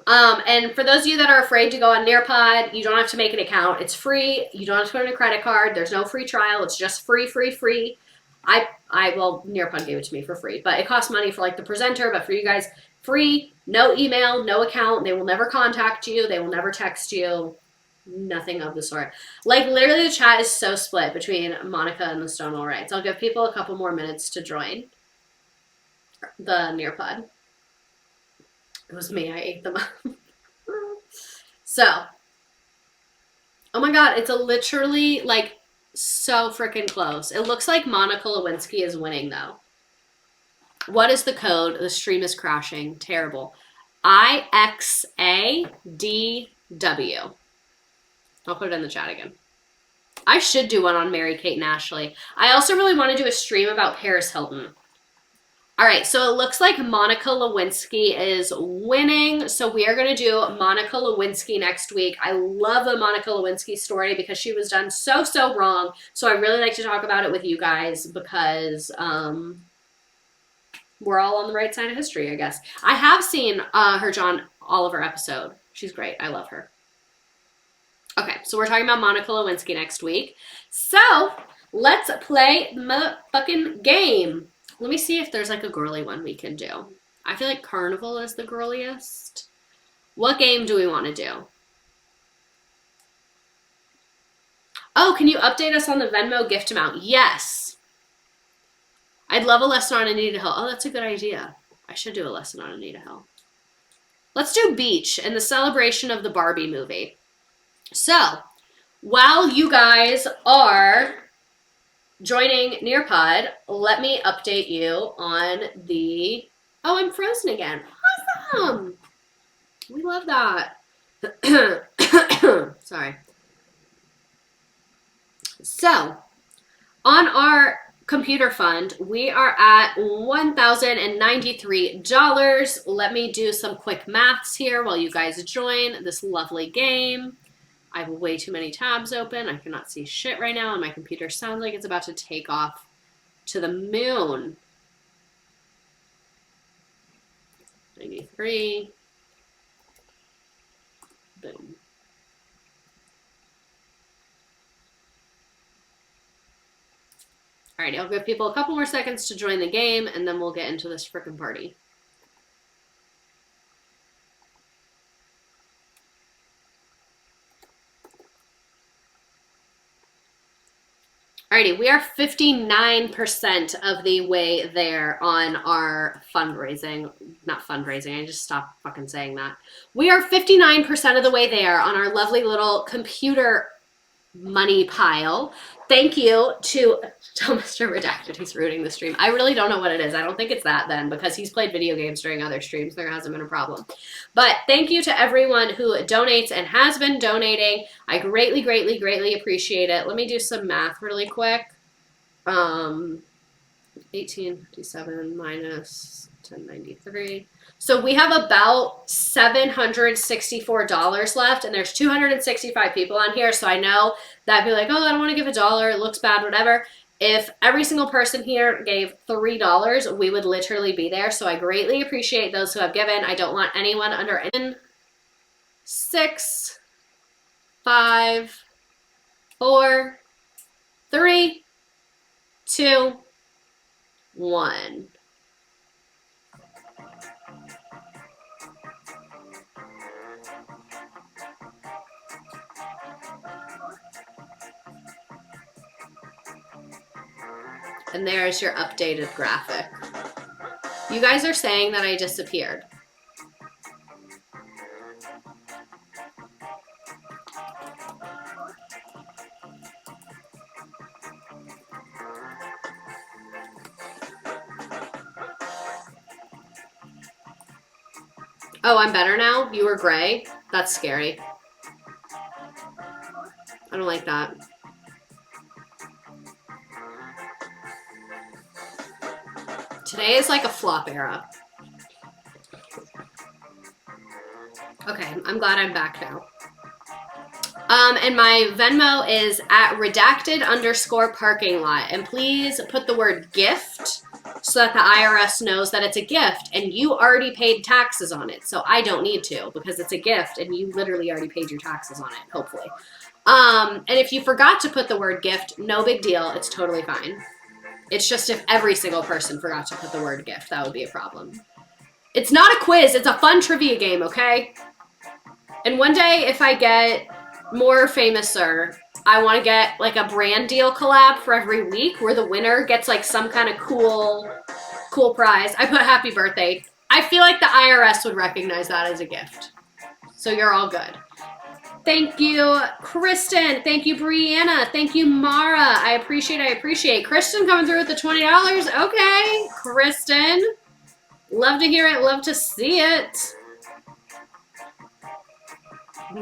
And for those of you that are afraid to go on Nearpod, you don't have to make an account. It's free. You don't have to put in a credit card. There's no free trial. It's just free. Well, Nearpod gave it to me for free, but it costs money for like the presenter, but for you guys, free, no email, no account. They will never contact you. They will never text you. Nothing of the sort. Like literally the chat is so split between Monica and the Stonewall riots. I'll give people a couple more minutes to join the Nearpod. It was me. I ate them up. So, oh my god, it's literally like so freaking close. It looks like Monica Lewinsky is winning though. What is the code? The stream is crashing. Terrible. IXADW. I'll put it in the chat again. I should do one on Mary-Kate and Ashley. I also really want to do a stream about Paris Hilton. All right, so it looks like Monica Lewinsky is winning. So we are going to do Monica Lewinsky next week. I love the Monica Lewinsky story because she was done so wrong. So I really like to talk about it with you guys because we're all on the right side of history, I guess. I have seen her John Oliver episode. She's great. I love her. Okay, so we're talking about Monica Lewinsky next week. So let's play the motherfucking game. Let me see if there's like a girly one we can do. I feel like Carnival is the girliest. What game do we want to do? Oh, can you update us on the Venmo gift amount? Yes. I'd love a lesson on Anita Hill. Oh, that's a good idea. I should do a lesson on Anita Hill. Let's do Beach in the celebration of the Barbie movie. So, while you guys are joining Nearpod, let me update you on the... Oh, I'm frozen again. Awesome! We love that. Sorry. So, on our computer fund, we are at $1,093. Let me do some quick maths here while you guys join this lovely game. I have way too many tabs open. I cannot see shit right now, and my computer sounds like it's about to take off to the moon. 93. Boom. Alrighty, I'll give people a couple more seconds to join the game, and then we'll get into this frickin' party. Alrighty, we are 59% of the way there on our fundraising. Not fundraising, I just stopped fucking saying that. We are 59% of the way there on our lovely little computer money pile. Thank you to Mr. Redacted. He's rooting the stream. I really don't know what it is. I don't think it's that then, because he's played video games during other streams. There hasn't been a problem. But thank you to everyone who donates and has been donating. I greatly, greatly, greatly appreciate it. Let me do some math really quick. 1857 minus 1093. So we have about $764 left, and there's 265 people on here, so I know that'd be like, oh, I don't want to give $1, it looks bad, whatever. If every single person here gave $3, we would literally be there, so I greatly appreciate those who have given. I don't want anyone under 6, 5, 4, 3, 2, 1. And there's your updated graphic. You guys are saying that I disappeared. Oh, I'm better now? You were gray? That's scary. I don't like that. Today is like a flop era. Okay, I'm glad I'm back now. And my Venmo is at redacted_parking-lot. And please put the word gift so that the IRS knows that it's a gift and you already paid taxes on it. So I don't need to, because it's a gift and you literally already paid your taxes on it, hopefully. And if you forgot to put the word gift, no big deal. It's totally fine. It's just if every single person forgot to put the word gift, that would be a problem. It's not a quiz. It's a fun trivia game, okay? And one day, if I get more famouser, I want to get like a brand deal collab for every week where the winner gets like some kind of cool prize. I put happy birthday. I feel like the IRS would recognize that as a gift. So you're all good. Thank you, Kristen. Thank you, Brianna. Thank you, Mara. I appreciate. Kristen coming through with the $20. Okay, Kristen. Love to hear it. Love to see it. I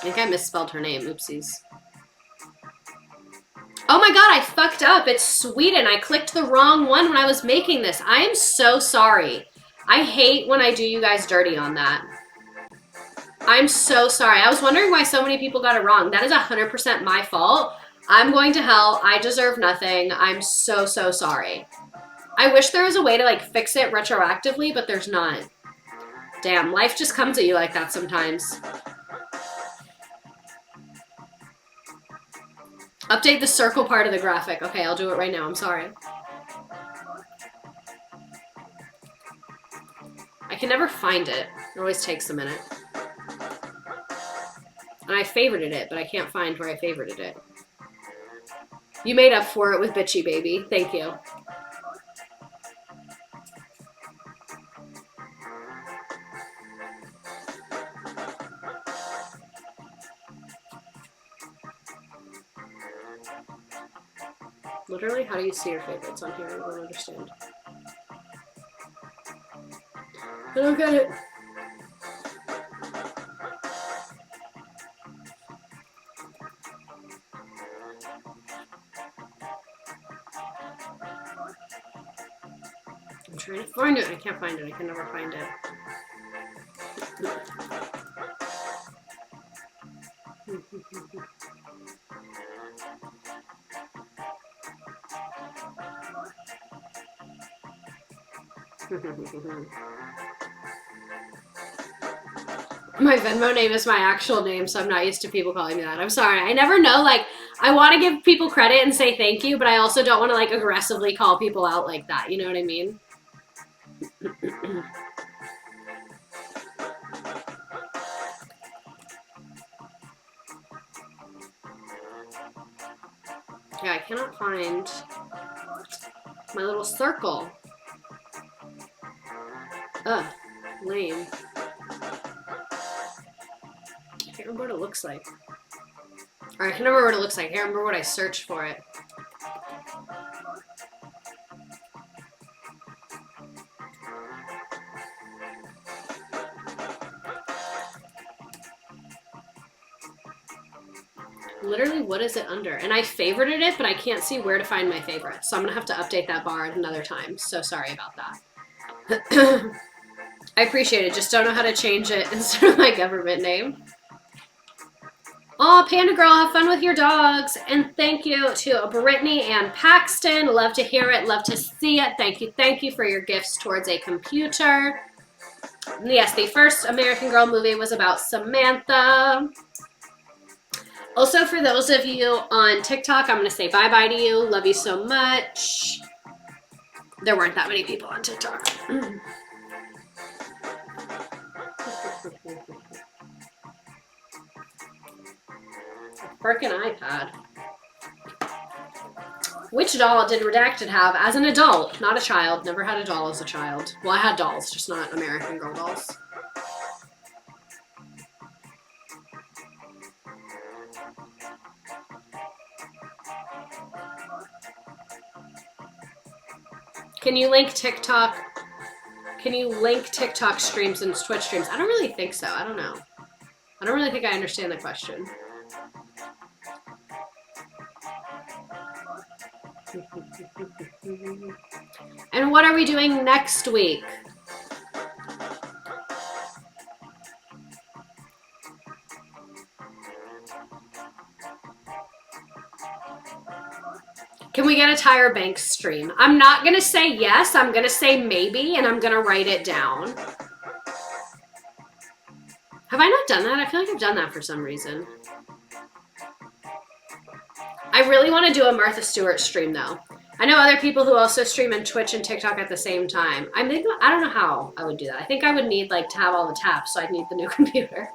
think I misspelled her name. Oopsies. Oh my god, I fucked up. It's Sweden. I clicked the wrong one when I was making this. I am so sorry. I hate when I do you guys dirty on that. I'm so sorry. I was wondering why so many people got it wrong. That is 100% my fault. I'm going to hell. I deserve nothing. I'm so, so sorry. I wish there was a way to like fix it retroactively, but there's not. Damn, life just comes at you like that sometimes. Update the circle part of the graphic. Okay, I'll do it right now. I'm sorry. I can never find it. It always takes a minute. And I favorited it, but I can't find where I favorited it. You made up for it with Bitchy Baby. Thank you. Literally, how do you see your favorites on here? I don't understand. I don't get it. I'm trying to find it. I can't find it. I can never find it. My Venmo name is my actual name, so I'm not used to people calling me that. I'm sorry. I never know. Like, I want to give people credit and say thank you, but I also don't want to, like, aggressively call people out like that. You know what I mean? Yeah, I cannot find my little circle. Ugh, lame. I can't remember what it looks like. Or I can remember what it looks like. I can't remember what I searched for it. Literally, what is it under? And I favorited it, but I can't see where to find my favorites. So I'm going to have to update that bar at another time. So sorry about that. I appreciate it. Just don't know how to change it instead of my government name. Oh, Panda Girl, have fun with your dogs. And thank you to Brittany and Paxton. Love to hear it. Love to see it. Thank you for your gifts towards a computer. Yes, the first American Girl movie was about Samantha. Also, for those of you on TikTok, I'm going to say bye-bye to you. Love you so much. There weren't that many people on TikTok. Frickin' iPad. Which doll did Redacted have as an adult? Not a child. Never had a doll as a child. Well, I had dolls, just not American Girl dolls. Can you link TikTok? Can you link TikTok streams and Twitch streams? I don't really think so. I don't know. I don't really think I understand the question. And what are we doing next week? Can we get a Tyra Banks stream? I'm not going to say yes. I'm going to say maybe, and I'm going to write it down. Have I not done that? I feel like I've done that for some reason. I really want to do a Martha Stewart stream, though. I know other people who also stream on Twitch and TikTok at the same time. I don't know how I would do that. I think I would need, like, to have all the taps, so I'd need the new computer.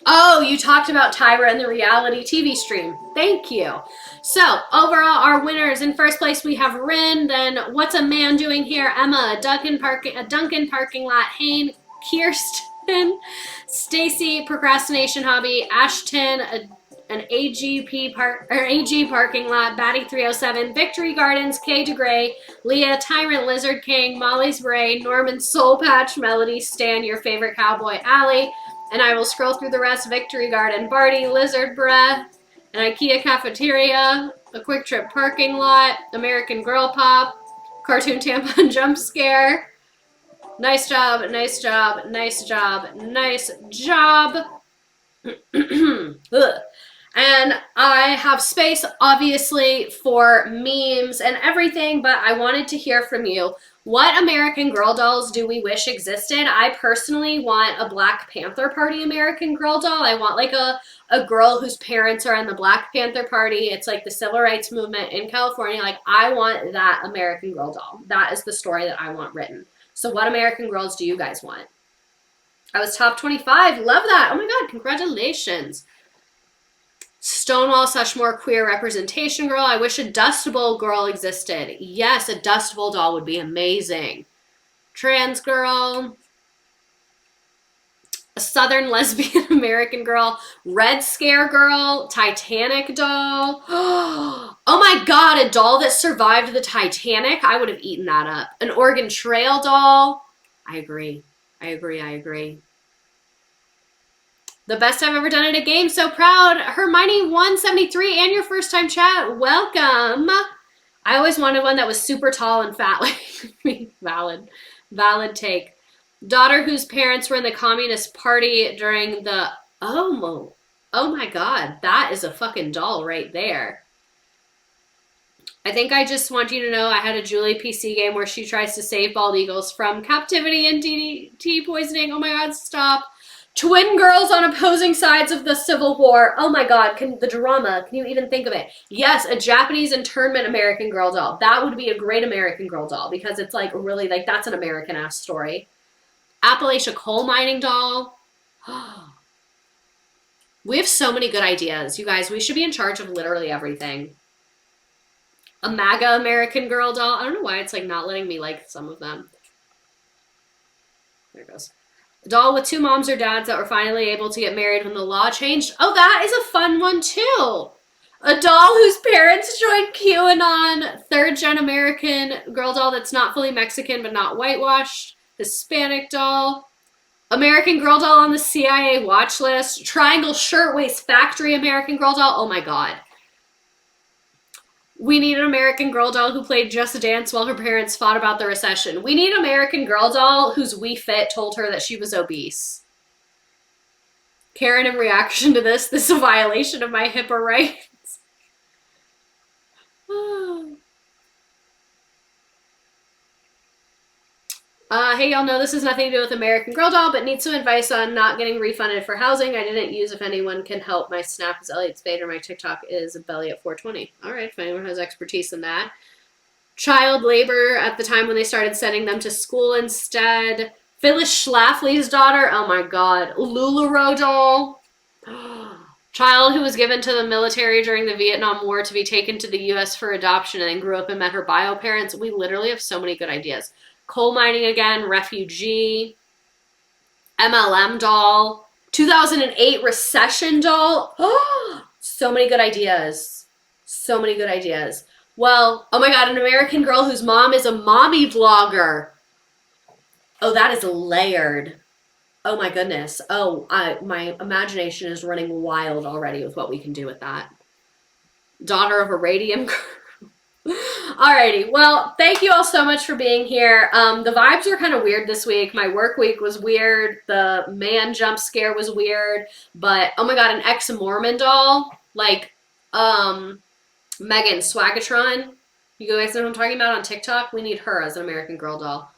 Oh, you talked about Tyra and the reality TV stream. Thank you. So, overall, our winners. In first place, we have Rin. Then, What's a Man Doing Here? Emma, a Duncan parking lot. Hayne, Kirsten, Stacy, Procrastination Hobby, Ashton, an AG parking lot, Batty 307, Victory Gardens, Kay DeGray, Leah, Tyrant Lizard King, Molly's Bray, Norman Soul Patch, Melody, Stan, Your Favorite Cowboy, Allie, and I will scroll through the rest. Victory Garden, Barty, Lizard Breath, an IKEA cafeteria, a Quick Trip parking lot, American Girl Pop, Cartoon Tampon Jump Scare. Nice job, nice job, nice job, nice job. And I have space, obviously, for memes and everything, but I wanted to hear from you. What American Girl dolls do we wish existed? I personally want a Black Panther Party American Girl doll. I want like a girl whose parents are in the Black Panther Party. It's like the civil rights movement in California. Like, I want that American Girl doll. That is the story that I want written. So what American Girls do you guys want? I was top 25. Love that. Oh my God, congratulations. Stonewall such more queer representation girl. I wish a Dust Bowl girl existed. Yes, a Dust Bowl doll would be amazing. Trans girl. A Southern lesbian American girl. Red Scare girl. Titanic doll. Oh my God, a doll that survived the Titanic. I would have eaten that up. An Oregon Trail doll. I agree. I agree. I agree. The best I've ever done at a game. So proud. Hermione 173 and your first time chat. Welcome. I always wanted one that was super tall and fat like me. Valid take. Daughter whose parents were in the Communist Party during the... Oh my God. That is a fucking doll right there. I think I just want you to know I had a Julie PC game where she tries to save bald eagles from captivity and DDT poisoning. Oh my God, stop. Twin girls on opposing sides of the Civil War. Oh my God, the drama. Can you even think of it? Yes, a Japanese internment American Girl doll. That would be a great American Girl doll because it's like really like that's an American ass story. Appalachia coal mining doll. We have so many good ideas. You guys, we should be in charge of literally everything. A MAGA American Girl doll. I don't know why it's like not letting me like some of them. There it goes. A doll with two moms or dads that were finally able to get married when the law changed. Oh, that is a fun one too. A doll whose parents joined QAnon. Third-gen American girl doll that's not fully Mexican but not whitewashed. Hispanic doll. American Girl doll on the CIA watch list. Triangle Shirtwaist Factory American Girl doll. Oh my God. We need an American Girl doll who played Just Dance while her parents fought about the recession. We need an American Girl doll whose We Fit told her that she was obese. Karen, in reaction to this is a violation of my HIPAA rights. Hey, y'all know this has nothing to do with American Girl doll, but need some advice on not getting refunded for housing. I didn't use if anyone can help. My Snap is Elliot Spade or my TikTok is Belly at 420. All right, if anyone has expertise in that. Child labor at the time when they started sending them to school instead. Phyllis Schlafly's daughter. Oh my God. LuLaRoe doll. Child who was given to the military during the Vietnam War to be taken to the U.S. for adoption and then grew up and met her bio parents. We literally have so many good ideas. Coal mining again, refugee, MLM doll, 2008 recession doll. Oh, so many good ideas. So many good ideas. Well, oh my God, an American girl whose mom is a mommy vlogger. Oh, that is layered. Oh my goodness. Oh, my imagination is running wild already with what we can do with that. Daughter of a radium girl. Alrighty, well, thank you all so much for being here. The vibes were kind of weird this week. My work week was weird. The man jump scare was weird. But, oh my God, an ex-Mormon doll. Like, Megan Swagatron. You guys know what I'm talking about on TikTok? We need her as an American Girl doll.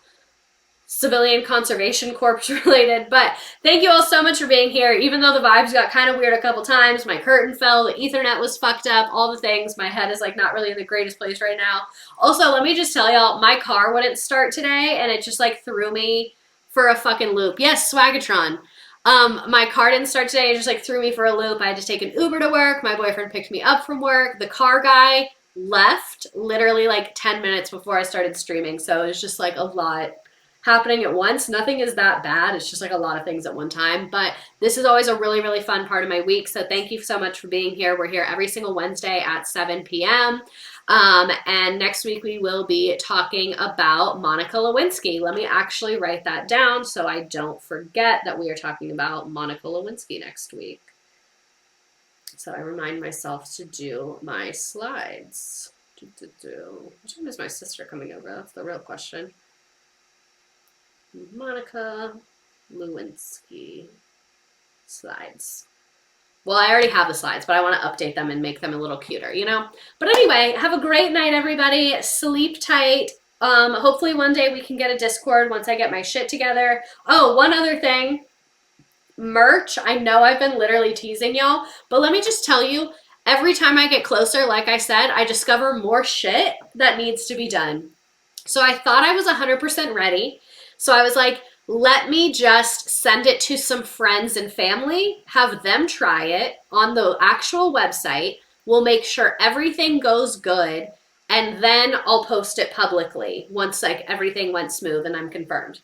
Civilian Conservation Corps related. But thank you all so much for being here. Even though the vibes got kind of weird a couple times, my curtain fell, the ethernet was fucked up, all the things. My head is like not really in the greatest place right now. Also, let me just tell y'all, my car wouldn't start today and it just like threw me for a fucking loop. Yes, Swagatron. My car didn't start today. It just like threw me for a loop. I had to take an Uber to work. My boyfriend picked me up from work. The car guy left literally like 10 minutes before I started streaming. So it was just like a lot happening at once. Nothing is that bad. It's just like a lot of things at one time. But this is always a really, really fun part of my week. So thank you so much for being here. We're here every single Wednesday at 7 p.m. And next week we will be talking about Monica Lewinsky. Let me actually write that down so I don't forget that we are talking about Monica Lewinsky next week. So I remind myself to do my slides. What time is my sister coming over? That's the real question. Monica Lewinsky slides. Well, I already have the slides, but I want to update them and make them a little cuter, you know? But anyway, have a great night, everybody. Sleep tight. Hopefully one day we can get a Discord once I get my shit together. Oh, one other thing. Merch. I know I've been literally teasing y'all, but let me just tell you, every time I get closer, like I said, I discover more shit that needs to be done. So I thought I was 100% ready. So I was like, let me just send it to some friends and family, have them try it on the actual website. We'll make sure everything goes good, and then I'll post it publicly once like everything went smooth and I'm confirmed.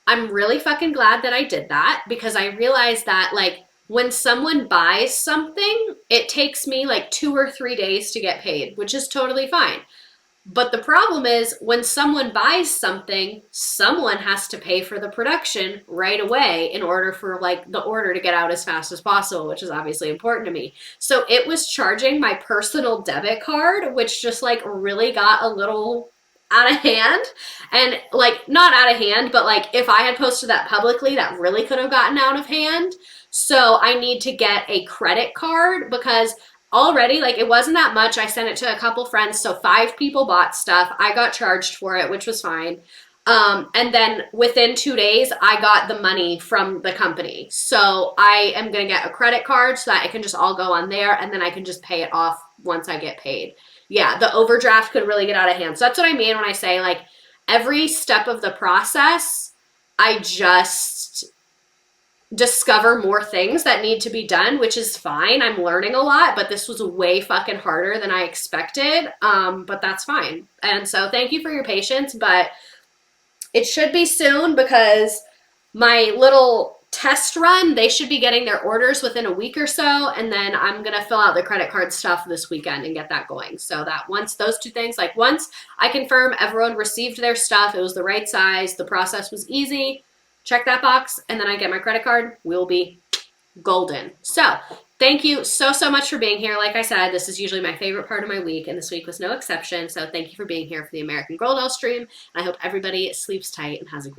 I'm really fucking glad that I did that because I realized that like when someone buys something, it takes me like 2 or 3 days to get paid, which is totally fine. But the problem is when someone buys something, someone has to pay for the production right away in order for like the order to get out as fast as possible, which is obviously important to me. So it was charging my personal debit card, which just like really got a little out of hand. And like not out of hand, but like if I had posted that publicly, that really could have gotten out of hand. So I need to get a credit card because already like it wasn't that much. I sent it to a couple friends, so 5 people bought stuff. I got charged for it, which was fine. And then within 2 days I got the money from the company, so I am gonna get a credit card so that it can just all go on there, and then I can just pay it off once I get paid. Yeah, the overdraft could really get out of hand. So that's what I mean when I say like every step of the process I just discover more things that need to be done, which is fine. I'm learning a lot, but this was way fucking harder than I expected. But that's fine. And so thank you for your patience, but it should be soon because my little test run, they should be getting their orders within a week or so, and then I'm gonna fill out the credit card stuff this weekend and get that going. So that once those two things, like once I confirm everyone received their stuff, it was the right size, the process was easy, check that box, and then I get my credit card, we'll be golden. So thank you so, so much for being here. Like I said, this is usually my favorite part of my week, and this week was no exception. So thank you for being here for the American Girl Doll stream. And I hope everybody sleeps tight and has a great